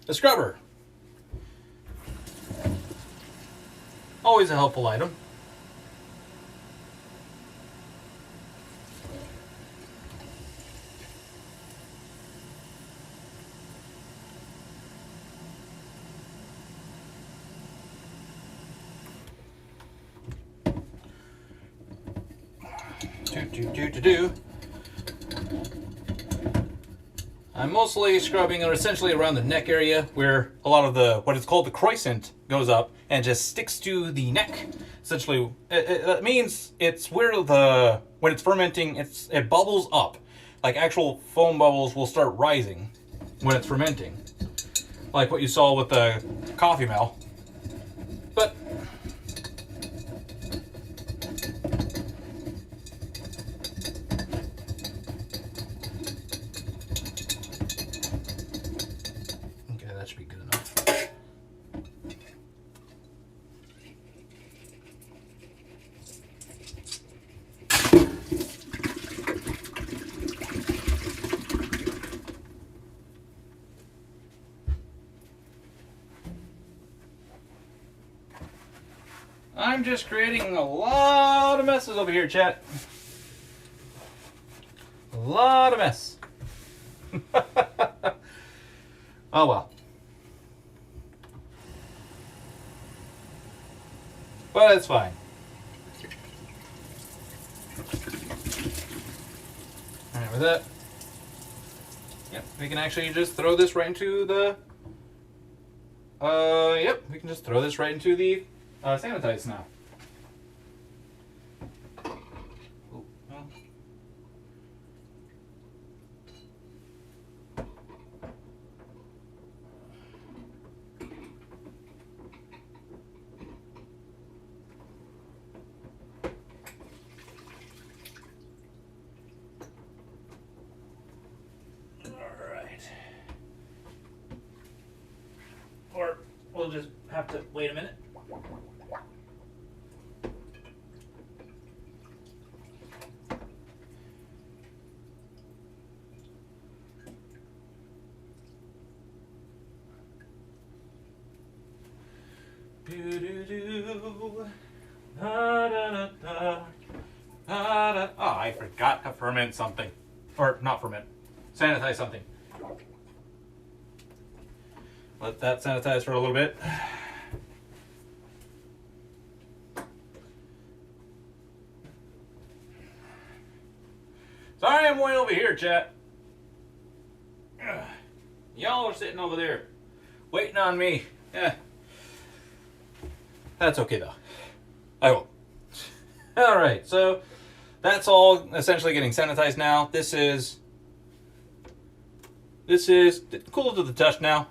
The scrubber. Always a helpful item. I'm mostly scrubbing essentially around the neck area where a lot of the, what is called the croissant goes up and just sticks to the neck. Essentially, it means it's where when it's fermenting, it bubbles up. Like actual foam bubbles will start rising when it's fermenting. Like what you saw with the coffee mill. But that should be good enough. I'm just creating a lot of messes over here, chat. A lot of mess. Oh well. But it's fine. Alright, with that. Yep, we can actually just throw this right into the... Yep, we can just throw this right into the sanitize now. Oh, well. Or we'll just have to wait a minute. Oh, I forgot to ferment something. Or not ferment. Sanitize something. Let that sanitize for a little bit. Sorry I'm way over here, chat. Y'all are sitting over there waiting on me. Yeah. That's okay though. I won't. Alright, so that's all essentially getting sanitized now. This is cool to the touch now.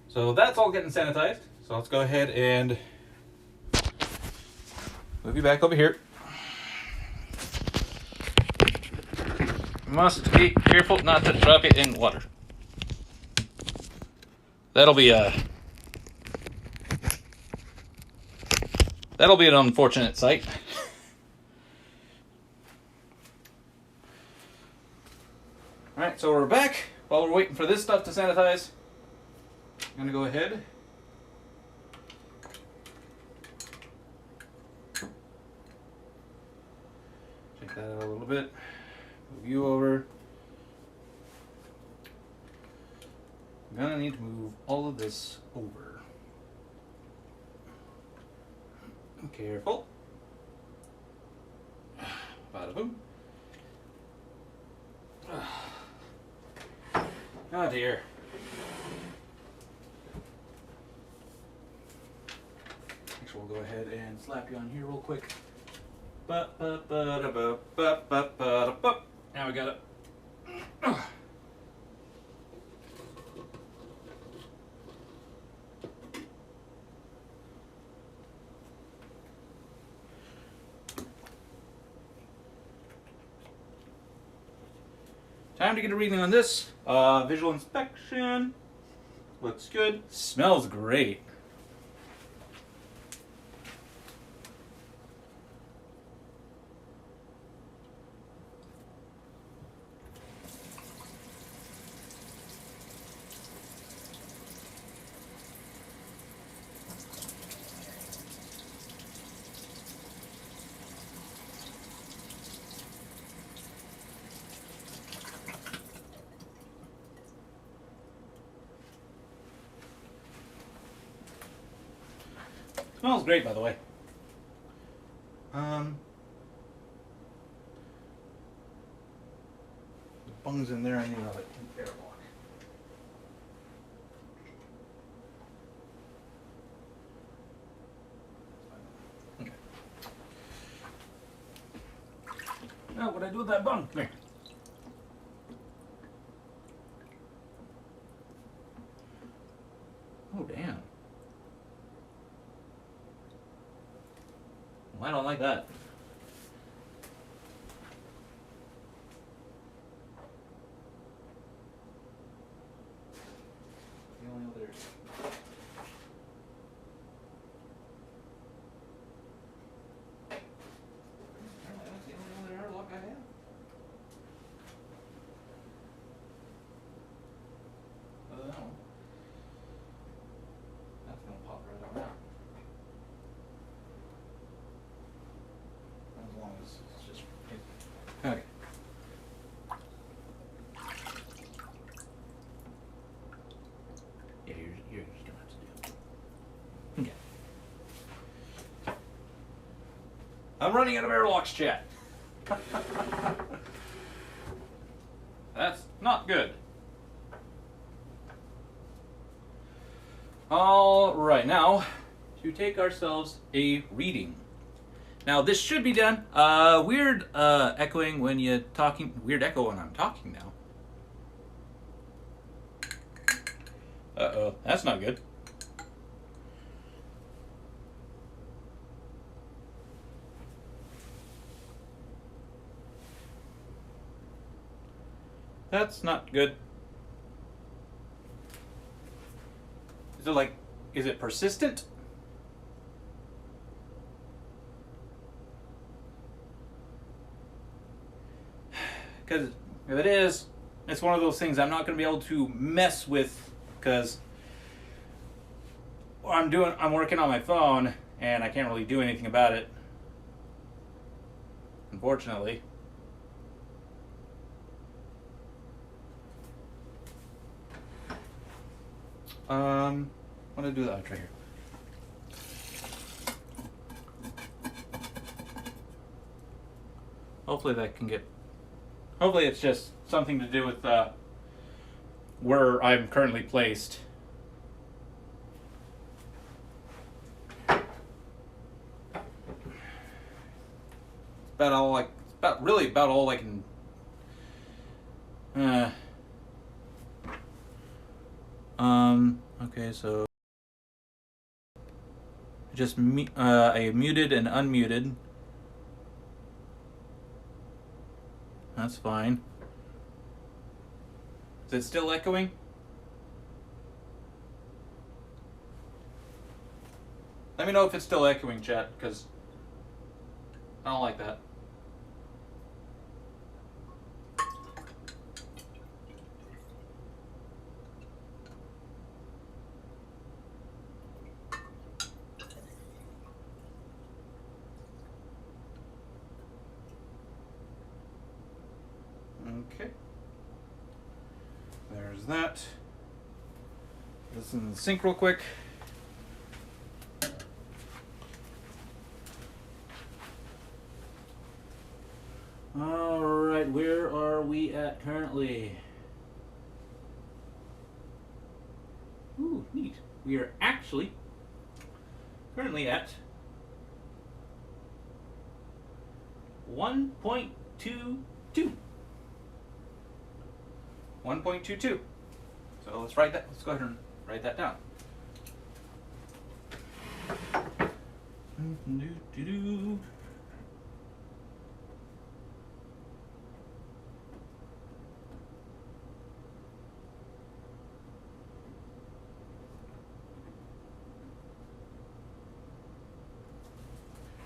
So that's all getting sanitized. So let's go ahead and move you back over here. Must be careful not to drop it in water. That'll be an unfortunate sight. Alright, so we're back. While we're waiting for this stuff to sanitize, I'm going to go ahead check that out a little bit. Move you over. I'm going to need to move all of this over. Careful. Bada boom. Oh dear. Actually, we'll go ahead and slap you on here real quick. Now we got it. Time to get a reading on this. Visual inspection. Looks good. Smells great. Smells great, by the way. The bung's in there. I need another airlock. Okay. Now, what do I do with that bung? Come here. Oh, damn. Well, I don't like that. The only other. That's the only other airlock I have. Other than that one. That's gonna pop right out now. As long as it's just. Okay. Yeah, you're just gonna have to do. Okay. I'm running out of airlocks, chat. That's not good. All right, now to take ourselves a reading. Now this should be done. Weird echoing when you're talking. Weird echo when I'm talking now. Uh-oh, that's not good. That's not good. Is it persistent? Because if it is, it's one of those things I'm not going to be able to mess with because I'm working on my phone and I can't really do anything about it. Unfortunately. I'm gonna do that right here. Hopefully that can get. Hopefully it's just something to do with where I'm currently placed. About all I can. Okay, so just I muted and unmuted. That's fine. Is it still echoing? Let me know if it's still echoing, chat, because I don't like that. Okay. There's that. This in sync real quick. All right, where are we at currently? Ooh, neat. We are actually currently at 1.22. 1.22. So let's write that. Let's go ahead and write that down.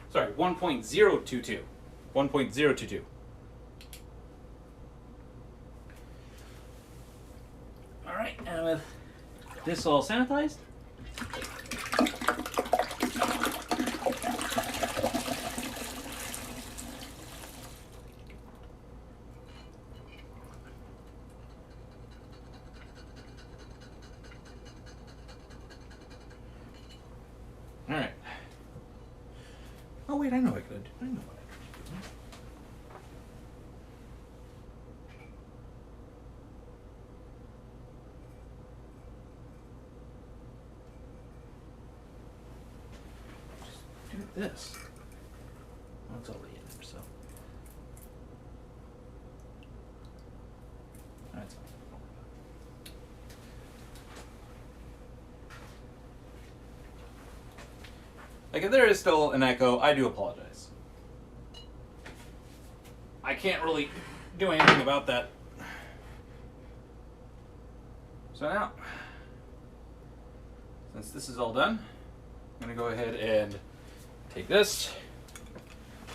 Sorry, 1.022. 1.022. All right, and with this all sanitized, all right. Oh wait, I know what I could do. I know what I could do. Just do this. Well, it's already in there, so. That's fine. Like, if there is still an echo, I do apologize. I can't really do anything about that. So now, since this is all done, I'm going to go ahead and take this,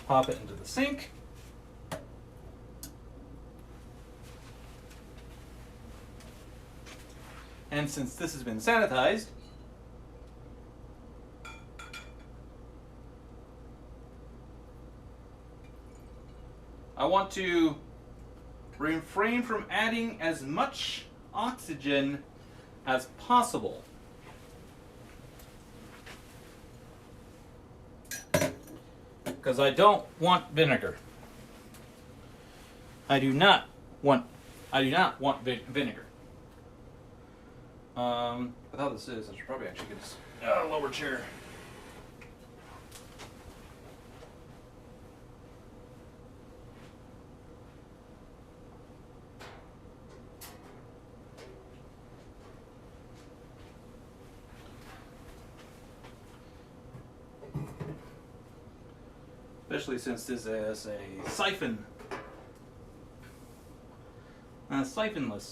pop it into the sink. And since this has been sanitized, I want to refrain from adding as much oxygen as possible. Because I don't want vinegar. I do not want vinegar. With how this is, I should probably actually get this lower chair. Especially since this is a siphonless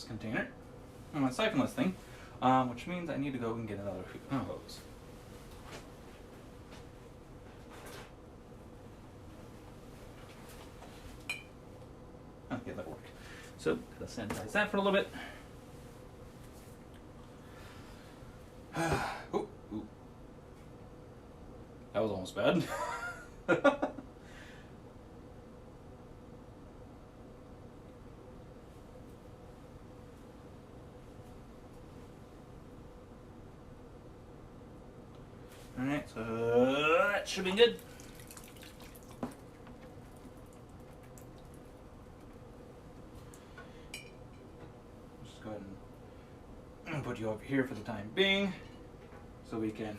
container, a siphonless thing, which means I need to go and get another hose. Okay, that worked. So let's sanitize that for a little bit. Ooh, ooh. That was almost bad. Alright, so that should be good. Just go ahead and put you over here for the time being, so we can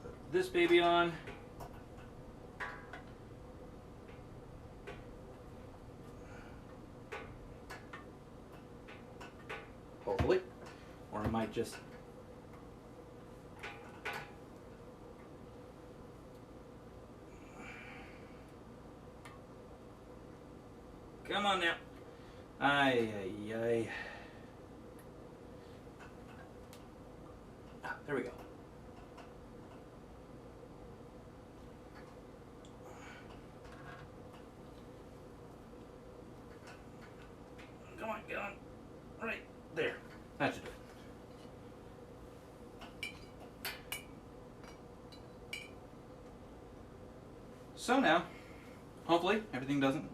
put this baby on. Hopefully. Or I might just come on now. Ay, ay, ay. Ah, there we go. Come on, get on. Right there. That should do it. So now, hopefully, everything doesn't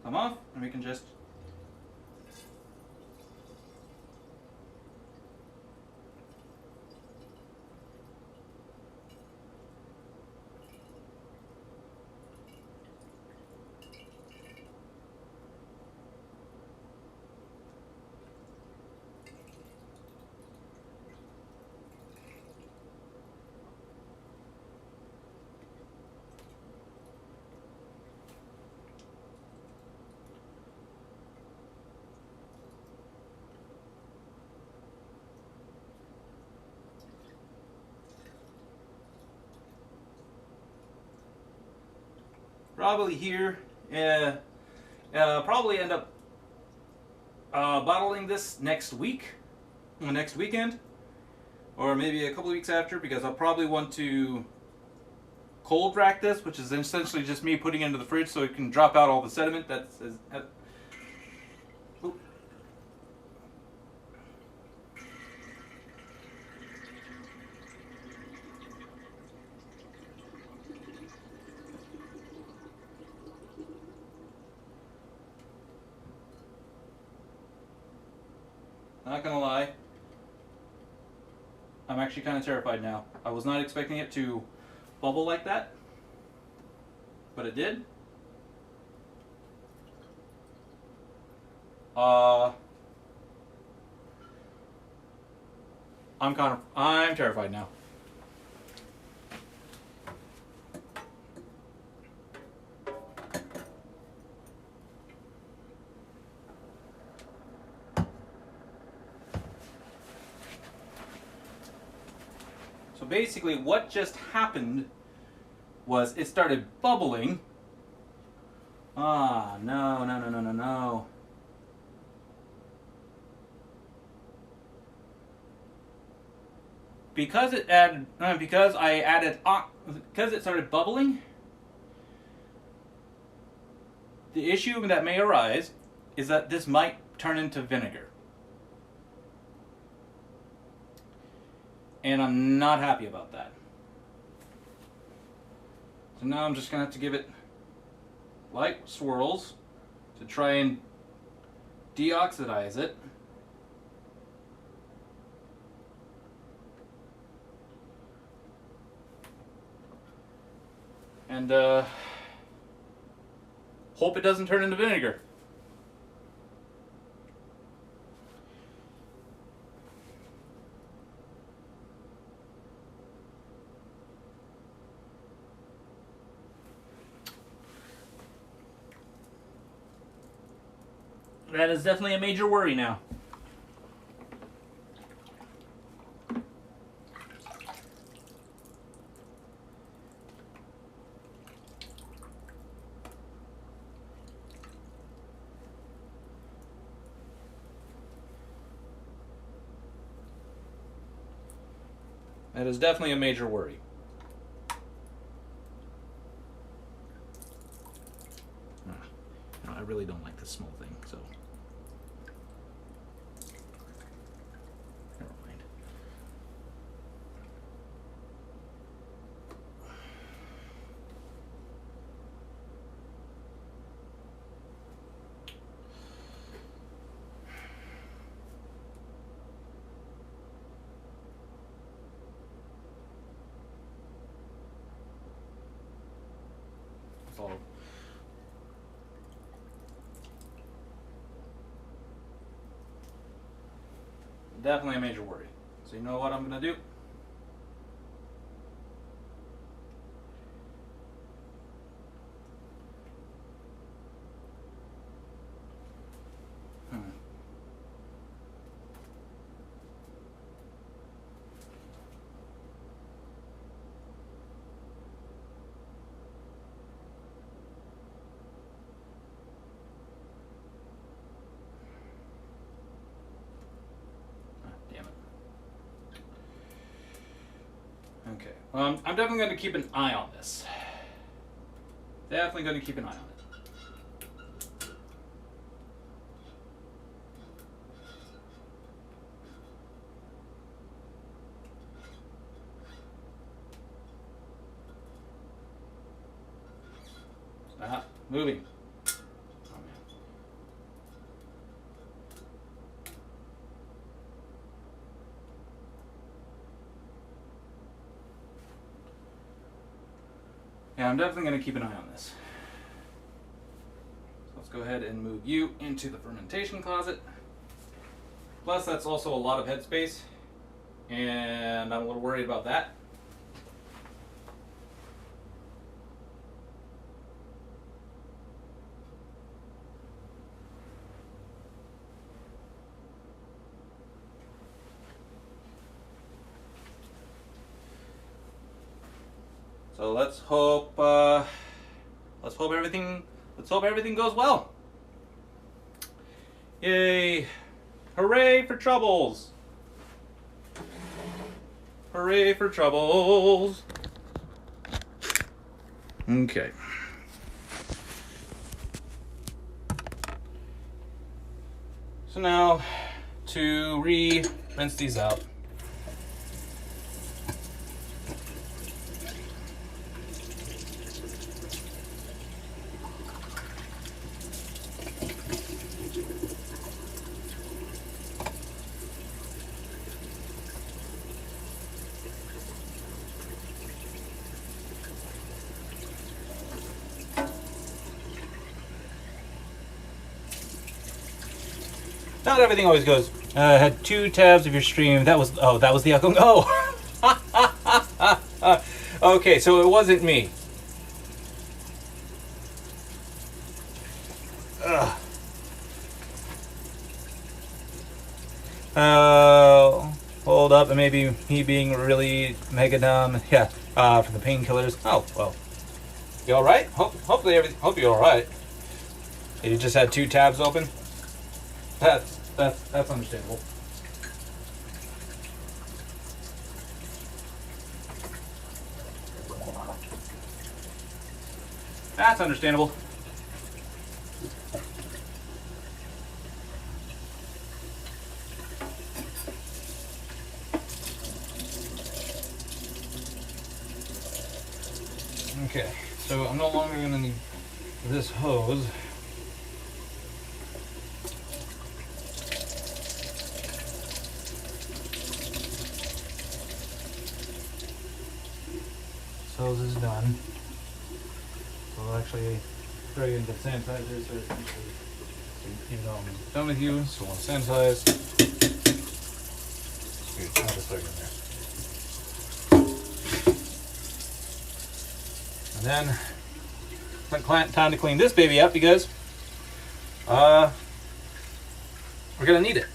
come off, and we can just probably here, probably end up bottling this next week, next weekend, or maybe a couple of weeks after, because I'll probably want to cold rack this, which is essentially just me putting it into the fridge so it can drop out all the sediment that's... Oop. Not gonna lie, I'm actually kind of terrified now. I was not expecting it to bubble like that, but it did. I'm terrified now. So basically what just happened was it started bubbling. No. Because it started bubbling, the issue that may arise is that this might turn into vinegar. And I'm not happy about that. So now I'm just going to have to give it light swirls to try and deoxidize it. And hope it doesn't turn into vinegar. That is definitely a major worry now. That is definitely a major worry. No, I really don't like this small thing, so never mind. So definitely a major worry. So you know what I'm going to do? Damn it. Okay. Well, I'm definitely going to keep an eye on this. Definitely going to keep an eye on it. Stop moving. Oh, man. Yeah, I'm definitely going to keep an eye on this. So let's go ahead and move you into the fermentation closet. Plus, that's also a lot of headspace, and I'm a little worried about that. So let's hope everything goes well. Yay! Hooray for troubles! Hooray for troubles! Okay. So now, to rinse these out. Not everything always goes. Had 2 tabs of your stream. That was the outcome. Oh, okay. So it wasn't me. Ugh. Hold up, and maybe me being really mega dumb. Yeah. For the painkillers. Oh well. You all right? Hopefully everything. Hope you're all right. You just had 2 tabs open. That's understandable. That's understandable. Okay, so I'm no longer going to need this hose. This hose is done. So I'll actually throw you into sanitizer. So even though I'm done with you, so I'll sanitize. I'll just throw you in there. And then time to clean this baby up because we're gonna need it.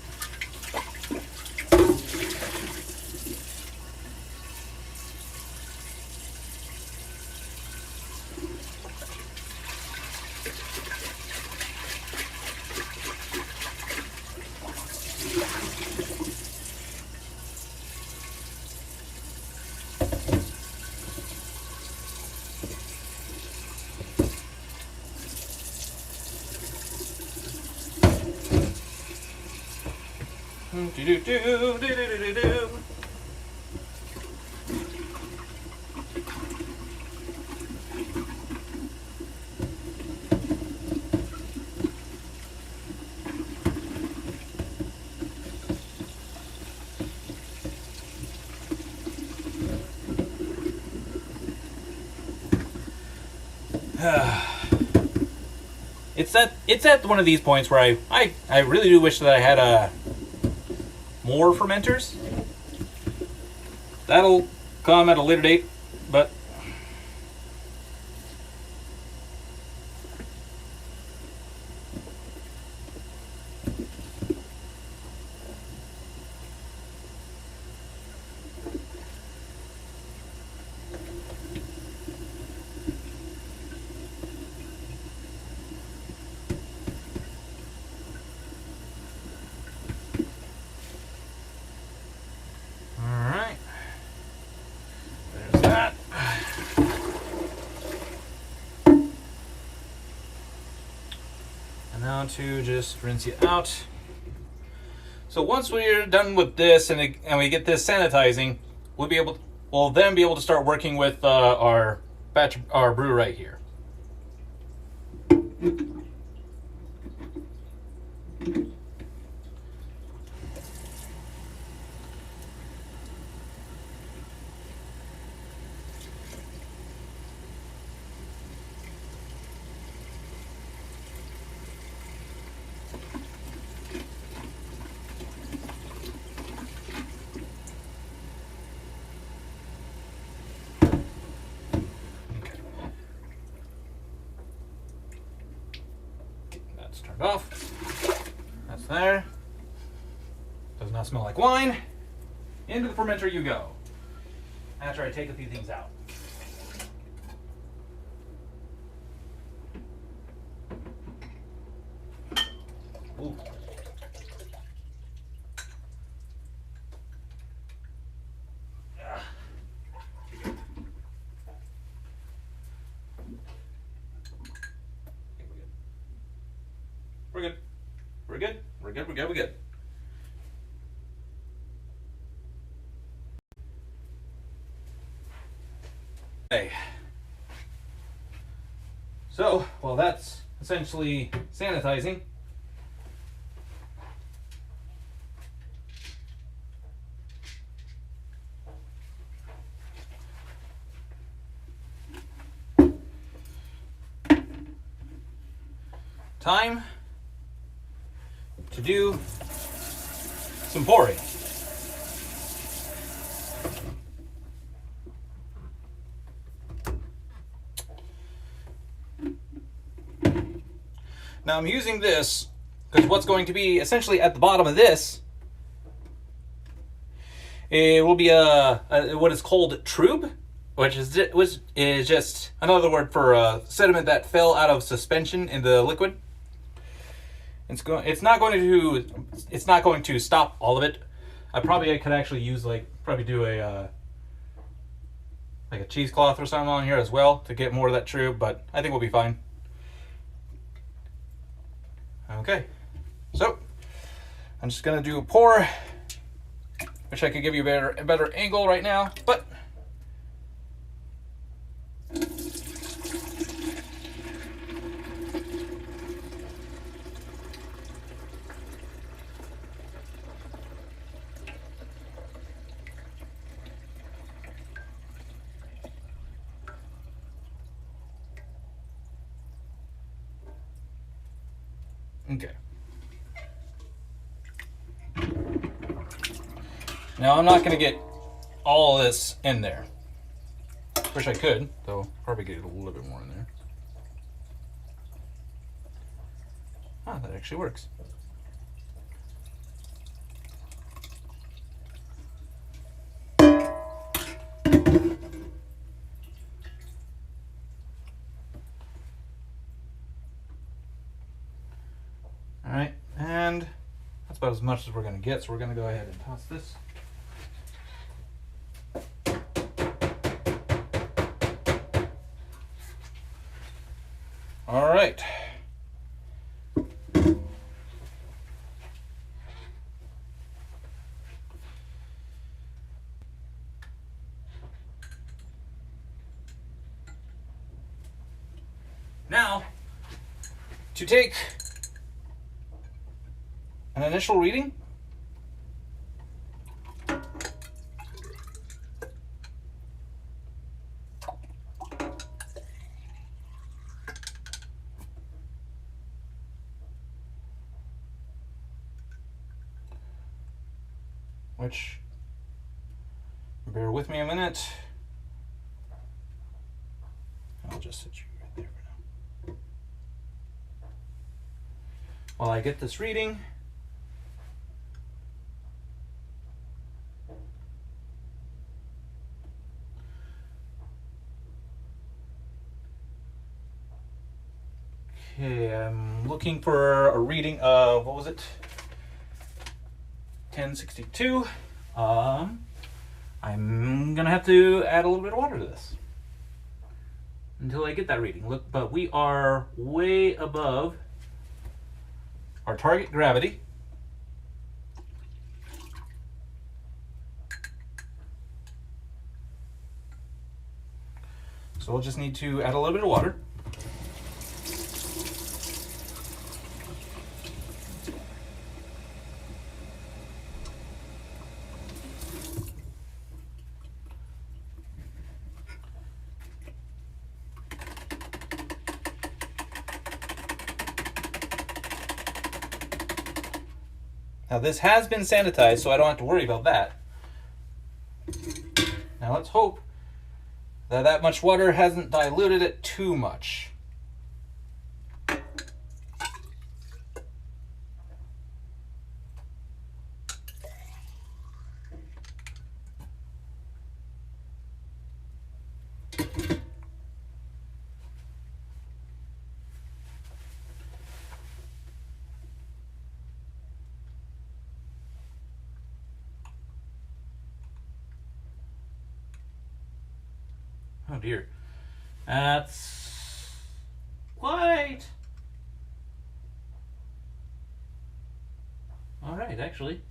It's at one of these points where I really do wish that I had more fermenters. That'll come at a later date, but to just rinse it out. So once we're done with this and we get this sanitizing, we'll then be able to start working with our brew right here. Turned off. That's there. Does not smell like wine. Into the fermenter you go. After I take a few things out. Ooh. good. We're good. We're good. We're good. Okay. So, well, that's essentially sanitizing. Time to do some pouring. Now I'm using this because what's going to be essentially at the bottom of this, it will be a what is called trube, which is just another word for sediment that fell out of suspension in the liquid. It's not going to stop all of it. I could actually use probably do a like a cheesecloth or something on here as well to get more of that trube, but I think we'll be fine. Okay, so I'm just gonna do a pour. Wish I could give you a better angle right now, but okay. Now I'm not going to get all of this in there. Wish I could, though probably get a little bit more in there. Ah, that actually works. Alright, and that's about as much as we're going to get, so we're going to go ahead and toss this. All right. Now, to take an initial reading, which, bear with me a minute. I'll just sit you right there for now. While I get this reading, okay, I'm looking for a reading of, what was it? 1062. I'm gonna have to add a little bit of water to this until I get that reading. Look, but we are way above our target gravity. So we'll just need to add a little bit of water. Now this has been sanitized, so I don't have to worry about that. Now let's hope that much water hasn't diluted it too much. Oh dear. That's quite All right, actually,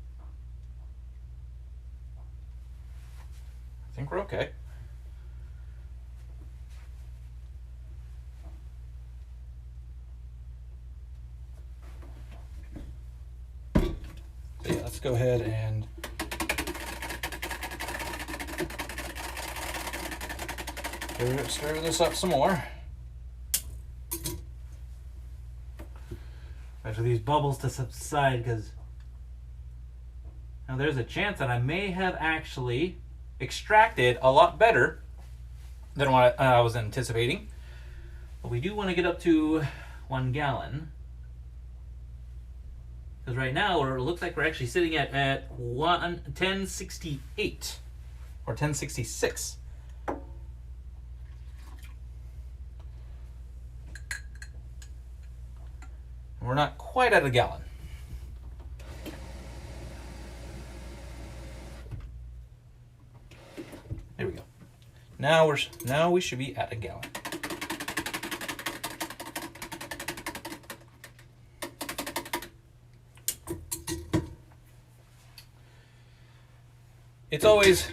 I think we're okay. So yeah, let's go ahead and stir this up some more. Wait for these bubbles to subside, because now there's a chance that I may have actually extracted a lot better than what I was anticipating. But we do want to get up to 1 gallon. Because right now it looks like we're actually sitting at 1068 or 1066. We're not quite at a gallon. There we go. Now we should be at a gallon. It's always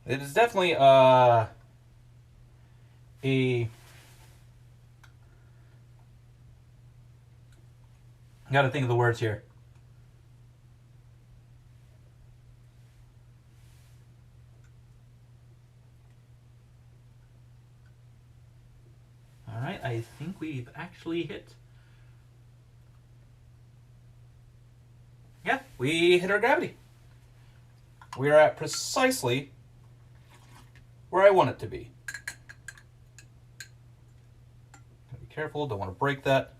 it is definitely a gotta think of the words here. All right, I think we've actually hit. Yeah, we hit our gravity. We are at precisely where I want it to be. Gotta be careful, don't want to break that.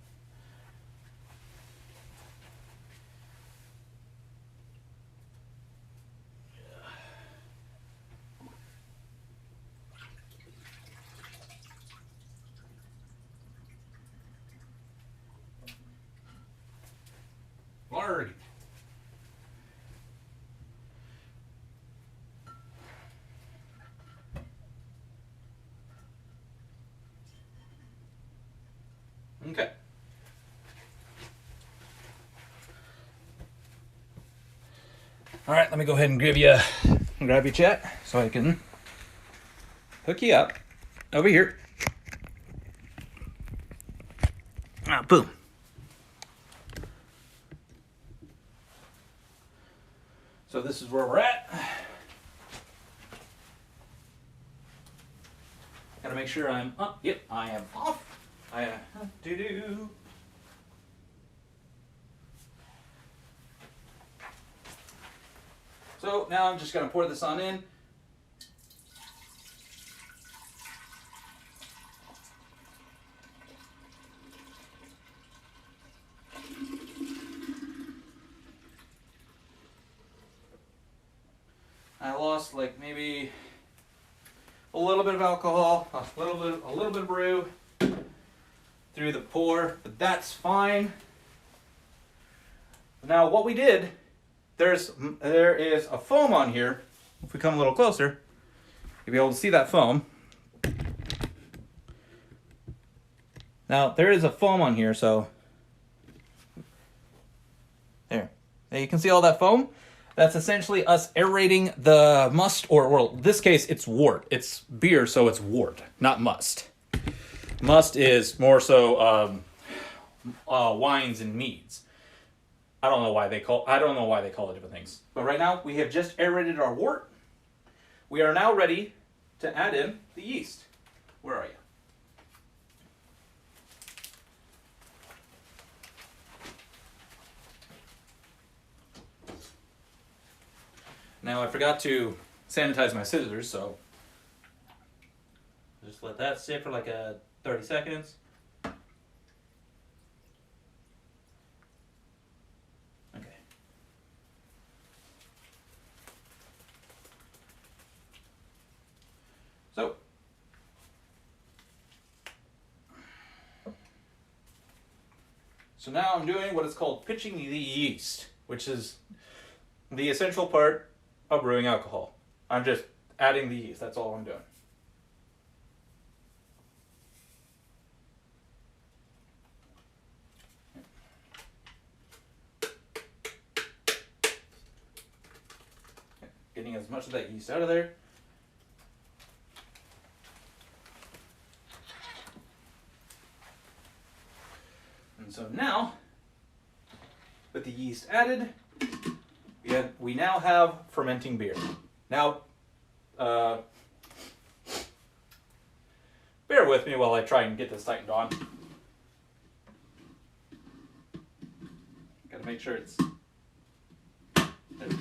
Alrighty. Okay. All right, let me go ahead and grab your chat so I can hook you up over here. Ah, boom. So this is where we're at. Gotta make sure I'm up. Yep, I am off. Do. So now I'm just gonna pour this on in. I lost like maybe a little bit of alcohol, a little bit of brew through the pour, but that's fine. Now what we did, there is a foam on here. If we come a little closer, you'll be able to see that foam. Now there is a foam on here, so there. Now you can see all that foam. That's essentially us aerating the must, or well, in this case, it's wort. It's beer, so it's wort, not must. Must is more so wines and meads. I don't know why they call it different things. But right now, we have just aerated our wort. We are now ready to add in the yeast. Where are you? Now I forgot to sanitize my scissors, so just let that sit for like 30 seconds. Okay. So now I'm doing what is called pitching the yeast, which is the essential part of brewing alcohol. I'm just adding the yeast. That's all I'm doing. Getting as much of that yeast out of there. And so now, with the yeast added, we now have fermenting beer. Now, bear with me while I try and get this tightened on. Gotta make sure it's... There we go.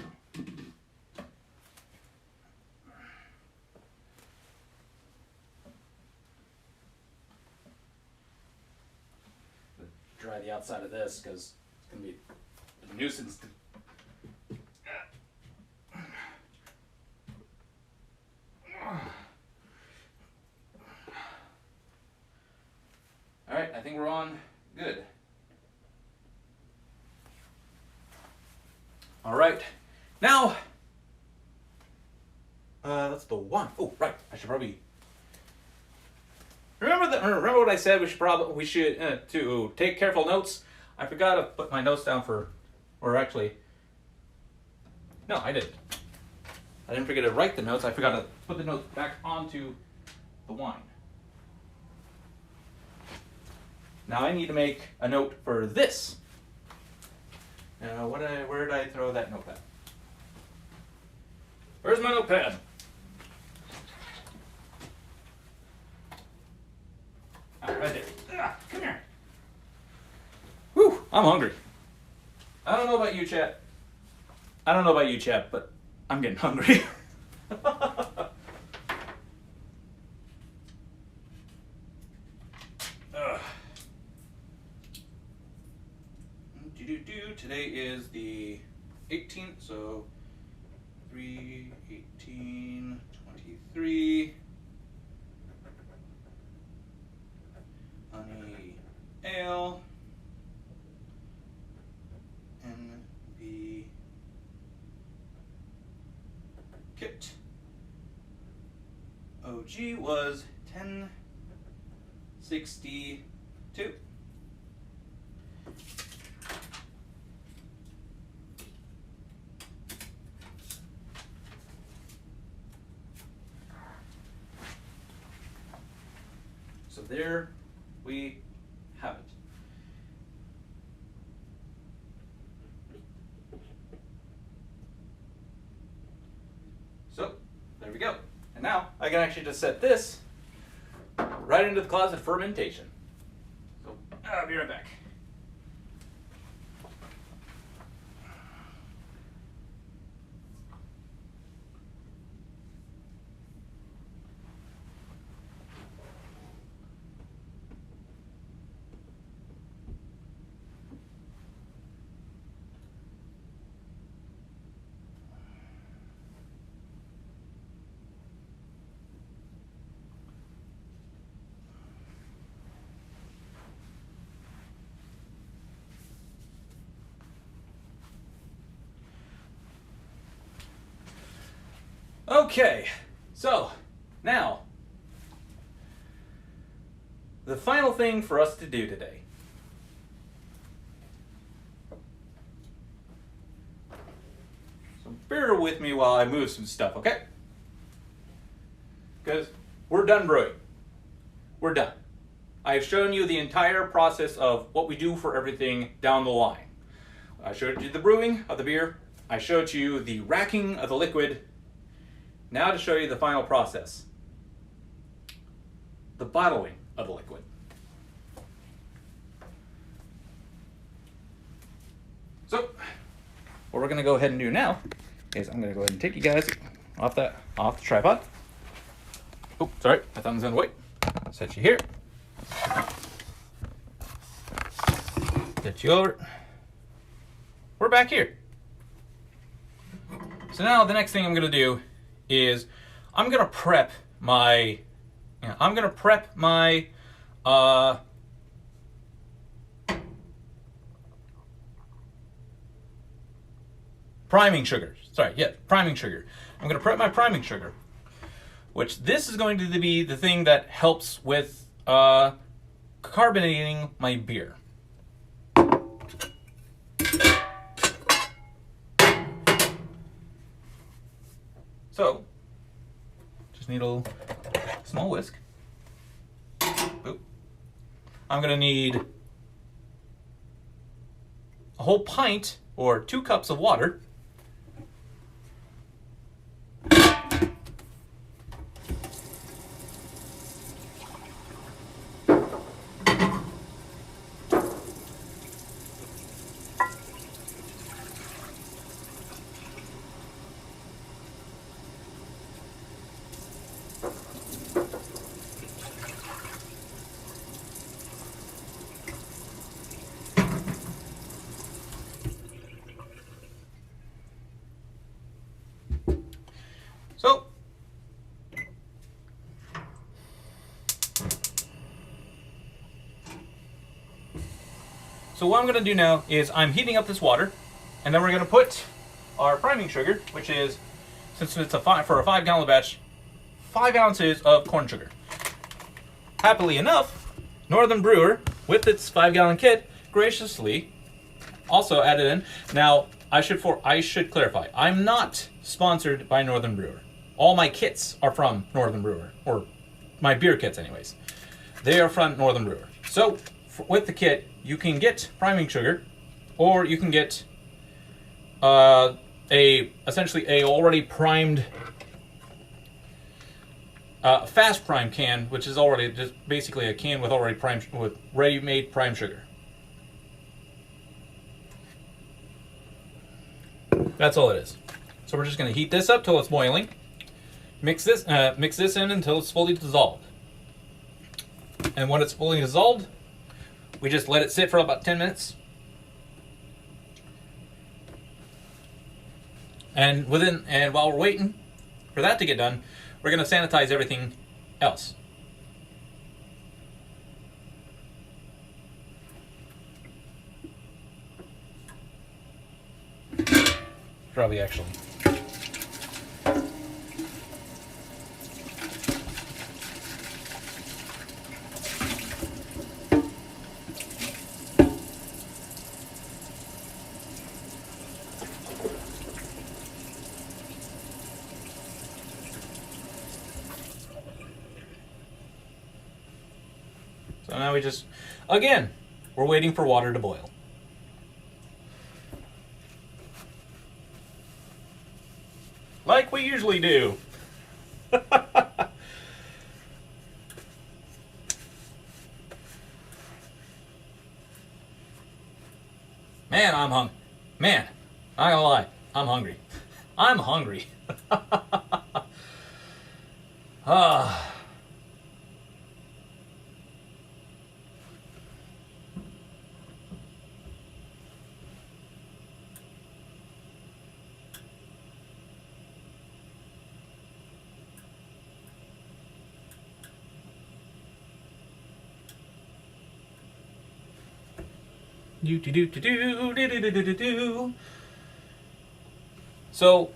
Dry the outside of this because it's going to be a nuisance. All right, I think we're on good. All right, now that's the one. Oh, right. I should probably remember what I said. We should to take careful notes. I forgot to put my notes down or actually, no, I didn't. I didn't forget to write the notes. I forgot to put the notes back onto the wine. Now I need to make a note for this. Where did I throw that notepad? Where's my notepad? Right there. Come here. Whew, I'm hungry. I don't know about you, chat. But I'm getting hungry. Today is the 18th, so 3/18/23. Honey ale. NB kit. OG was 1062. So there we have it. So there we go. And now I can actually just set this right into the closet fermentation. So I'll be right back. Okay, so now the final thing for us to do today. So bear with me while I move some stuff, okay? Because we're done brewing. We're done. I've shown you the entire process of what we do for everything down the line. I showed you the brewing of the beer. I showed you the racking of the liquid. Now to show you the final process. The bottling of the liquid. So, what we're going to go ahead and do now is I'm going to go ahead and take you guys off the tripod. Oh, sorry, my thumb's in the way. Set you here. Get you over. We're back here. So now the next thing I'm going to do is I'm going to prep my priming sugar. Sorry, yeah, priming sugar. I'm going to prep my priming sugar, which this is going to be the thing that helps with carbonating my beer. So, just need a small whisk. Boop. I'm going to need a whole pint or 2 cups of water. So what I'm going to do now is I'm heating up this water, and then we're going to put our priming sugar, which is, since it's for a 5-gallon batch, 5 ounces of corn sugar. Happily enough, Northern Brewer, with its 5-gallon kit, graciously also added in. Now, I should clarify, I'm not sponsored by Northern Brewer. All my kits are from Northern Brewer, or my beer kits anyways. They are from Northern Brewer. So, with the kit, you can get priming sugar, or you can get essentially a already primed fast prime can, which is already just basically a can with already primed with ready-made prime sugar. That's all it is. So we're just going to heat this up till it's boiling. Mix this in until it's fully dissolved. And when it's fully dissolved, we just let it sit for about 10 minutes. And while we're waiting for that to get done, we're going to sanitize everything else. Probably actually. So now we're waiting for water to boil. Like we usually do. Man, Man, not gonna lie, I'm hungry. I'm hungry. Ah. So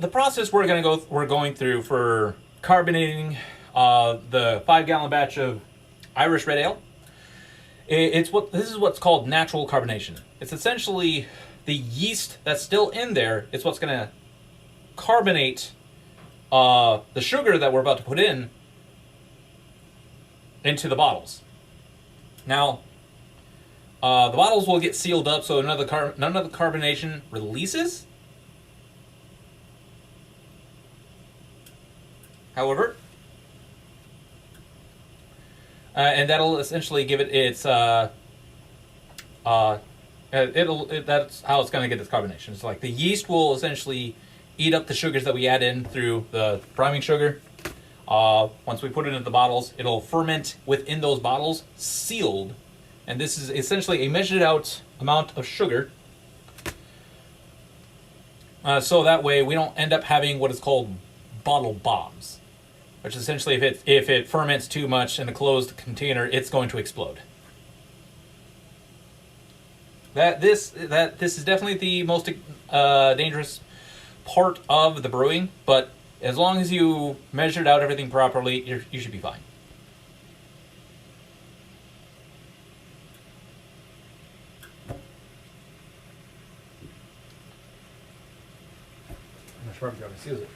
the process we're going through for carbonating the 5-gallon batch of Irish Red Ale. This is what's called natural carbonation. It's essentially the yeast that's still in there. It's what's going to carbonate the sugar that we're about to put into the bottles. Now, the bottles will get sealed up so none of the carbonation releases. However, and that'll essentially give it its that's how it's going to get its carbonation. It's like the yeast will essentially eat up the sugars that we add in through the priming sugar. Once we put it into the bottles, it'll ferment within those bottles, sealed. And this is essentially a measured out amount of sugar. So that way we don't end up having what is called bottle bombs. Which is essentially if it ferments too much in a closed container, it's going to explode. This is definitely the most dangerous part of the brewing, but as long as you measured out everything properly, you should be fine. I'm not sure if I'm going to use it.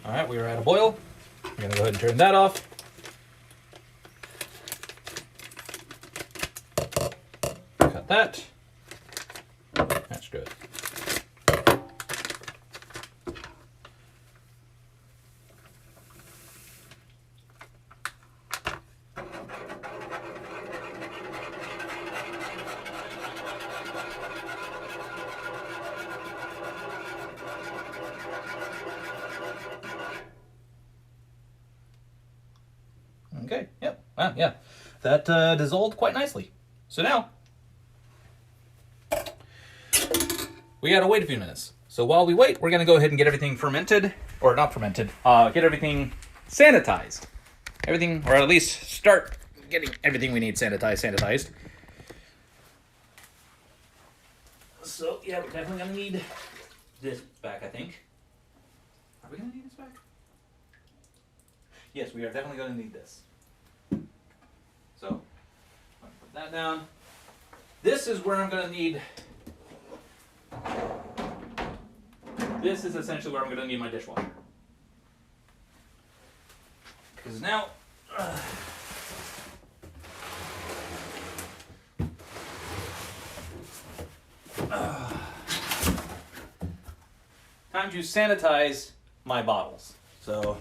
All right, we are at a boil. I'm going to go ahead and turn that off. Cut that. That's good. Okay, yep. Wow, yeah. That dissolved quite nicely. So now, we gotta wait a few minutes. So while we wait, we're gonna go ahead and get everything fermented, or not fermented, get everything sanitized. Everything, or at least start getting everything we need sanitized. So yeah, we're definitely gonna need this back, I think. Are we gonna need this back? Yes, we are definitely gonna need this. So, I'm gonna put that down. This is where I'm gonna need. This is essentially where I'm gonna need my dishwasher. Because now. Time to sanitize my bottles. So.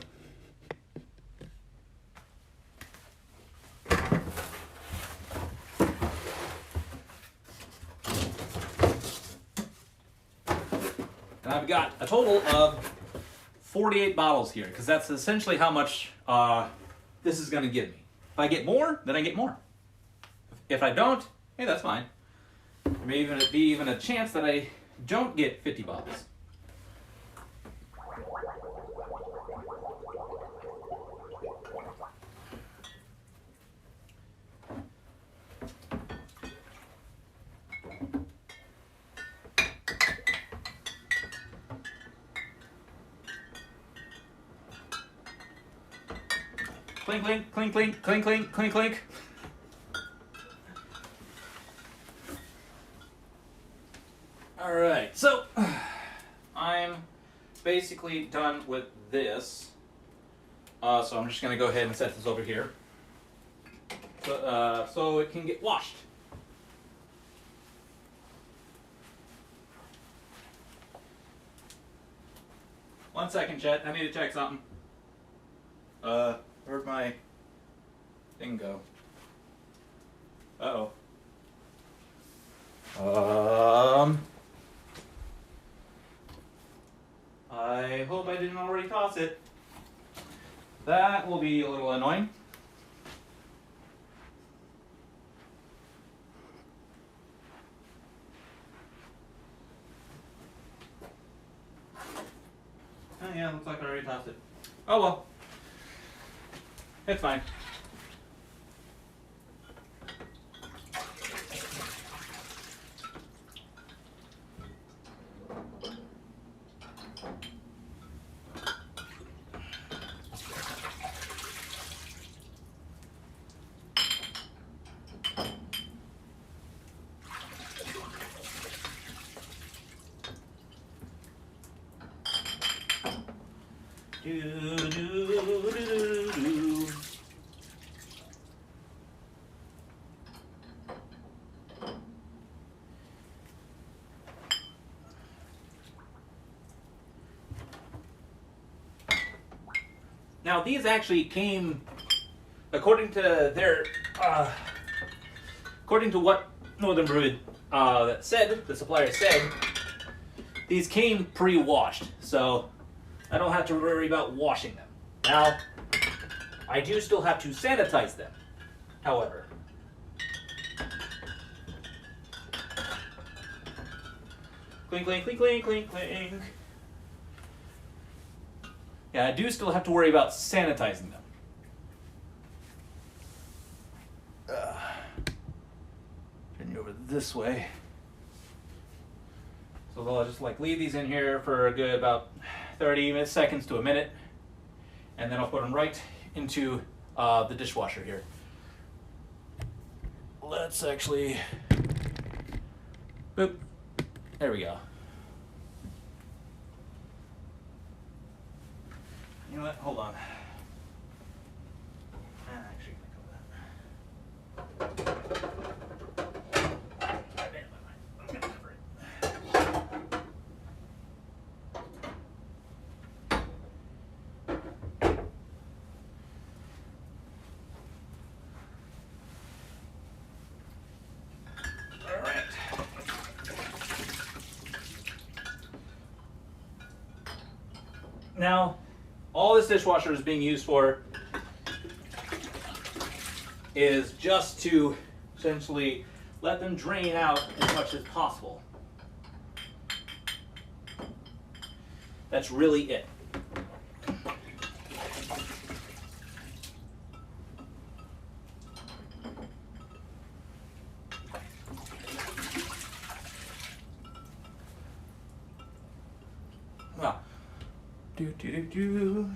And I've got a total of 48 bottles here, because that's essentially how much this is going to give me. If I get more, then I get more. If I don't, hey, that's fine. There may even be even a chance that I don't get 50 bottles. Clink, clink, clink, clink, clink, clink, clink, clink. All right, so I'm basically done with this. So I'm just gonna go ahead and set this over here, so it can get washed. One second, Chet. I need to check something. Where'd my thing go? Uh-oh. I hope I didn't already toss it. That will be a little annoying. Oh yeah, looks like I already tossed it. Oh well. It's fine. Now these actually came, according to their, according to what Northern Brew that said, the supplier said, these came pre-washed, so I don't have to worry about washing them. Now, I do still have to sanitize them, however. Clink, clink, clink, clink, clink, clink. Yeah, I do still have to worry about sanitizing them. Turn you over this way. So I'll just like leave these in here for a good about 30 seconds to a minute, and then I'll put them right into the dishwasher here. Let's actually, boop, there we go. You know what, hold on. Actually, I'm gonna cover it. All right. Now, all this dishwasher is being used for is just to essentially let them drain out as much as possible. That's really it. Well, do.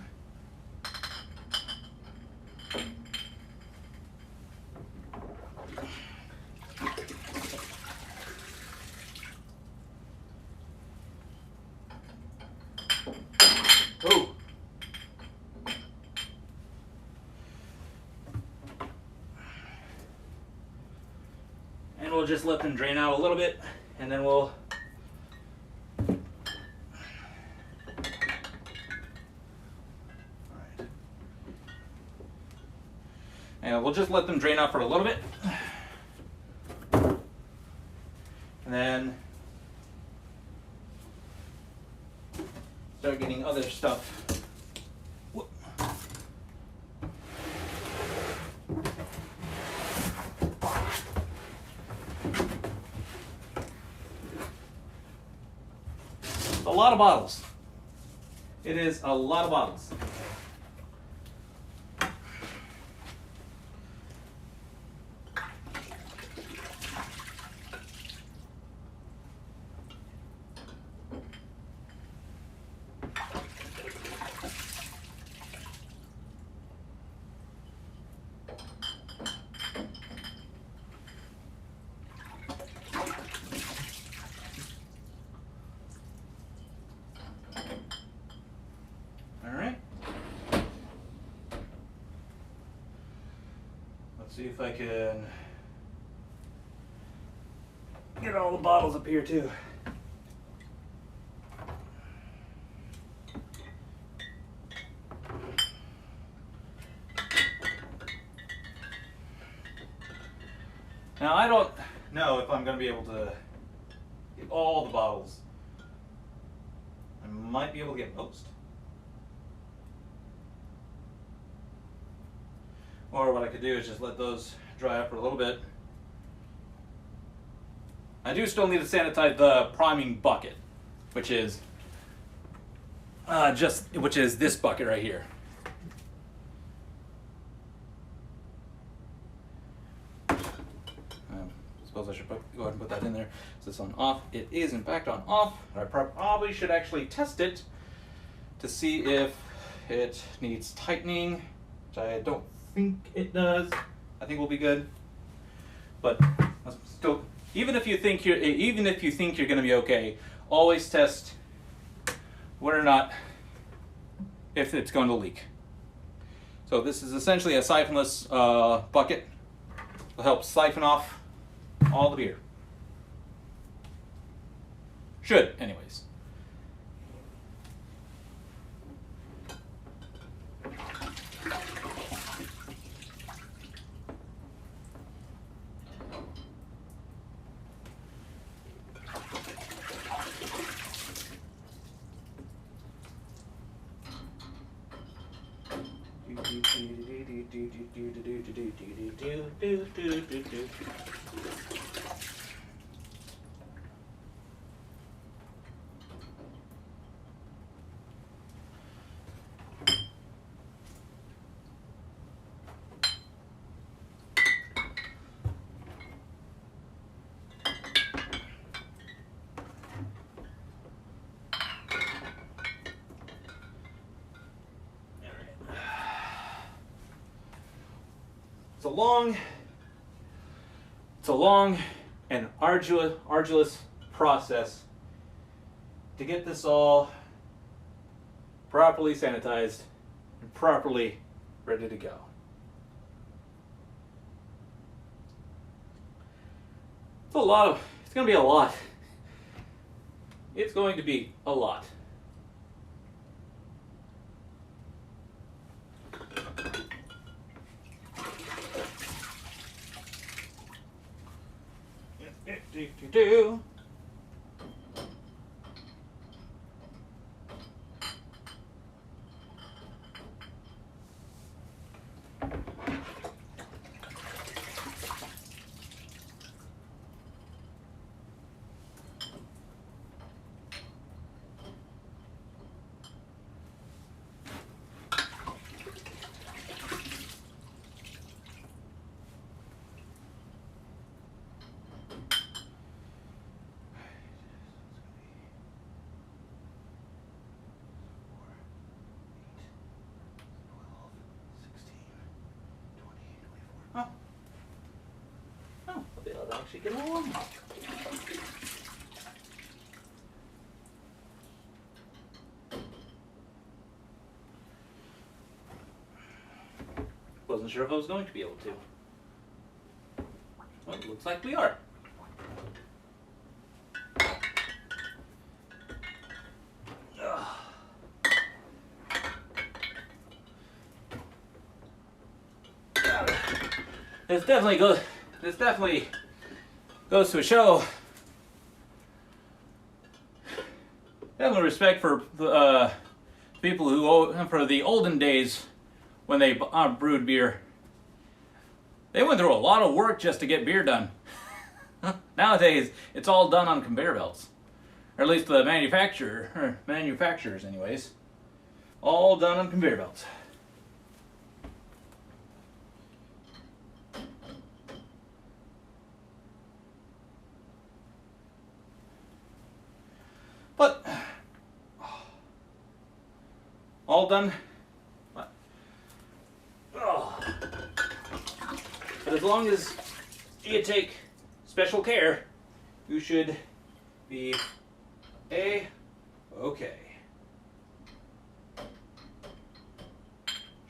Oh. And we'll just let them drain out a little bit, and then we'll we'll just let them drain out for a little bit. And then start getting other stuff. Whoop. A lot of bottles. It is a lot of bottles. See if I can get all the bottles up here too. Now I don't know if I'm going to be able to get all the bottles. I might be able to get most. Or what I could do is just let those dry up for a little bit. I do still need to sanitize the priming bucket, which is this bucket right here. Suppose I should go ahead and put that in there. So it's on off. It is in fact on off. I probably should actually test it to see if it needs tightening, which I don't think it does. I think we'll be good. But still, even if you think you're going to be okay, always test whether or not if it's going to leak. So this is essentially a siphonless bucket. It'll help siphon off all the beer. Should, anyways. it's a long and arduous process to get this all properly sanitized and properly ready to go. It's going to be a lot. It's going to be a lot. Do. Oh. Oh, I'll be able to actually get along. Wasn't sure if I was going to be able to. Well, it looks like we are. This definitely goes to show definitely respect for people for the olden days when they brewed beer. They went through a lot of work just to get beer done. Nowadays, it's all done on conveyor belts, or at least the manufacturers, anyways. All done on conveyor belts. But all done. But as long as you take special care, you should be okay.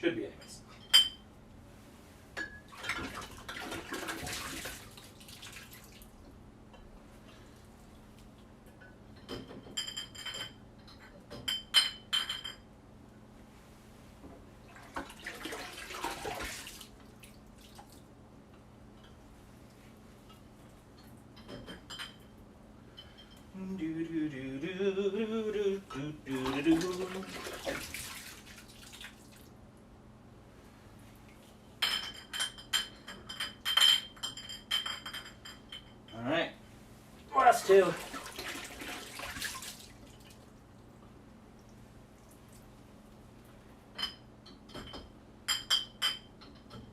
Should be, anyways. All right, last two.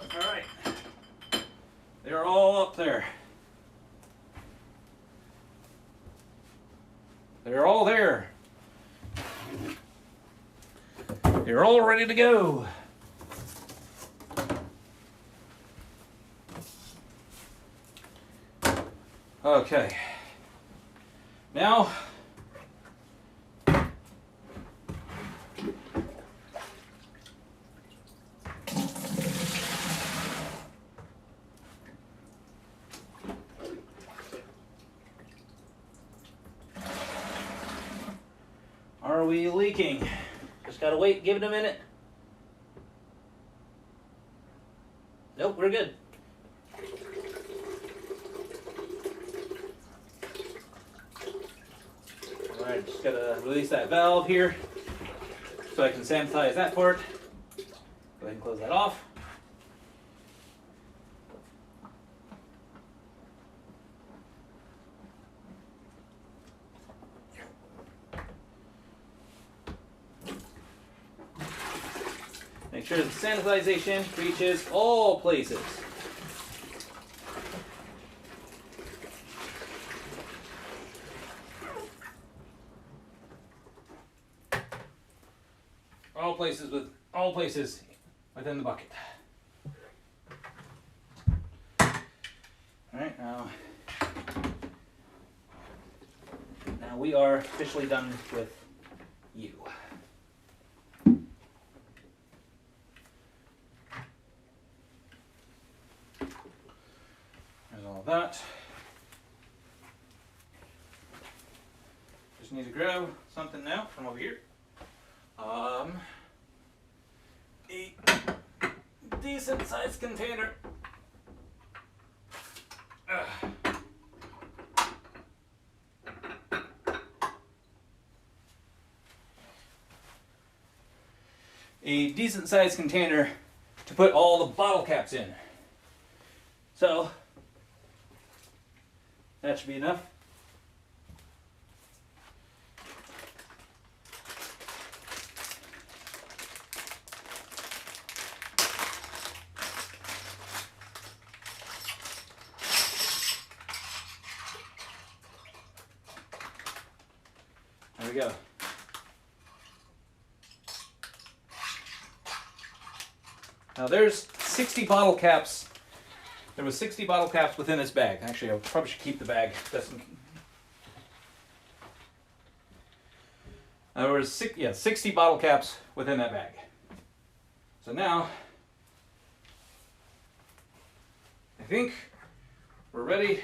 All right, they're all up there. They're all there. They're all ready to go. Okay. Now, are we leaking? Just gotta wait, give it a minute. Nope, we're good. Alright, just gotta release that valve here so I can sanitize that part. Go ahead and close that off. Make sure the sanitization reaches all places. All places within the bucket. right, now we are officially done with you. There's all that. Just need to grab something now from over here. A decent sized container. A decent sized container to put all the bottle caps in. So that should be enough. There we go. Now there's 60 bottle caps. There was 60 bottle caps within this bag. Actually, I probably should keep the bag. There was 60 bottle caps within that bag. So now, I think we're ready.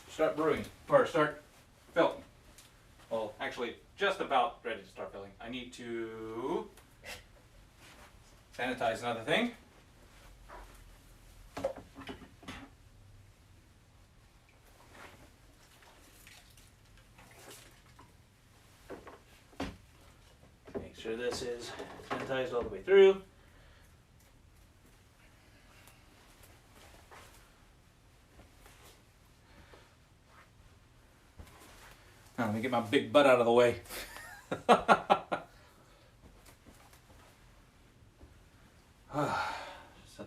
Start brewing, or start filling. Well, actually, just about ready to start filling. I need to sanitize another thing. Make sure this is sanitized all the way through. Now, let me get my big butt out of the way. Set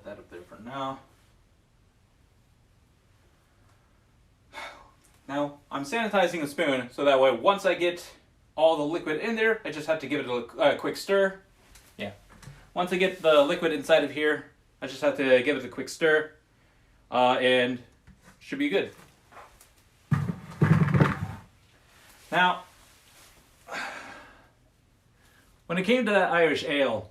that up there for now. Now, I'm sanitizing the spoon so that way once I get all the liquid in there, I just have to give it a quick stir. Yeah. Once I get the liquid inside of here, I just have to give it a quick stir, and should be good. Now, when it came to that Irish ale,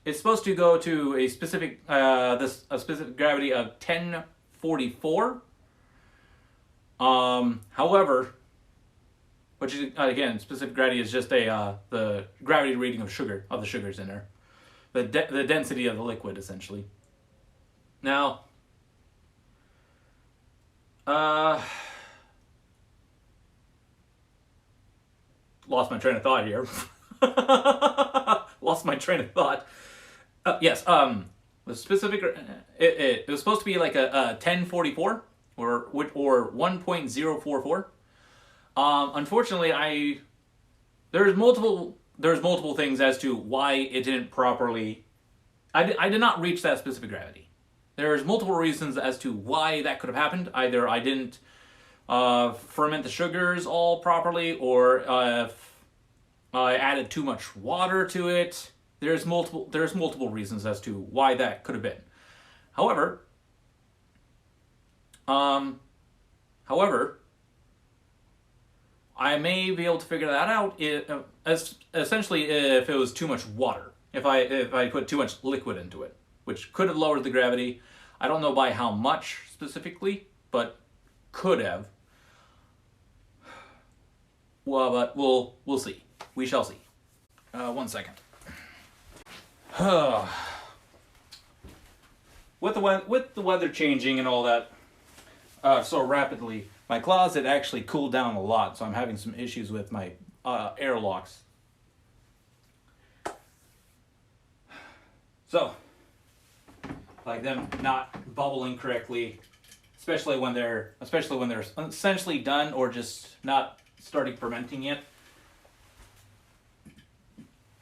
it's supposed to go to a specific specific gravity of 1044. However, which is again, specific gravity is just the gravity reading of the sugars in there, the density of the liquid essentially. Now, lost my train of thought here. Lost my train of thought. Yes, the specific it was supposed to be like a 1044 or 1.044. Unfortunately, there's multiple things as to why it didn't properly. I did not reach that specific gravity. There's multiple reasons as to why that could have happened. Either I didn't ferment the sugars all properly, or I added too much water to it. There's multiple reasons as to why that could have been. However, I may be able to figure that out essentially if it was too much water. If I put too much liquid into it, which could have lowered the gravity. I don't know by how much specifically, but could have. Well, but we'll see. We shall see. 1 second. With the weather changing and all that so rapidly, my closet actually cooled down a lot, so I'm having some issues with my air locks. So, like them not bubbling correctly, especially when they're essentially done or just not starting fermenting yet.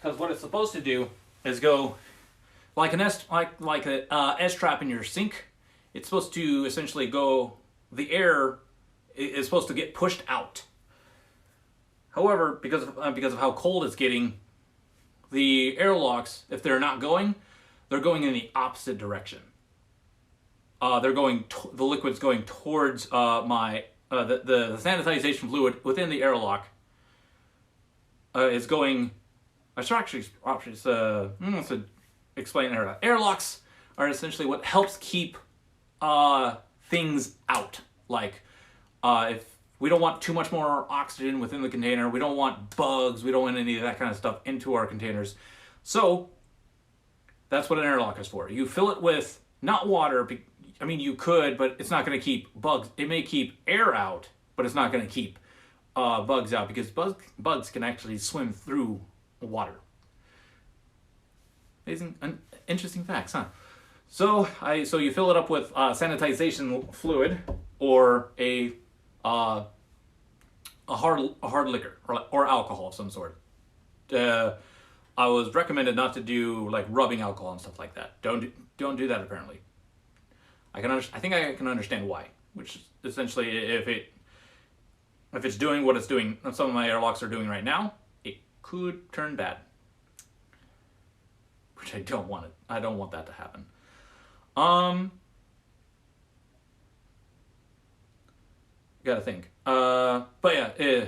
Because what it's supposed to do is go like a S trap in your sink. It's supposed to essentially go. The air is supposed to get pushed out. However, because of how cold it's getting, the airlocks, if they're not going, they're going in the opposite direction. They're going. The liquid's going towards the sanitization fluid within the airlock. Is going. I should actually let's explain airlock. Airlocks are essentially what helps keep things out. Like if we don't want too much more oxygen within the container, we don't want bugs, we don't want any of that kind of stuff into our containers. So that's what an airlock is for. You fill it with not water. I mean, you could, but it's not going to keep bugs. It may keep air out, but it's not going to keep bugs out because bugs can actually swim through water. Amazing, interesting facts, huh? So you fill it up with sanitization fluid or a hard liquor or alcohol of some sort. I was recommended not to do like rubbing alcohol and stuff like that. Don't do that apparently. I think I can understand why. Which is essentially if it's doing what it's doing, some of my airlocks are doing right now, it could turn bad. Which I don't want it. I don't want that to happen. Gotta think. But yeah,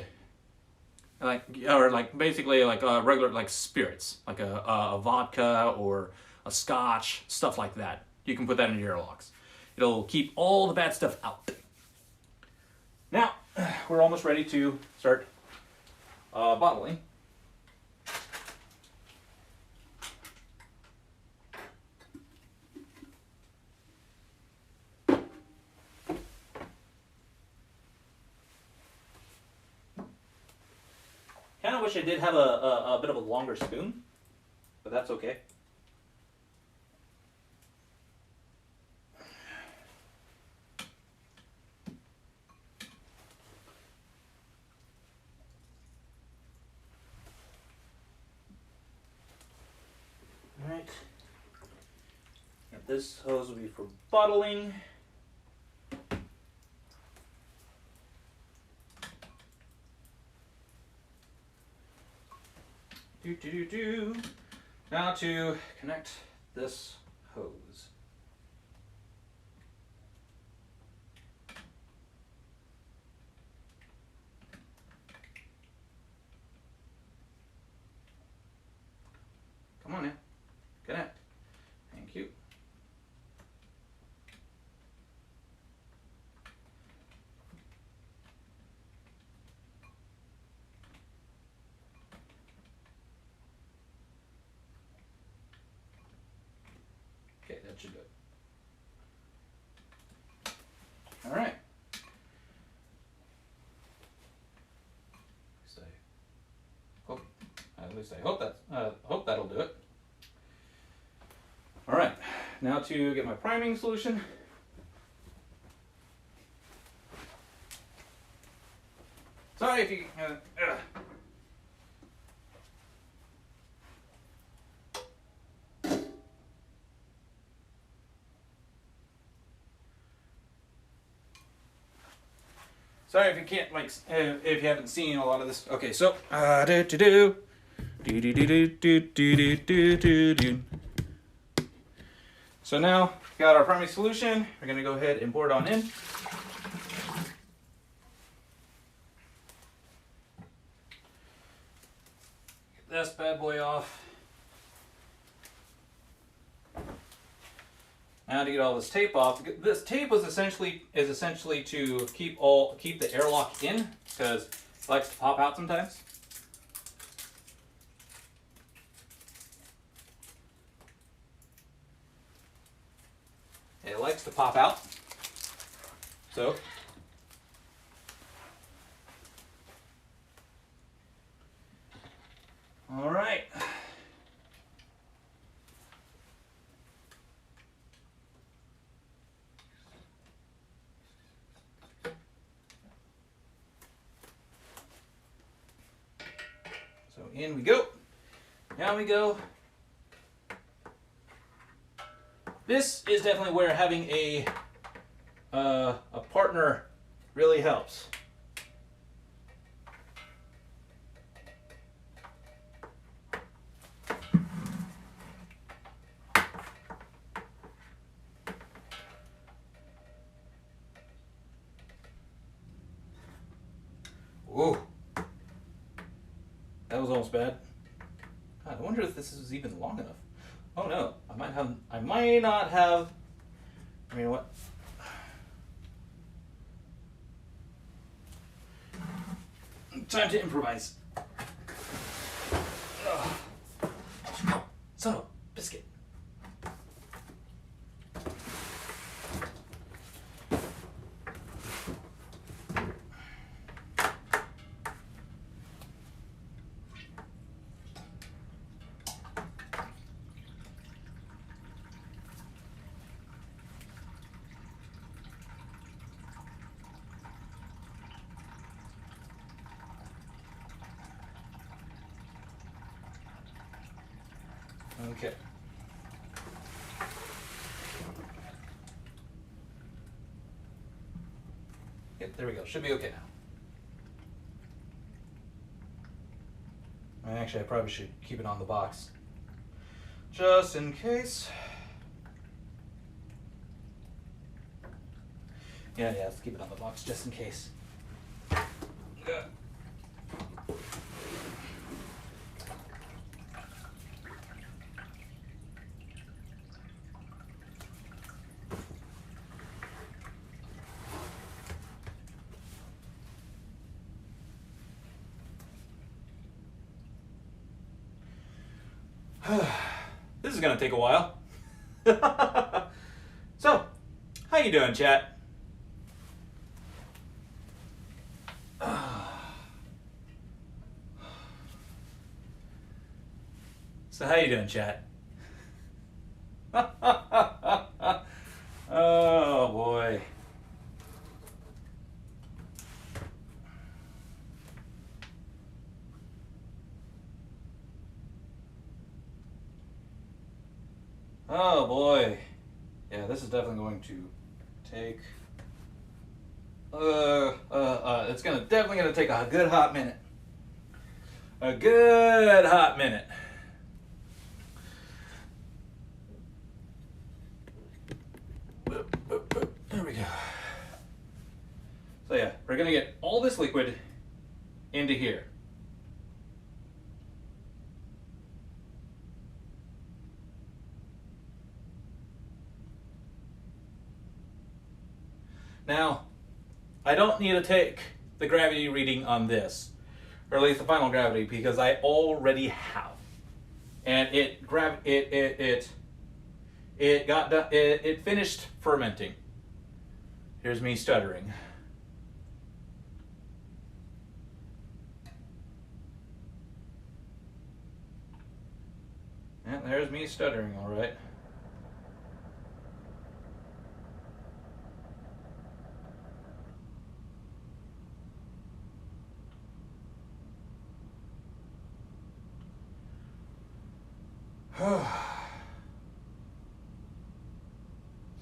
basically regular like spirits, like a vodka or a scotch, stuff like that. You can put that in your airlocks. It'll keep all the bad stuff out. Now we're almost ready to start bottling. Kind of wish I did have a bit of a longer spoon, but that's okay. All right. And this hose will be for bottling. Now to connect this hose. Come on now, connect. Thank you. Okay, that should do it. All right. At least I hope that'll do it. All right. Now to get my priming solution. Sorry if you. Sorry if you can't if you haven't seen a lot of this. Okay, so So now got our primary solution. We're gonna go ahead and pour it on in. Get this bad boy off. Now to get all this tape off. This tape is essentially to keep the airlock in because it likes to pop out sometimes. It likes to pop out. So all right. So in we go. Down we go. This is definitely where having a partner really helps. was almost bad. God, I wonder if this is even long enough. Oh no, I might not have. I mean, what? Time to improvise. Ugh. Son of a biscuit. Okay. Yep, there we go. Should be okay now. Actually, I probably should keep it on the box. Just in case. Yeah, let's keep it on the box just in case. This is gonna take a while. So, how you doing, chat? So how you doing, chat? Oh boy. Oh boy. Yeah, this is definitely going to take it's definitely gonna take a good hot minute. A good hot minute. There we go. So yeah, we're gonna get all this liquid into here. Now, I don't need to take the gravity reading on this, or at least the final gravity, because I already have, and it finished fermenting. Here's me stuttering. And there's me stuttering, all right.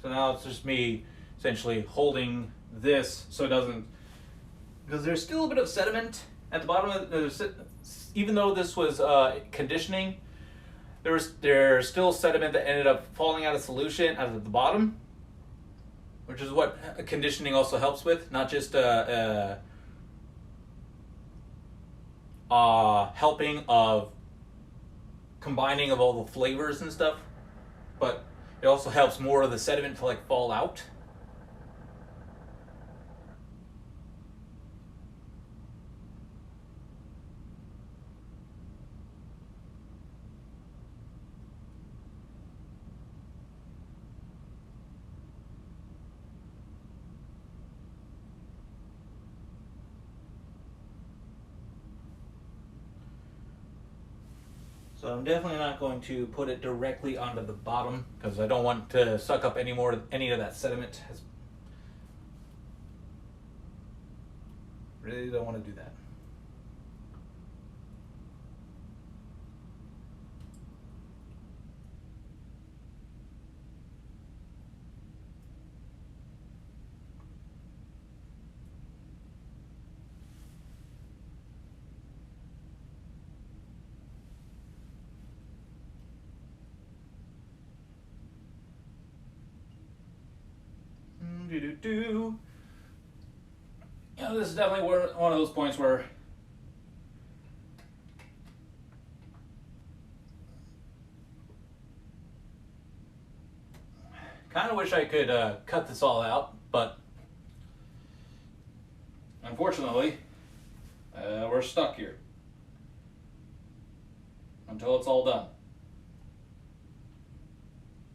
So now it's just me essentially holding this so it doesn't, because there's still a bit of sediment at the bottom of the, even though this was conditioning, there's still sediment that ended up falling out of solution out of the bottom, which is what conditioning also helps with, not just helping of combining of all the flavors and stuff, but it also helps more of the sediment to like fall out. So I'm definitely not going to put it directly onto the bottom because I don't want to suck up any of that sediment. Really don't want to do that. You know, this is definitely one of those points where Kind of wish I could cut this all out, but unfortunately, we're stuck here until it's all done.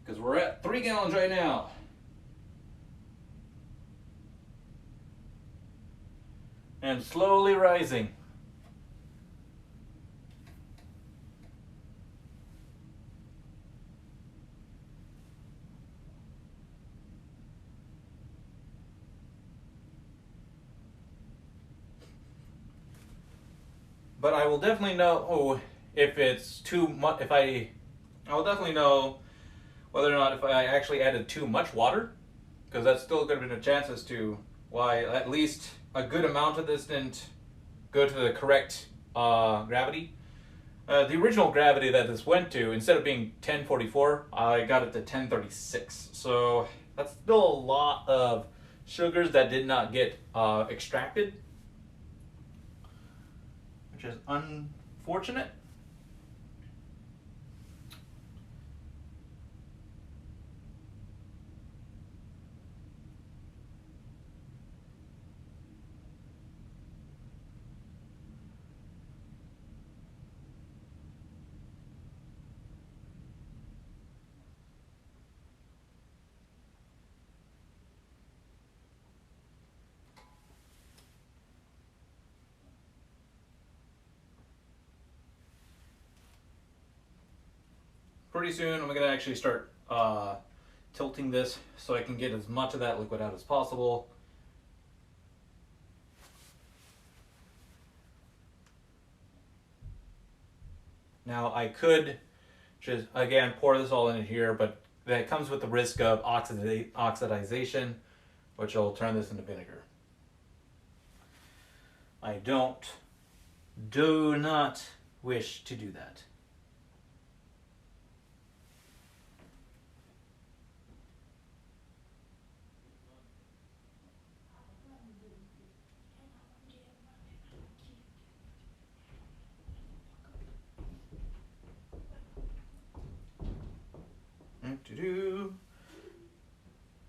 Because we're at 3 gallons right now. And slowly rising. But I will definitely know if it's too much. I will definitely know whether or not if I actually added too much water, because that's still going to be a chance as to why at least a good amount of this didn't go to the correct gravity. The original gravity that this went to, instead of being 1044, I got it to 1036. So that's still a lot of sugars that did not get extracted, which is unfortunate. Pretty soon I'm going to actually start tilting this so I can get as much of that liquid out as possible. Now I could just, again, pour this all in here, but that comes with the risk of oxidization, which will turn this into vinegar. I do not wish to do that.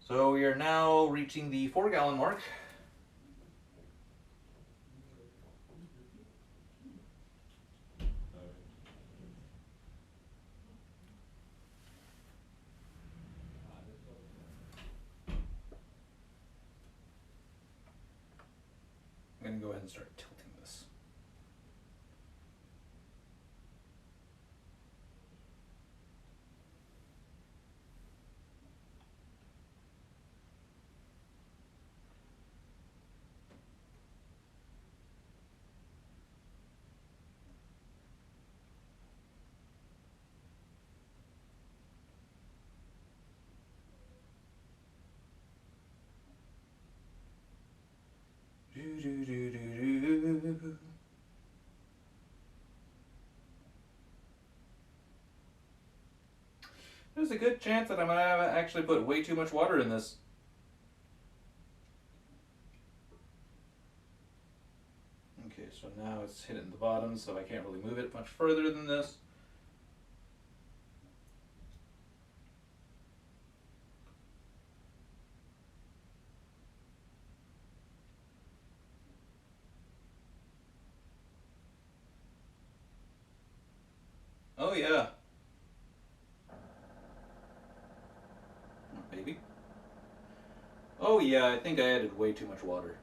So we are now reaching the 4 gallon mark. I'm going to go ahead and start tilting this. There's a good chance that I'm going to actually put way too much water in this. Okay, so now it's hitting the bottom, so I can't really move it much further than this. Oh yeah. Maybe. Oh yeah, I think I added way too much water.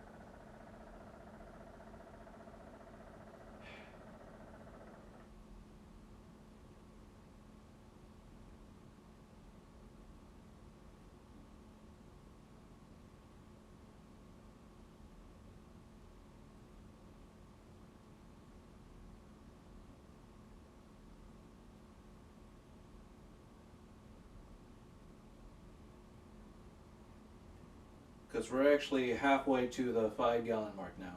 Because we're actually halfway to the 5 gallon mark now.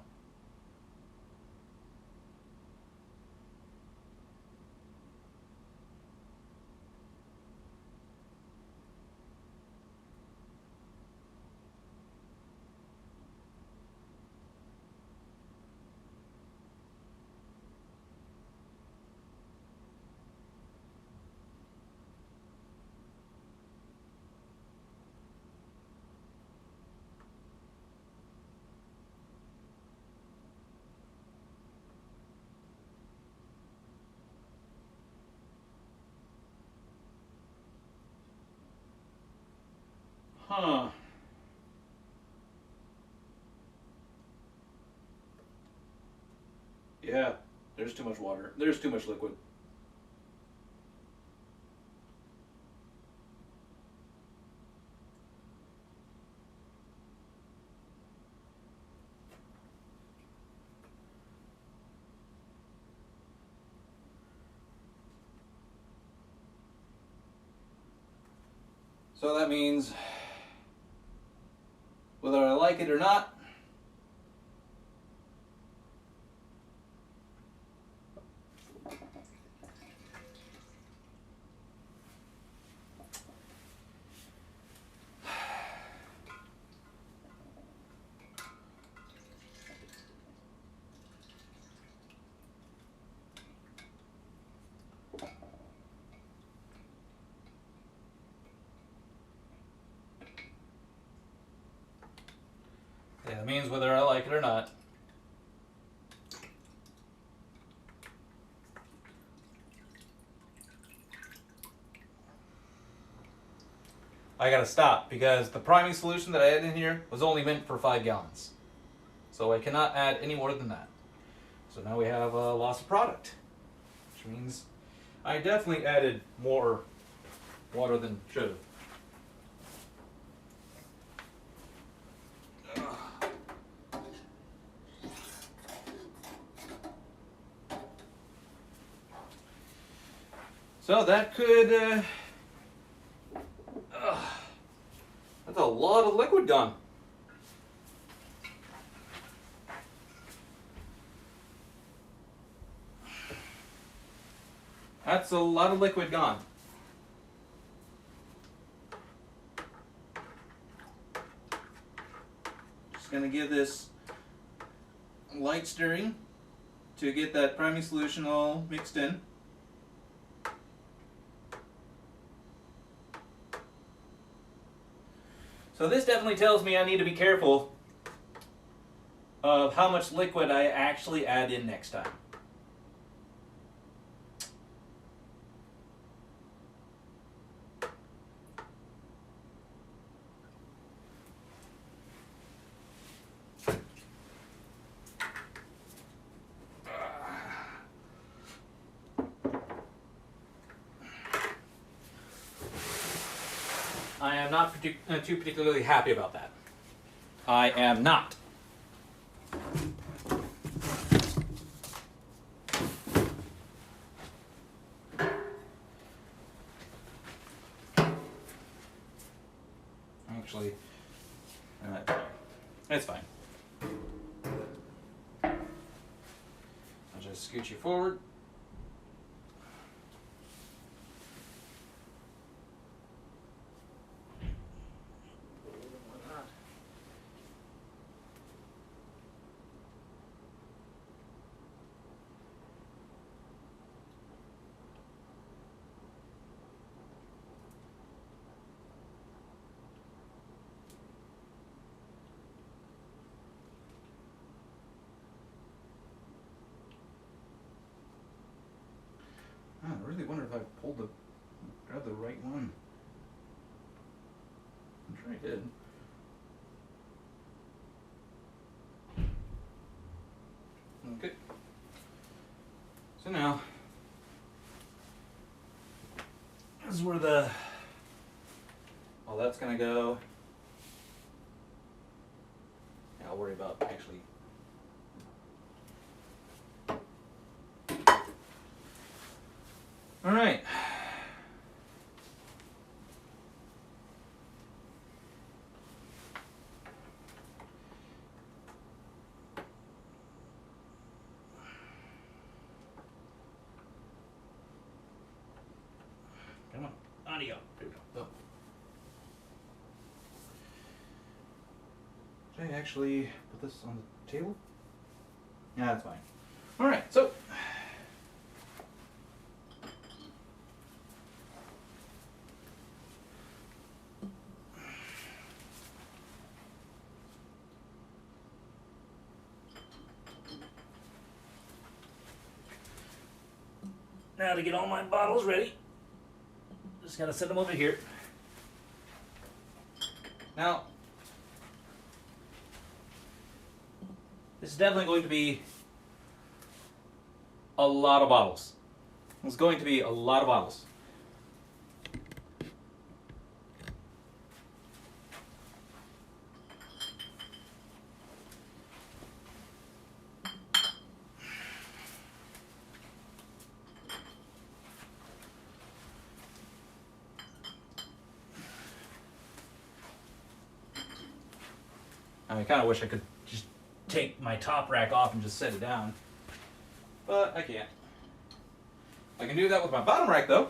Huh. Yeah, there's too much water. There's too much liquid. So that means, whether I like it or not, yeah, that means whether I like it or not. I gotta stop because the priming solution that I added in here was only meant for 5 gallons. So I cannot add any more than that. So now we have a loss of product, which means I definitely added more water than should have. So that could, that's a lot of liquid gone. That's a lot of liquid gone. Just gonna give this light stirring to get that priming solution all mixed in. So this definitely tells me I need to be careful of how much liquid I actually add in next time. I am not too particularly happy about that. I am not. Actually, it's fine. I'll just scoot you forward. I really wonder if I grabbed the right one. I'm sure I did. Okay. So now, this is where well, that's gonna go. Yeah, I'll worry about actually. All right. Come on, audio. There we go. Oh. Should I actually put this on the table? Yeah, that's fine. All right, so. Now to get all my bottles ready, just gotta set them over here. Now, this is definitely going to be a lot of bottles. It's going to be a lot of bottles. I kind of wish I could just take my top rack off and just set it down, but I can't. I can do that with my bottom rack though.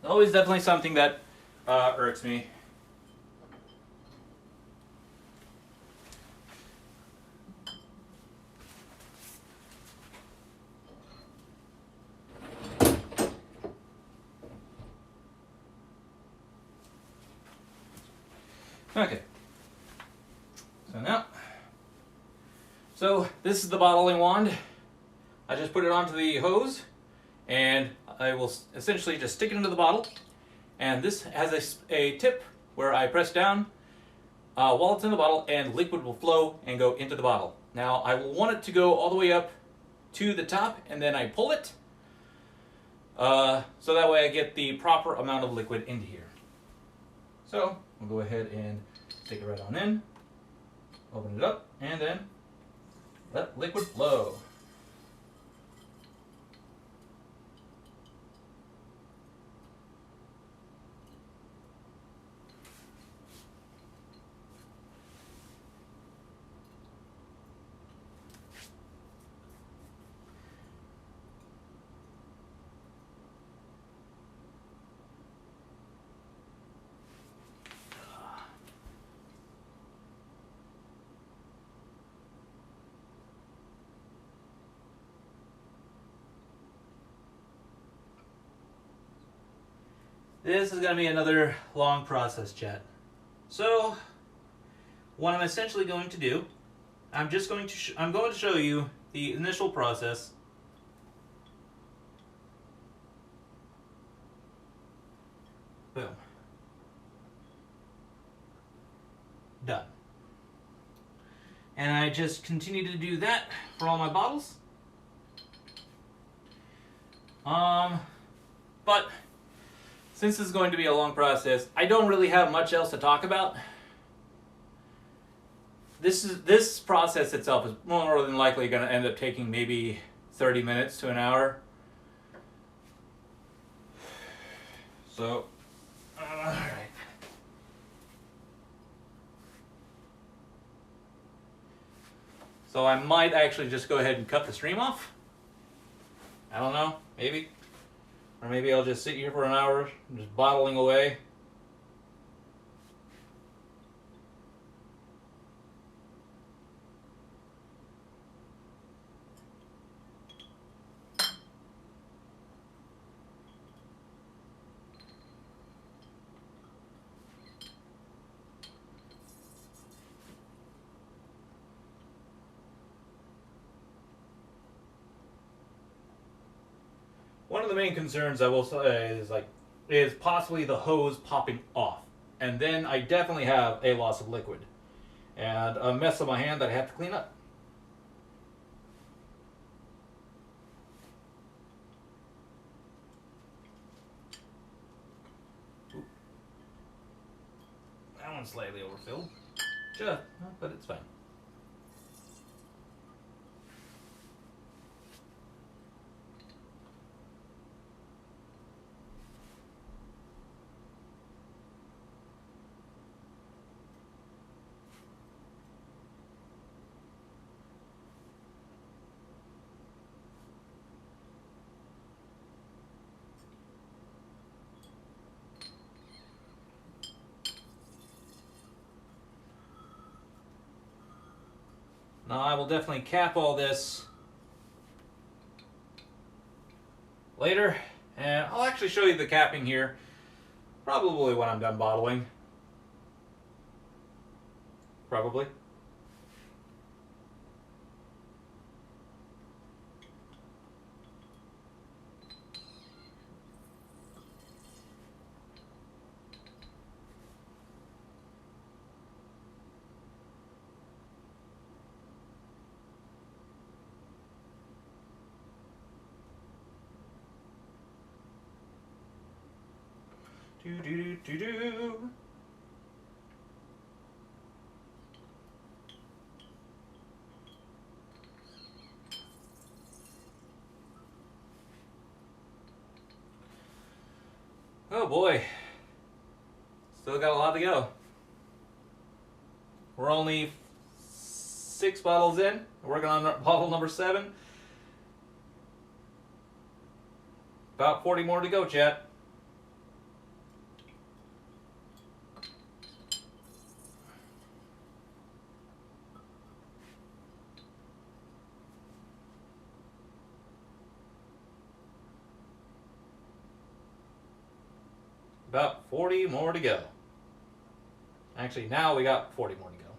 Always definitely something that irks me. Okay. So this is the bottling wand. I just put it onto the hose, and I will essentially just stick it into the bottle. And this has a tip where I press down while it's in the bottle, and liquid will flow and go into the bottle. Now I will want it to go all the way up to the top, and then I pull it so that way I get the proper amount of liquid into here. So we'll go ahead and stick it right on in, open it up, and then let liquid flow. This is going to be another long process, chat. So, what I'm essentially going to do, I'm going to show you the initial process. Boom. Done. And I just continue to do that for all my bottles. But since this is going to be a long process, I don't really have much else to talk about. This process itself is more than likely going to end up taking maybe 30 minutes to an hour. So, all right. So I might actually just go ahead and cut the stream off. I don't know, maybe. Or maybe I'll just sit here for an hour, just bottling away. One of the main concerns I will say is possibly the hose popping off, and then I definitely have a loss of liquid and a mess on my hand that I have to clean up. Oop. That one's slightly overfilled, but it's fine. Now I will definitely cap all this later, and I'll actually show you the capping here, probably when I'm done bottling. Probably. Do do do do do. Oh boy. Still got a lot to go. We're only 6 bottles in. We're working on bottle number 7. About 40 more to go, chat. About 40 more to go. Actually, now we got 40 more to go.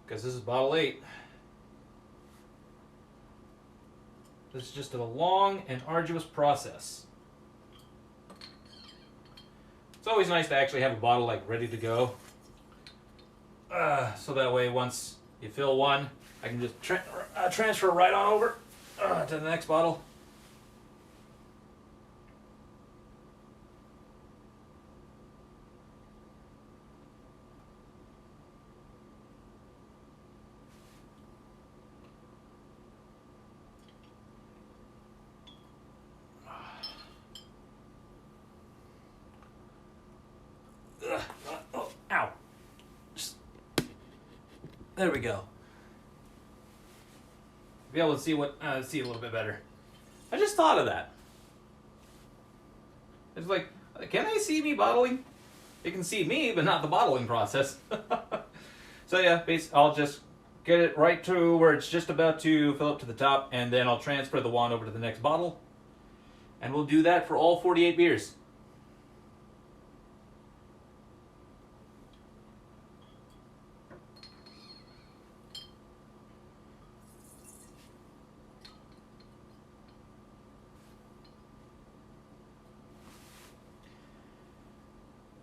Because this is bottle 8. This is just a long and arduous process. It's always nice to actually have a bottle like ready to go. So that way once you fill one, I can just transfer right on over to the next bottle. Oh, ow. There we go. Be able to see see a little bit better. I just thought of that. It's like, can they see me bottling? They can see me, but not the bottling process. So yeah, I'll just get it right to where it's just about to fill up to the top, and then I'll transfer the wand over to the next bottle. And we'll do that for all 48 beers.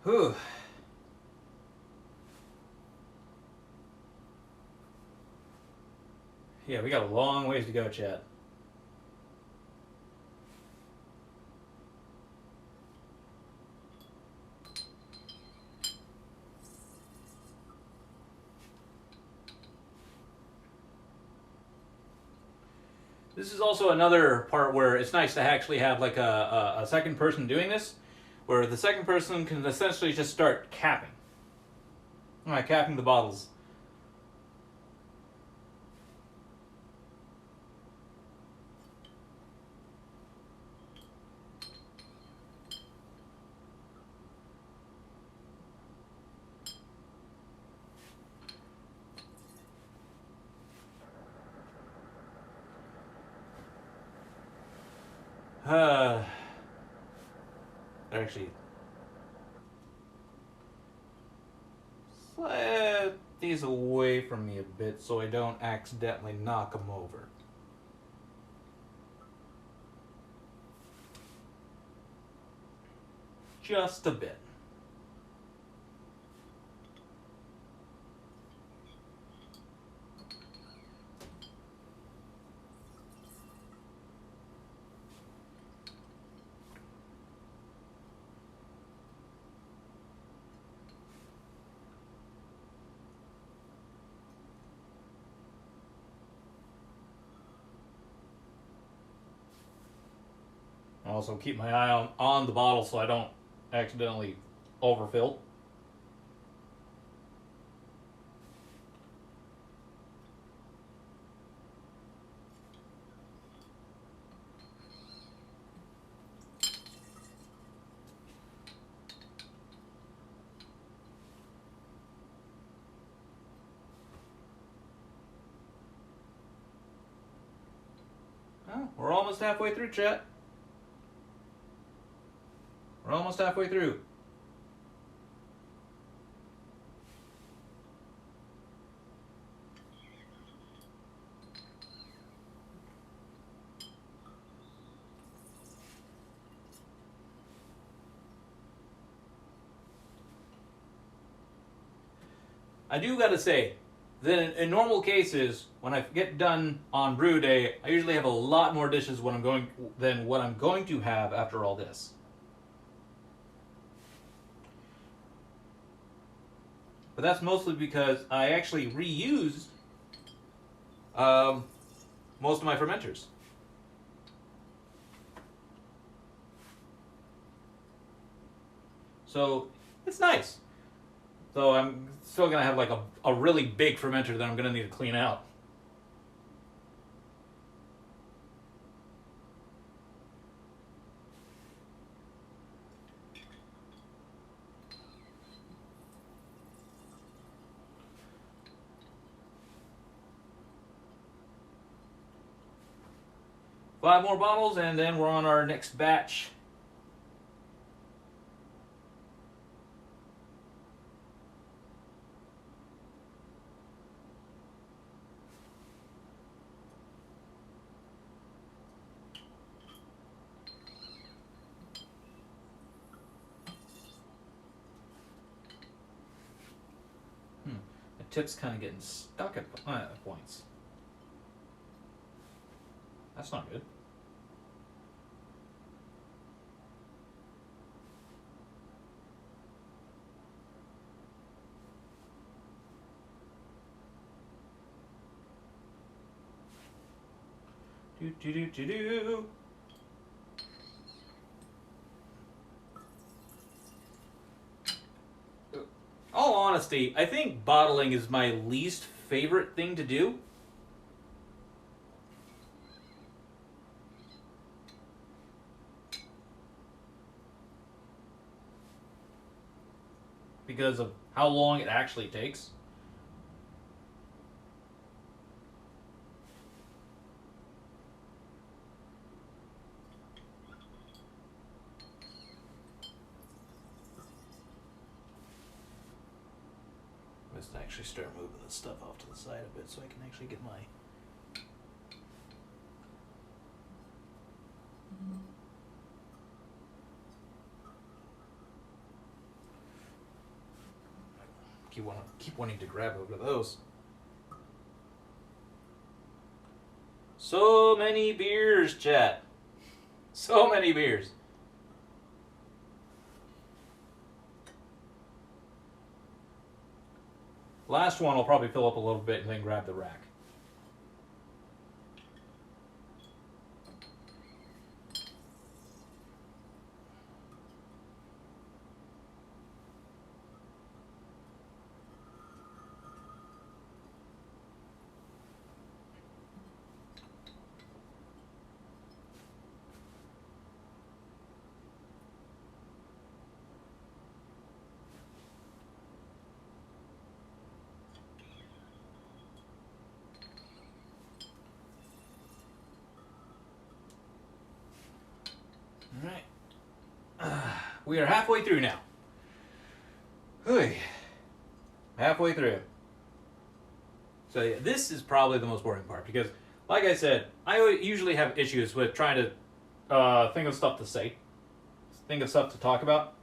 Whew. Yeah, we got a long ways to go, chat. This is also another part where it's nice to actually have like a second person doing this, where the second person can essentially just start capping. All right, capping the bottles. Actually, slide these away from me a bit so I don't accidentally knock them over. Just a bit. I also keep my eye on the bottle so I don't accidentally overfill. Oh, we're almost halfway through, chat. We're almost halfway through. I do gotta say that in normal cases, when I get done on brew day, I usually have a lot more dishes than what I'm going to have after all this. But that's mostly because I actually reused most of my fermenters. So it's nice. So I'm still gonna have like a really big fermenter that I'm gonna need to clean out. Five more bottles and then we're on our next batch. The tip's kind of getting stuck at points. That's not good. Do do do do do. All honesty, I think bottling is my least favorite thing to do. Because of how long it actually takes. Let's actually start moving this stuff off to the side a bit so I can actually get my... Keep wanting to grab over those. So many beers, chat. So many beers. Last one I'll probably fill up a little bit and then grab the rack. All right. We are halfway through now. Halfway through. So yeah, this is probably the most boring part because, like I said, I usually have issues with trying to think of stuff to say, think of stuff to talk about.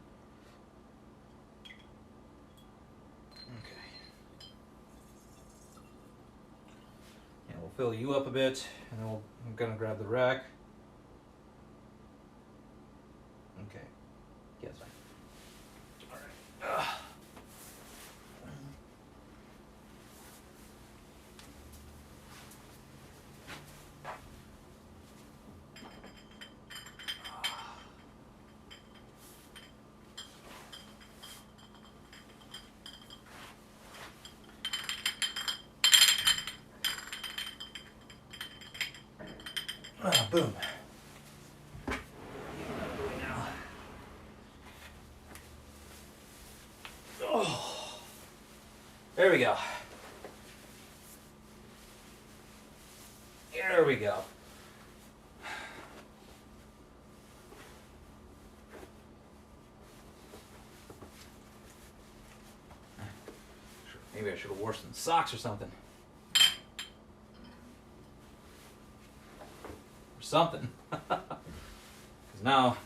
Okay. And we'll fill you up a bit, and then I'm gonna grab the rack. Okay. Yes. All right. Boom. Oh, there we go. There we go. Maybe I should have worn some socks or something. Or something. Because now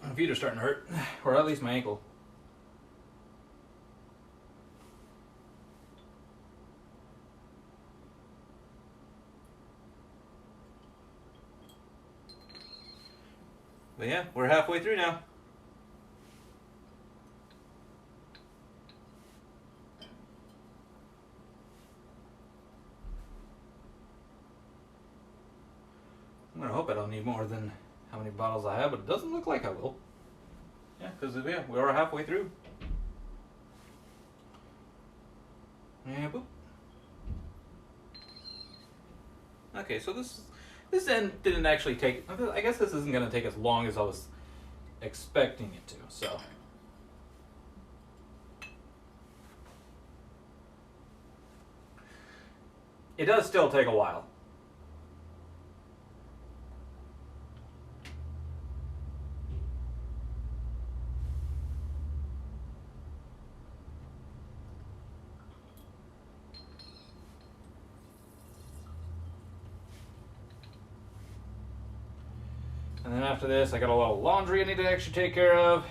my feet are starting to hurt. Or at least my ankle. But yeah, we're halfway through now. I'm gonna hope I don't need more than how many bottles I have, but it doesn't look like I will. Yeah, because yeah, we are halfway through. Yeah, boop. Okay, so this end didn't actually take. I guess this isn't gonna take as long as I was expecting it to. So. It does still take a while. And then after this, I got a lot of laundry I need to actually take care of.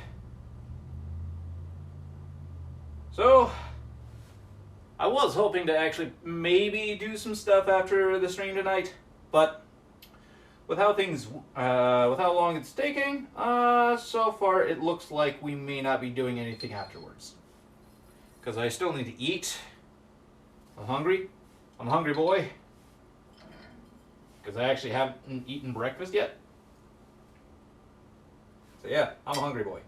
So, I was hoping to actually maybe do some stuff after the stream tonight, but with how long it's taking, so far it looks like we may not be doing anything afterwards. Because I still need to eat. I'm hungry. I'm a hungry boy. Because I actually haven't eaten breakfast yet. So yeah, I'm a hungry boy.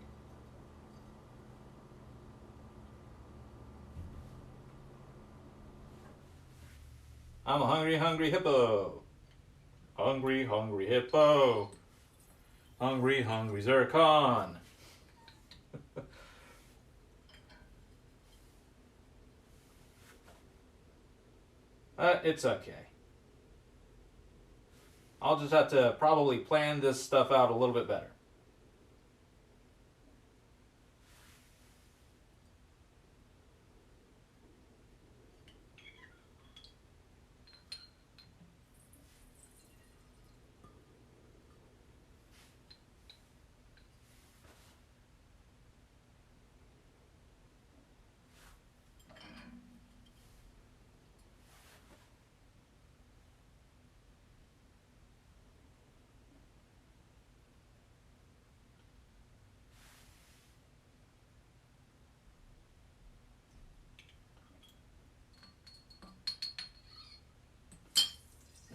I'm a hungry, hungry hippo. Hungry, hungry hippo. Hungry, hungry zircon. It's okay. I'll just have to probably plan this stuff out a little bit better.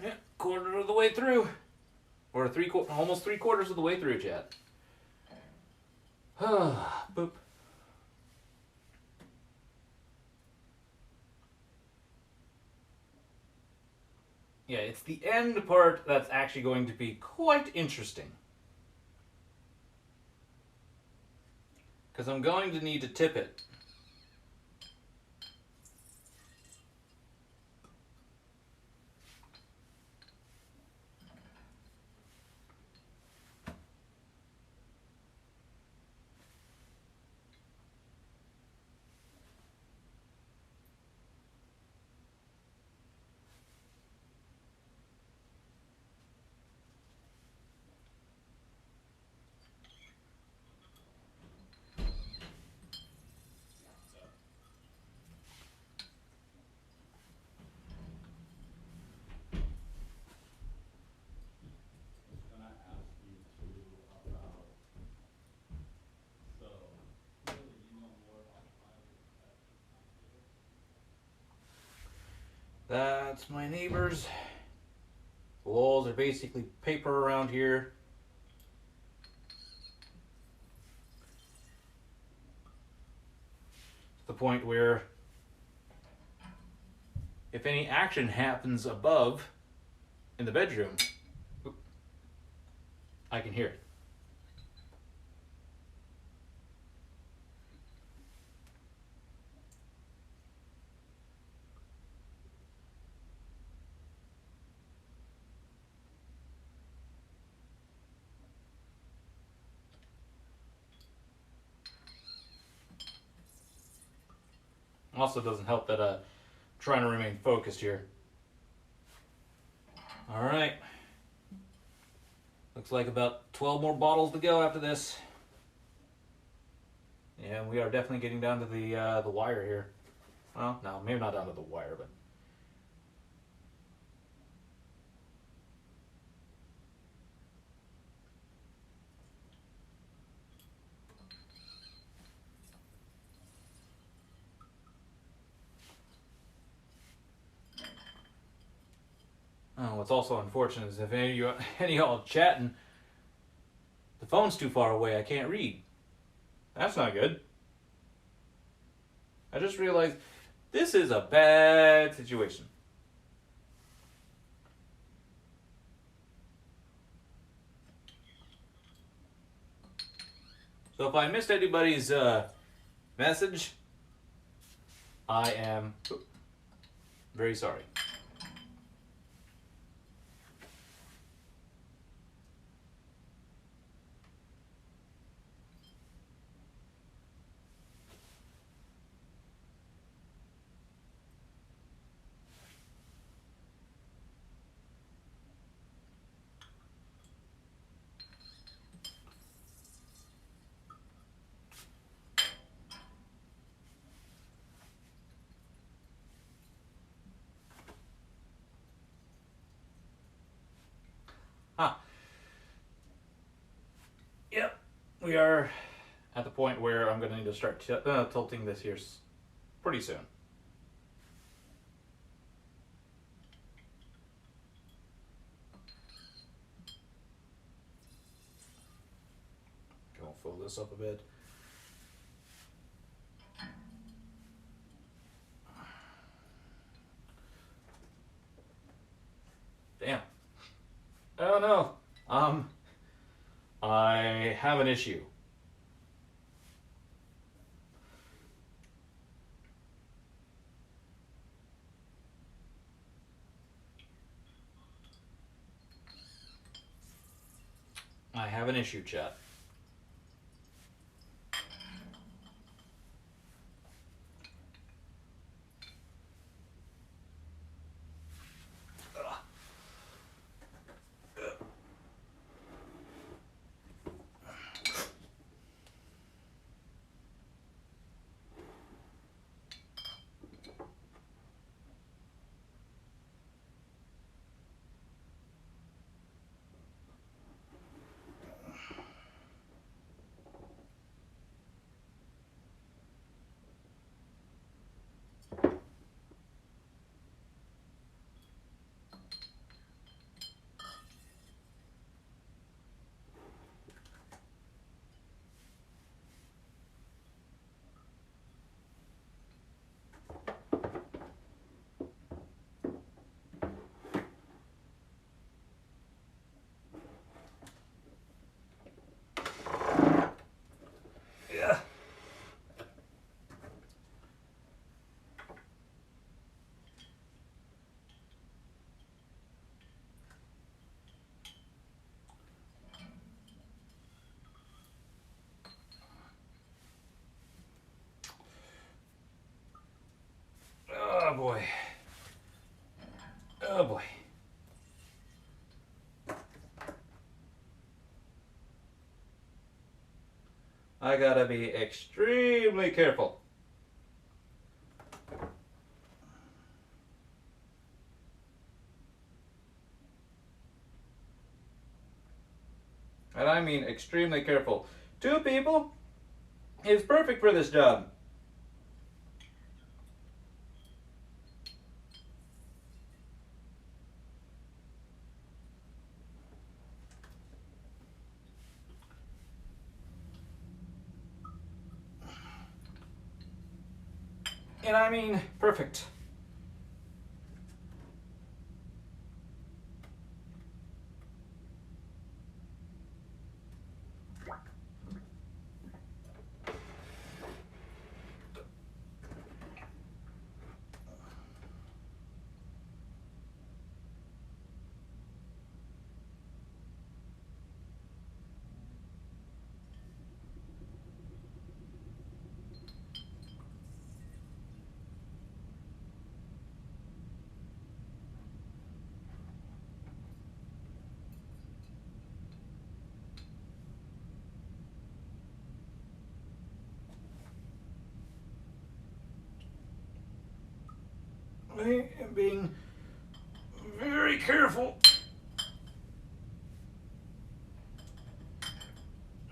Yeah, quarter of the way through. Or almost 3/4 of the way through, chat. Boop. Yeah, it's the end part that's actually going to be quite interesting. Because I'm going to need to tip it. That's my neighbors. The walls are basically paper around here. To the point where if any action happens above in the bedroom, I can hear it. Also doesn't help that trying to remain focused here. All right. Looks like about 12 more bottles to go after this. Yeah, we are definitely getting down to the wire here. Well, no, maybe not down to the wire, but what's also unfortunate is if any of you, any of y'all are chatting, the phone's too far away. I can't read. That's not good. I just realized this is a bad situation. So if I missed anybody's message, I am very sorry. Huh. Yep. We are at the point where I'm going to need to start tilting this here pretty soon. I'll fill this up a bit. Damn. Oh no. I have an issue. I have an issue, chat. Yeah. Oh boy. Oh boy. I gotta be extremely careful. And I mean extremely careful. 2 people is perfect for this job. And I mean perfect. I am being very careful.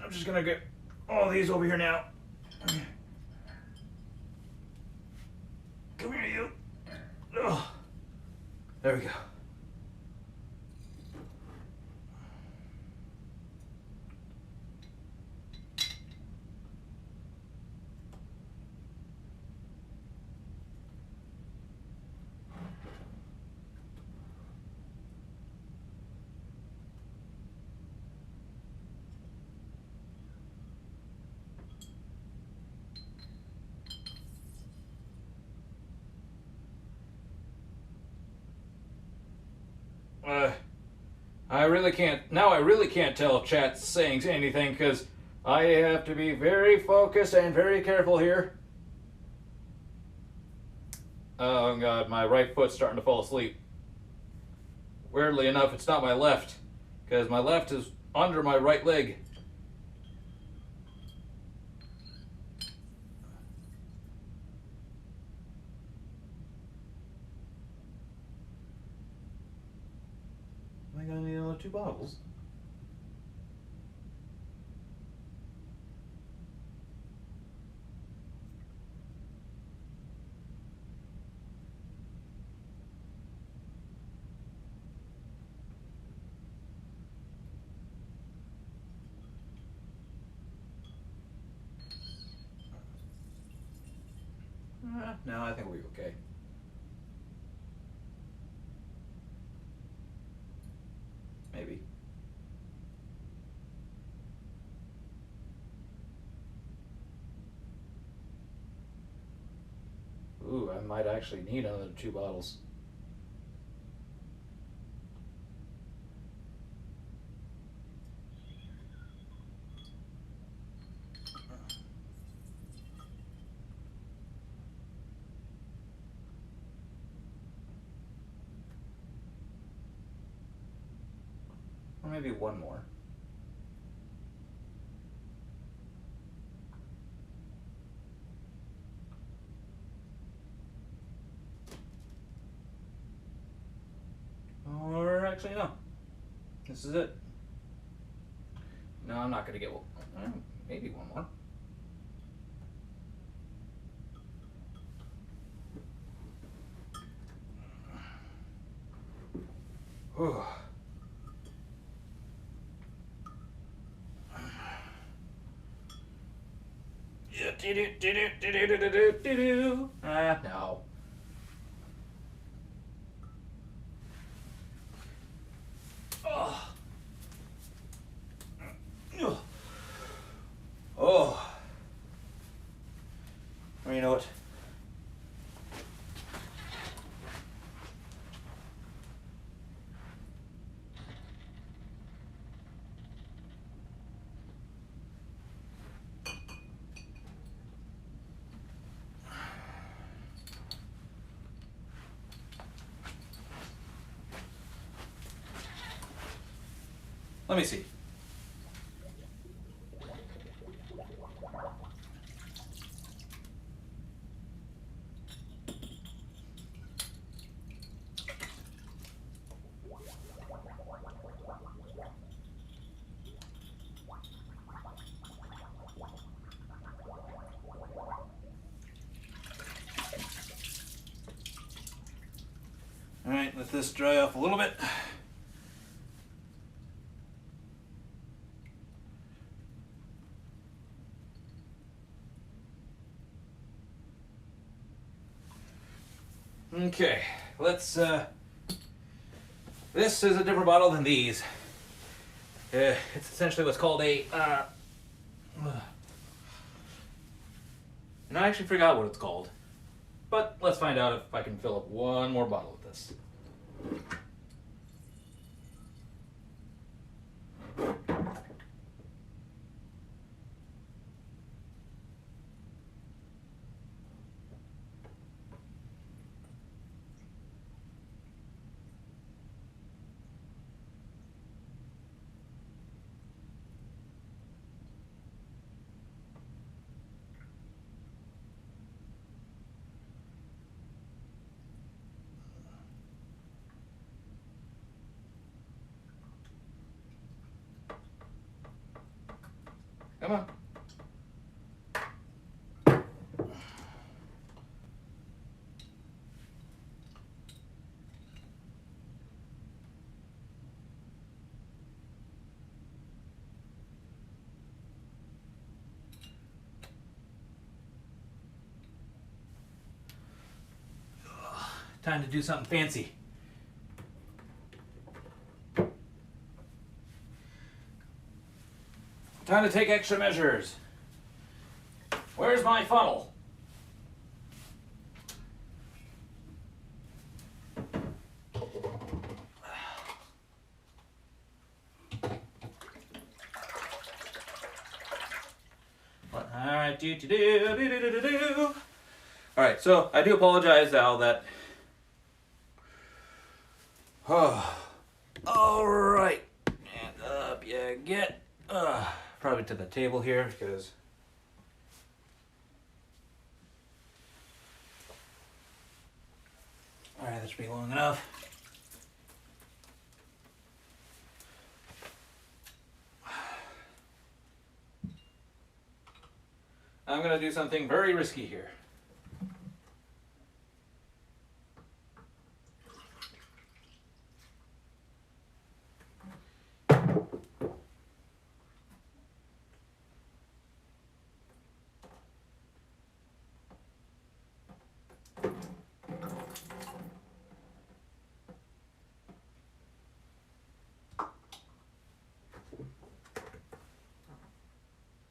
I'm just gonna get all these over here now. Come here, you. Oh, there we go. I really can't. Now I really can't tell if chat's saying anything because I have to be very focused and very careful here. Oh god, my right foot's starting to fall asleep. Weirdly enough, it's not my left because my left is under my right leg. Am I gonna need another 2 bottles? No, I think we'll be okay. Maybe. Ooh, I might actually need another 2 bottles. Or maybe 1 more. Or actually, no. This is it. No, I'm not going to get one. Maybe 1 more. Whew. No. Oh. Oh. Well, you know what? Let me see. All right, let this dry off a little bit. Okay, let's, this is a different bottle than these. It's essentially what's called a, and I actually forgot what it's called. But let's find out if I can fill up 1 more bottle with this. Come on. Time to do something fancy. Time to take extra measures. Where's my funnel? Alright, do. Alright, so I do apologize, Al, that. Oh. Alright. And up you get. Probably to the table here because. Alright, that should be long enough. I'm going to do something very risky here.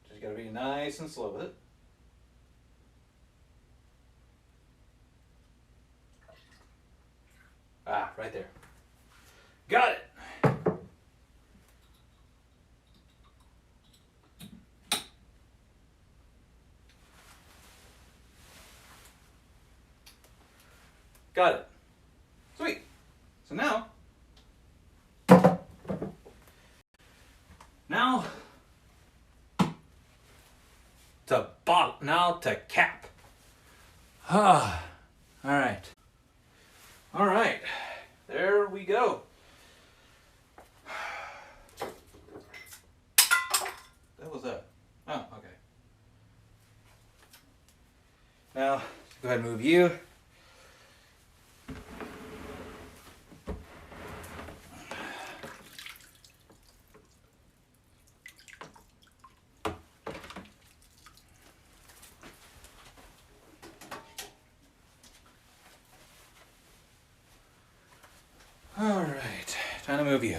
Just got to be nice and slow with it. Right there. Got it. Got it. Sweet. So now to bottle. Now to cap. All right. All right. There we go. What was that? Oh, okay. Now, go ahead and move you. All right, time to move you.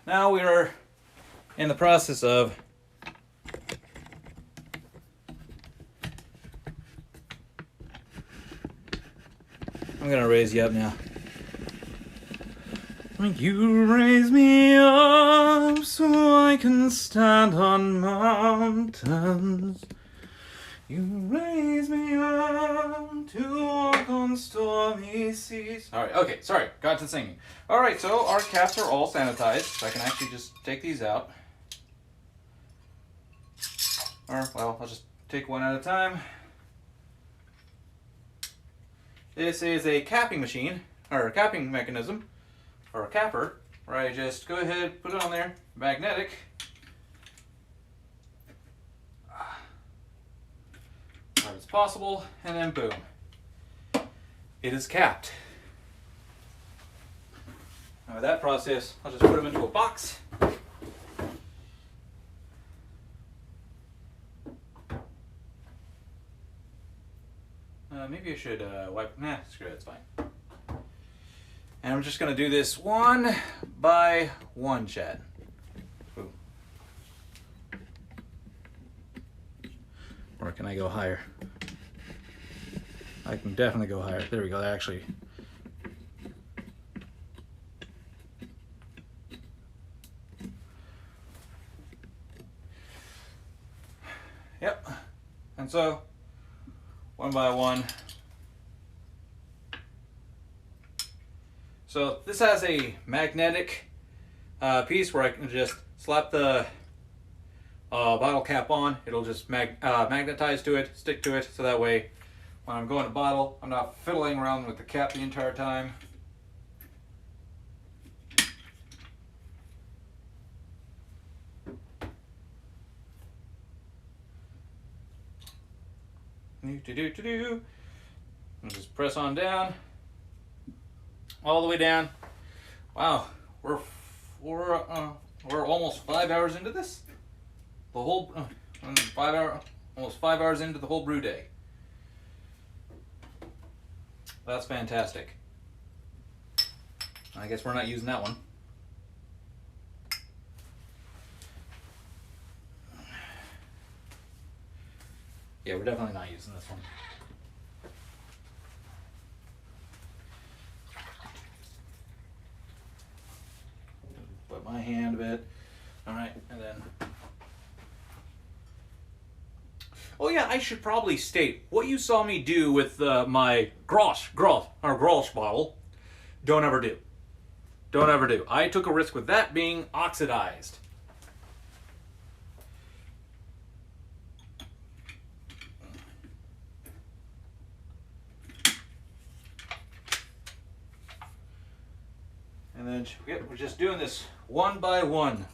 Now we are in the process of I'm gonna raise you up now. You raise me up so I can stand on mountains. You raise me up to walk on stormy seas. Alright, okay, sorry, got to singing. Alright, so our caps are all sanitized, so I can actually just take these out. Or, well, I'll just take one at a time. This is a capping machine, or a capping mechanism, or a capper, where I just go ahead, put it on there, magnetic. Hard as possible, and then boom. It is capped. Now with that process, I'll just put them into a box. Maybe I should wipe. Nah, screw it, it's fine. And I'm just gonna do this one by one, Chad. Ooh. Or can I go higher? I can definitely go higher. There we go, actually. Yep. And so, one by one. So this has a magnetic piece where I can just slap the bottle cap on. It'll just magnetize to it, stick to it, so that way when I'm going to bottle, I'm not fiddling around with the cap the entire time. And just press on down, all the way down. Wow, we're almost 5 hours into this. The whole 5 hour, almost 5 hours into the whole brew day. That's fantastic. I guess we're not using that one. Yeah, we're definitely not using this one. Put my hand a bit. All right, and then. Oh yeah, I should probably state what you saw me do with my Grosh bottle. Don't ever do. Don't ever do. I took a risk with that being oxidized. And then we're just doing this one by one.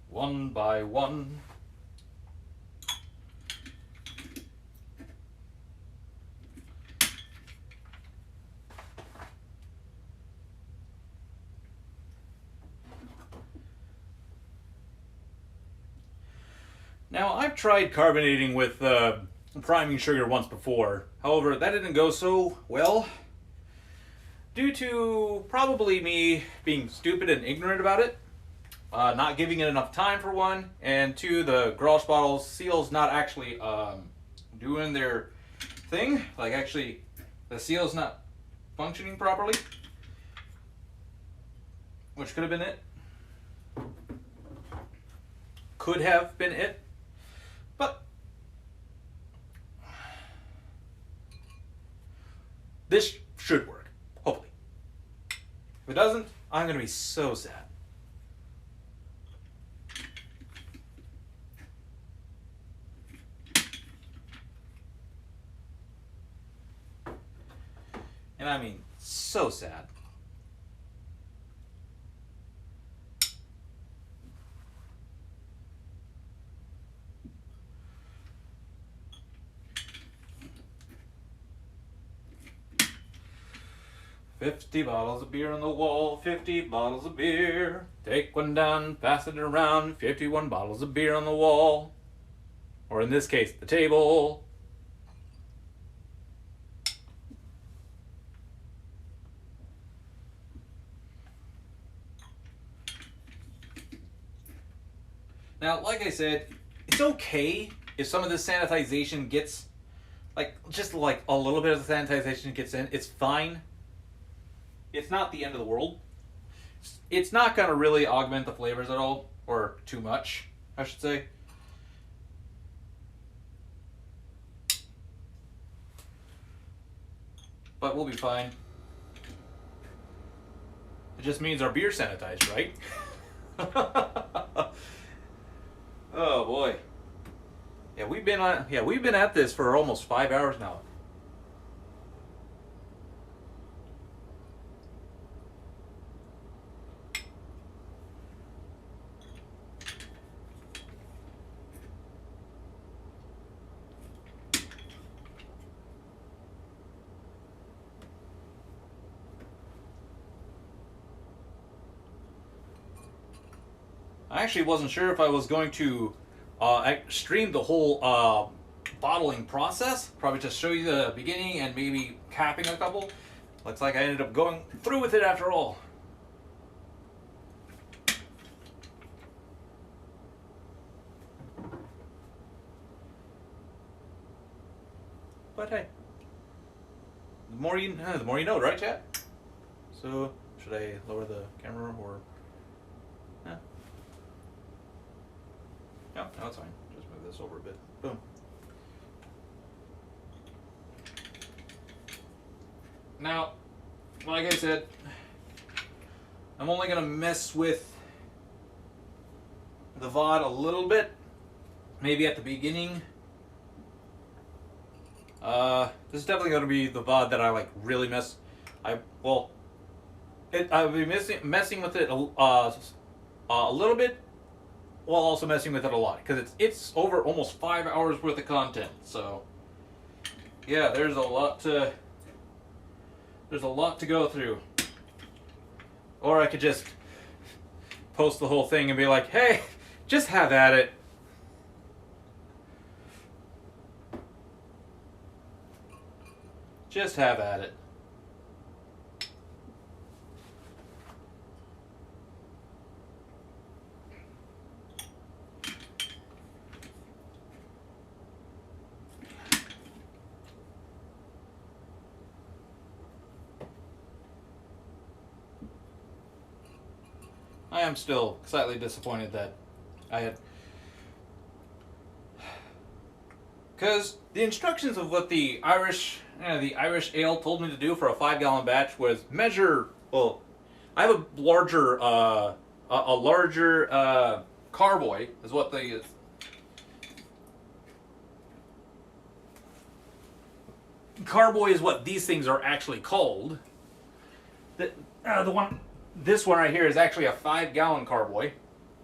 One by one. Now, I've tried carbonating with priming sugar once before. However, that didn't go so well due to probably me being stupid and ignorant about it, not giving it enough time for one, and two, the Grosh bottle seals not actually doing their thing. Like, actually, the seal's not functioning properly, which could have been it. Could have been it. But this should work, hopefully. If it doesn't, I'm going to be so sad. And I mean, so sad. "50 bottles of beer on the wall, 50 bottles of beer. Take one down, pass it around, 51 bottles of beer on the wall." Or in this case, the table. Now, like I said, it's okay if some of this sanitization gets, just like a little bit of the sanitization gets in. It's fine. It's not the end of the world. It's not going to really augment the flavors at all, or too much, I should say. But we'll be fine. It just means our beer's sanitized, right? Oh boy. Yeah, we've been at this for almost 5 hours now. I actually wasn't sure if I was going to stream the whole bottling process. Probably just show you the beginning and maybe capping a couple. Looks like I ended up going through with it after all. But hey, the more you know, right, chat? So, should I lower the camera or? No, it's fine. Just move this over a bit. Boom. Now, like I said, I'm only going to mess with the VOD a little bit. Maybe at the beginning. This is definitely going to be the VOD that I really mess. I'll be messing with it a little bit while also messing with it a lot, because it's over almost 5 hours worth of content. So yeah, there's a lot to go through. Or I could just post the whole thing and be like, hey, just have at it. Just have at it. I am still slightly disappointed that I had... Because the instructions of what the Irish ale told me to do for a 5-gallon batch was measure. Well, I have a larger carboy is what the carboy is what these things are actually called. This one right here is actually a 5-gallon carboy.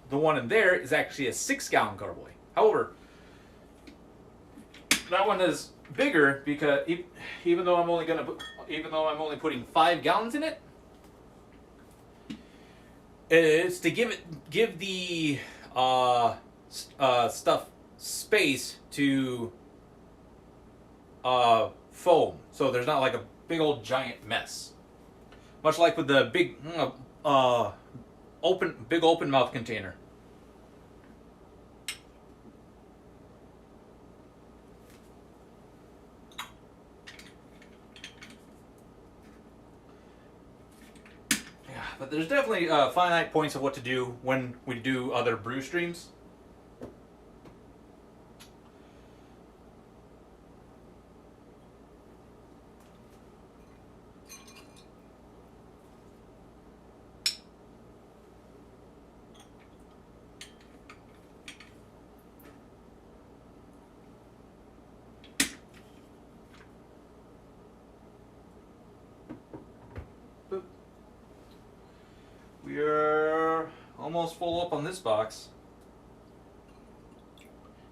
The one in there is actually a 6-gallon carboy. However, that one is bigger because even though I'm only putting 5 gallons in it, it's to give the stuff space to foam, so there's not like a big old giant mess. Much like with the big open mouth container. But there's definitely finite points of what to do when we do other brew streams. We're almost full up on this box.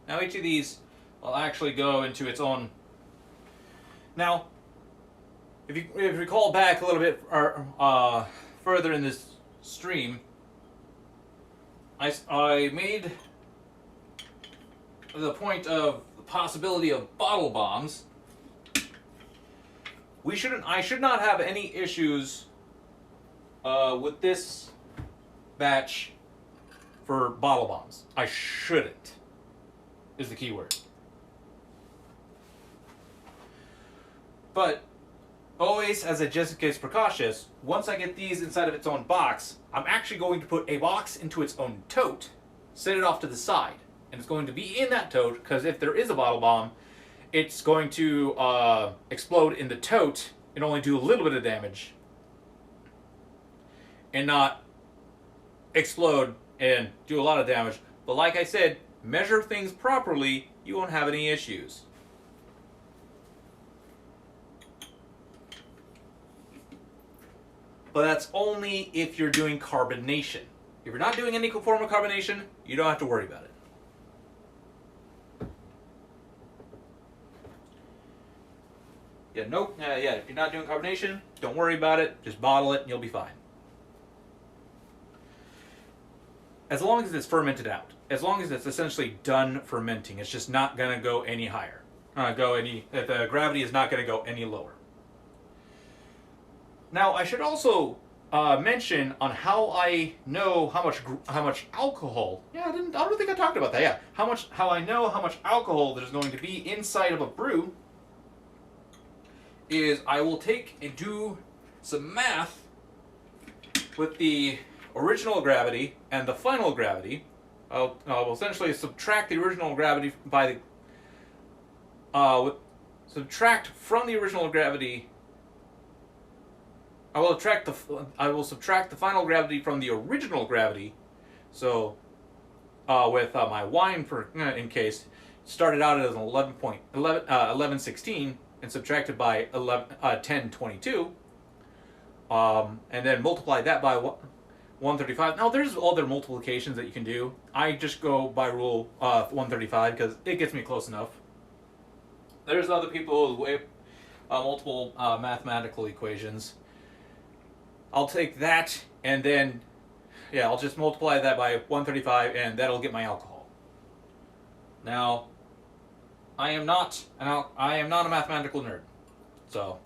Now each of these will actually go into its own. Now, if you recall back a little bit further in this stream, I made the point of the possibility of bottle bombs. I should not have any issues with this batch for bottle bombs. I shouldn't, is the key word. But always, as a just in case precautious, once I get these inside of its own box, I'm actually going to put a box into its own tote, set it off to the side, and it's going to be in that tote, because if there is a bottle bomb, it's going to explode in the tote and only do a little bit of damage, and not explode and do a lot of damage. But like I said, measure things properly, you won't have any issues. But that's only if you're doing carbonation. If you're not doing any form of carbonation, you don't have to worry about it. Yeah, nope. Yeah, if you're not doing carbonation, don't worry about it. Just bottle it and you'll be fine. As long as it's fermented out. As long as it's essentially done fermenting. It's just not going to go any higher. The gravity is not going to go any lower. Now, I should also mention on how I know how much alcohol. Yeah, I don't think I talked about that. Yeah, how I know how much alcohol there's going to be inside of a brew is I will take and do some math with the original gravity and the final gravity. I'll essentially subtract the original gravity by the subtract from the original gravity. I will subtract the final gravity from the original gravity. So, with my wine, in case, started out as an 1116 and subtracted by 1022, and then multiply that by 135. Now, there's other multiplications that you can do. I just go by rule 135 because it gets me close enough. There's other people with multiple mathematical equations. I'll take that and then, yeah, I'll just multiply that by 135 and that'll get my alcohol. Now, I am not a mathematical nerd, so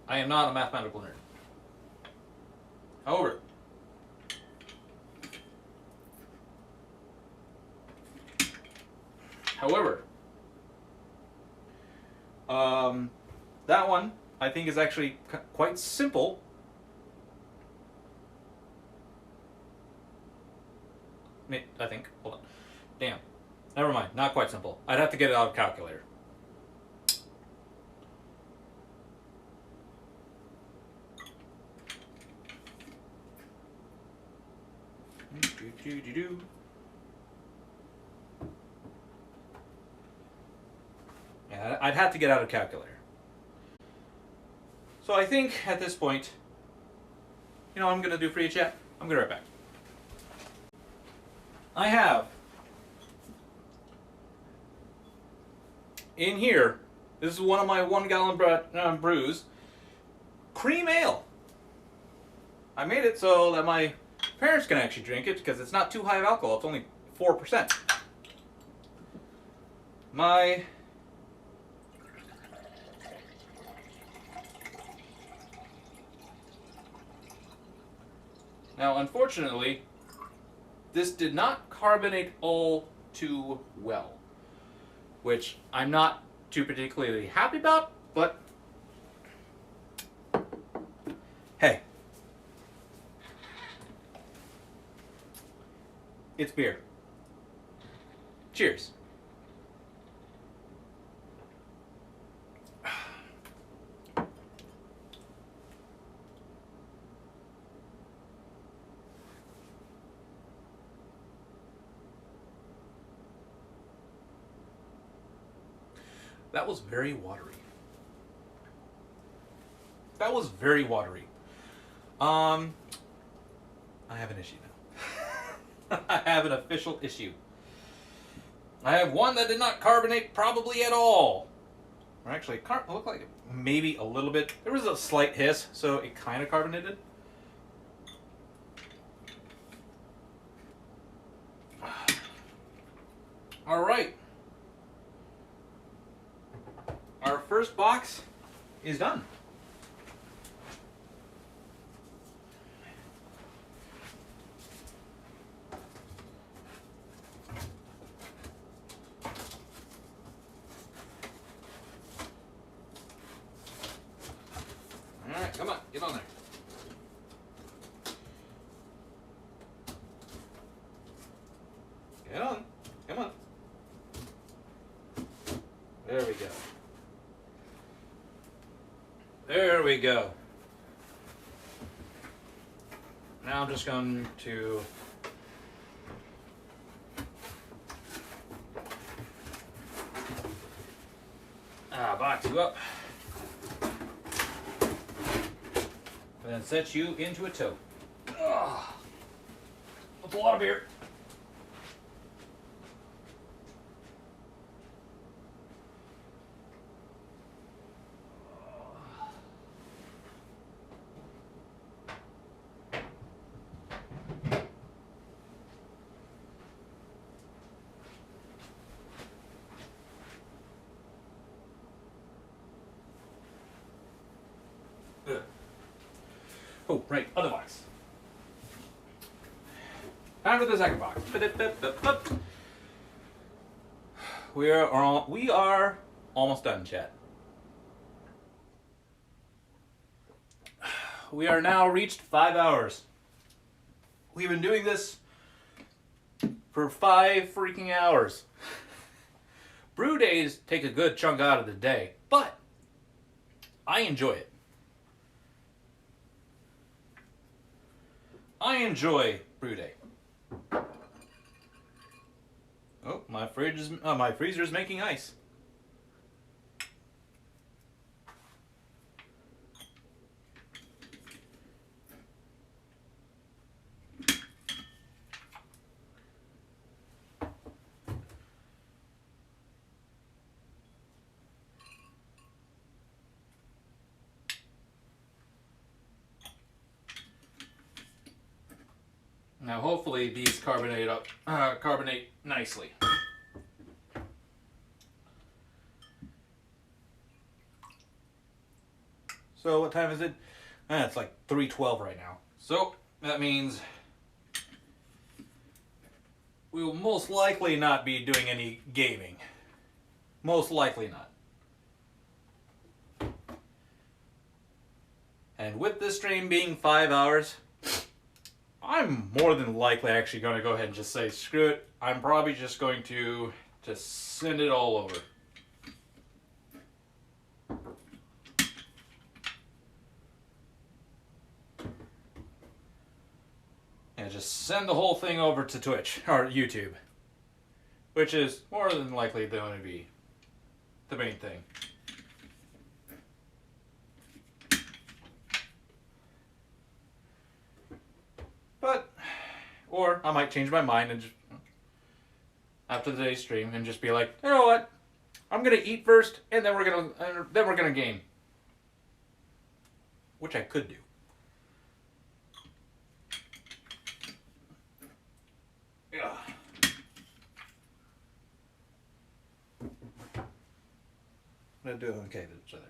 I am not a mathematical nerd. However, that one I think is actually quite simple. I think. Hold on. Damn. Never mind. Not quite simple. I'd have to get it out of calculator. Yeah, I'd have to get out of calculator. So I think at this point, you know what I'm going to do for you, chat? I'm going to be right back. I have in here, this is one of my 1 gallon brews, cream ale. I made it so that my parents can actually drink it because it's not too high of alcohol. It's only 4%. Now, unfortunately, this did not carbonate all too well, which I'm not too particularly happy about, but hey, it's beer. Cheers. That was very watery. That was very watery. I have an issue now. I have an official issue. I have one that did not carbonate probably at all. Or actually, it looked like maybe a little bit. There was a slight hiss, so it kind of carbonated. All right. Our first box is done. All right, come on, get on there. Get on, come on. There we go. There we go. Now I'm just going to box you up and then set you into a tote. That's a lot of beer. Oh, right, other box. Time for the second box. We are almost done, chat. We are now reached 5 hours. We've been doing this for 5 freaking hours. Brew days take a good chunk out of the day, but I enjoy it. I enjoy brew day. Oh, my freezer is making ice. Now hopefully these carbonate nicely. So what time is it? It's like 3:12 right now. So that means we will most likely not be doing any gaming. Most likely not. And with this stream being 5 hours, I'm more than likely actually going to go ahead and just say, screw it. I'm probably just going to just send it all over. And just send the whole thing over to Twitch or YouTube, which is more than likely going to be the main thing. But, or I might change my mind and just, after today's stream, and just be like, you know what, I'm gonna eat first, and then we're gonna game, which I could do. Yeah. I'm gonna do it. Okay, so there.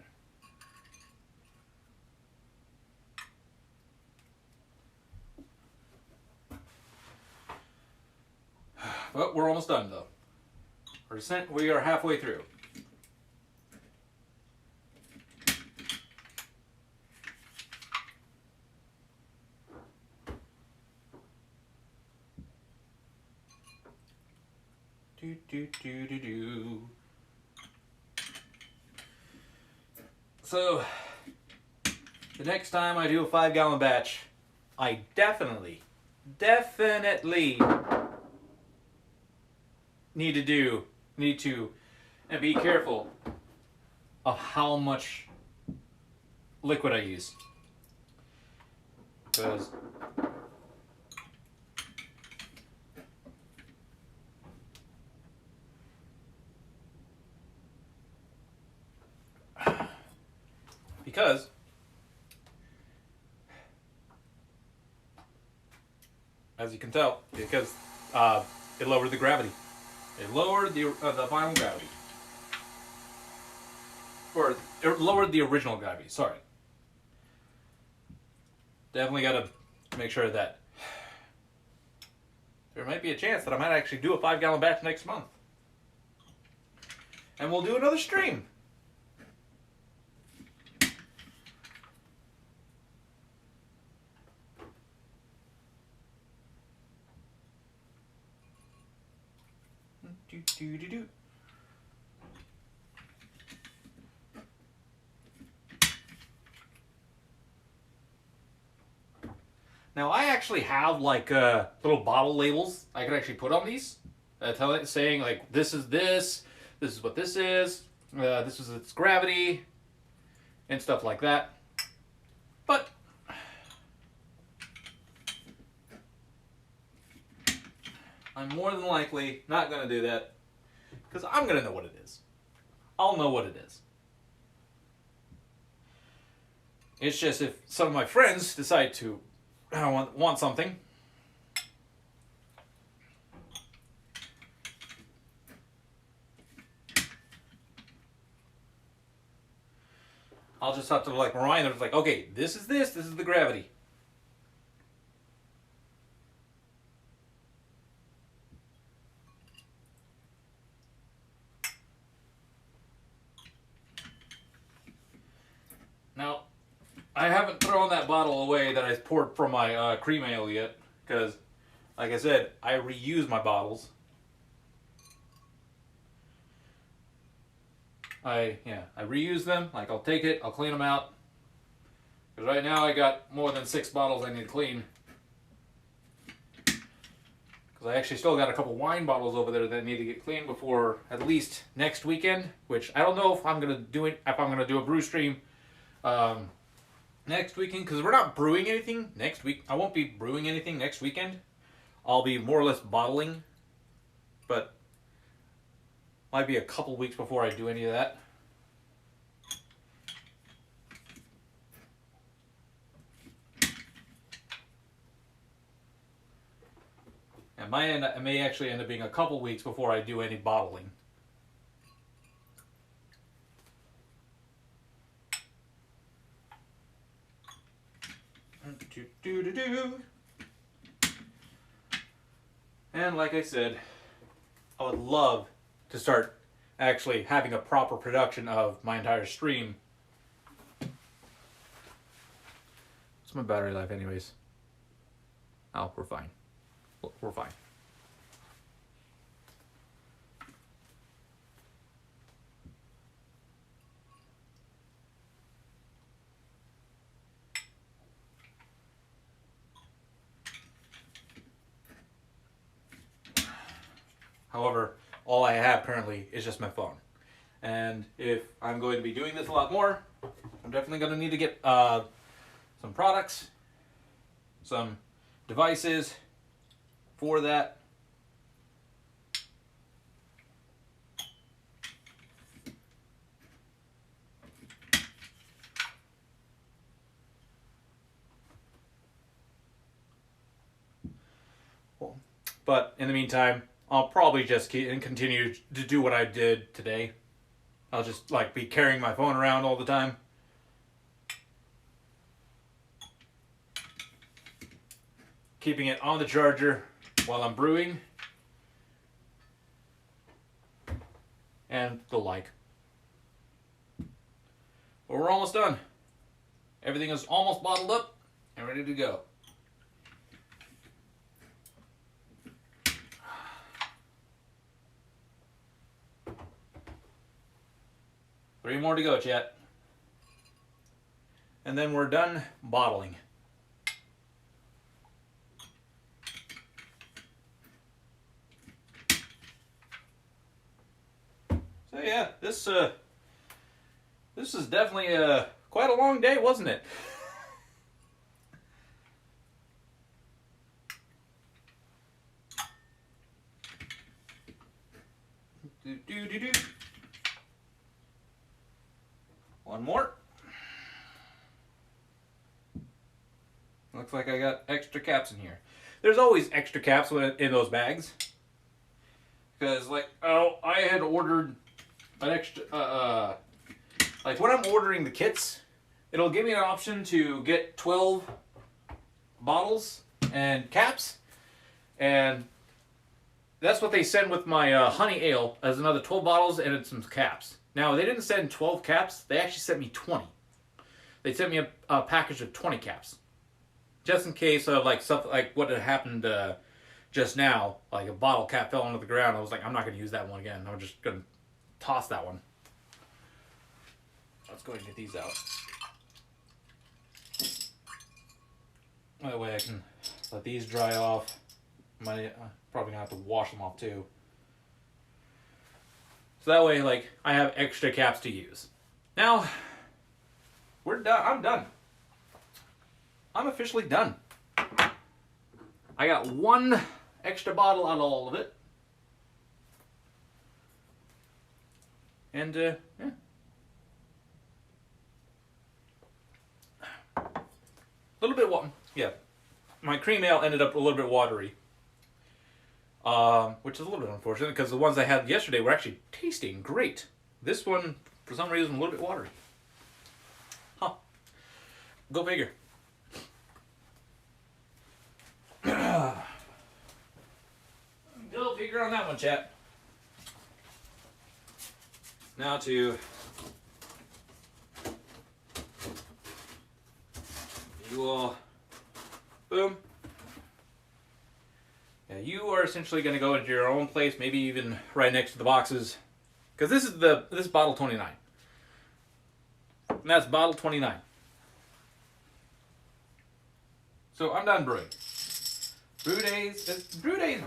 Well, we're almost done though. We are halfway through. Do do do do do. So the next time I do a 5-gallon batch, I definitely need to and be careful of how much liquid I use, because as you can tell, because it lowered the gravity. It lowered the final gravity. Or it lowered the original gravity, sorry. Definitely got to make sure that there might be a chance that I might actually do a 5-gallon batch next month. And we'll do another stream. Do, do, do, do. Now I actually have like little bottle labels I can actually put on these, saying like this is what this is its gravity, and stuff like that. But I'm more than likely not going to do that, because I'm going to know what it is. I'll know what it is. It's just if some of my friends decide to want something, I'll just have to like remind them, like, okay, this is the gravity. Now, I haven't thrown that bottle away that I poured from my cream ale yet, because, like I said, I reuse my bottles. I reuse them. Like, I'll take it, I'll clean them out. Because right now I got more than 6 bottles I need to clean. Because I actually still got a couple wine bottles over there that need to get cleaned before at least next weekend. Which I don't know if I'm gonna do it. If I'm gonna do a brew stream next weekend, because we're not brewing anything next week. I won't be brewing anything next weekend. I'll be more or less bottling, but might be a couple weeks before I do any of that. It may actually end up being a couple weeks before I do any bottling. And like I said, I would love to start actually having a proper production of my entire stream. What's my battery life anyways? Oh, we're fine. We're fine. However, all I have currently is just my phone. And if I'm going to be doing this a lot more, I'm definitely going to need to get some products, some devices for that. But in the meantime, I'll probably just continue to do what I did today. I'll just like be carrying my phone around all the time. Keeping it on the charger while I'm brewing. And the like. But we're almost done. Everything is almost bottled up and ready to go. Three more to go, chat. And then we're done bottling. So yeah, this is definitely quite a long day, wasn't it? Do. One more. Looks like I got extra caps in here. There's always extra caps in those bags. Because, like, I had ordered an extra, like, when I'm ordering the kits, it'll give me an option to get 12 bottles and caps. And that's what they send with my honey ale, as another 12 bottles and some caps. Now, they didn't send 12 caps. They actually sent me 20. They sent me a package of 20 caps. Just in case of, like, something like what had happened just now. Like, a bottle cap fell onto the ground. I was like, I'm not going to use that one again. I'm just going to toss that one. Let's go ahead and get these out. That way I can let these dry off. Probably going to have to wash them off, too. So that way, like, I have extra caps to use. Now, we're done. I'm done. I'm officially done. I got one extra bottle out of all of it. And, yeah. A little bit, yeah. My cream ale ended up a little bit watery. Which is a little bit unfortunate because the ones I had yesterday were actually tasting great. This one, for some reason, a little bit watery. Huh. Go figure. Go figure on that one, chat. Now to you all. Boom. Yeah, you are essentially going to go into your own place, maybe even right next to the boxes, because this is bottle 29, and that's bottle 29. So I'm done brewing. Brew day is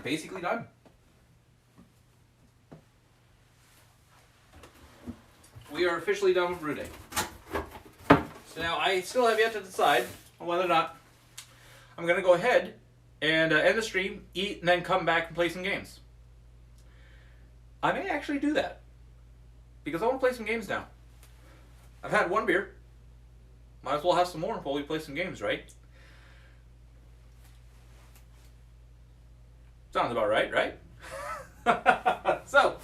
basically done. We are officially done with brew day. So now I still have yet to decide on whether or not I'm going to go ahead and end the stream, eat, and then come back and play some games. I may actually do that. Because I want to play some games now. I've had one beer. Might as well have some more while we play some games, right? Sounds about right, right? So,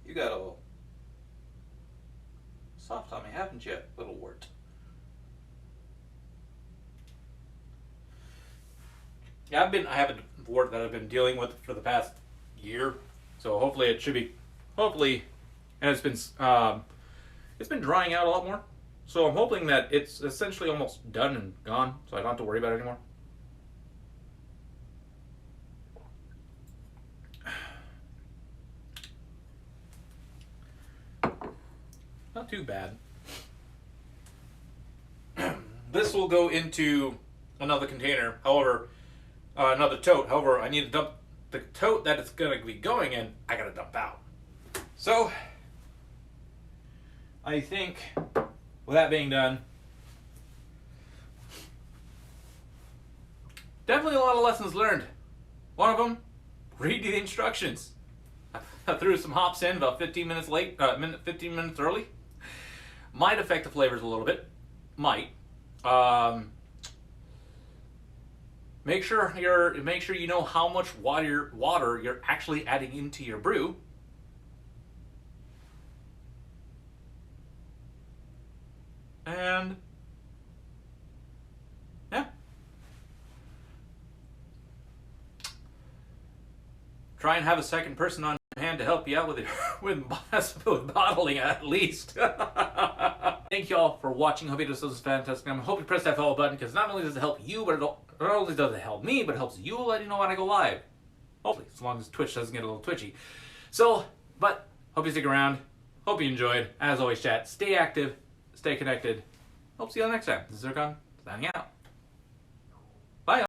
you got a little soft on me, haven't you, little wart? Yeah, I have a wart that I've been dealing with for the past year, so hopefully it should be, and it's been drying out a lot more. So I'm hoping that it's essentially almost done and gone, so I don't have to worry about it anymore. Not too bad. This will go into another container, however, another tote. However, I need to dump the tote that it's going to be going in, I got to dump out. So, I think, with that being done, definitely a lot of lessons learned. One of them, read the instructions. I threw some hops in about 15 minutes late, 15 minutes early. Might affect the flavors a little bit. Might. Make sure you know how much water you're actually adding into your brew. And yeah. Try and have a second person on hand to help you out with it, with bottling at least. Thank you all for watching. Hope you this was fantastic. I hope you press that follow button, because not only does it help you, but not only does it help me, but it helps you let you know when I go live. Hopefully, as long as Twitch doesn't get a little twitchy. So, but hope you stick around. Hope you enjoyed. As always, chat. Stay active. Stay connected. Hope to see you all next time. This is Zircon signing out. Bye.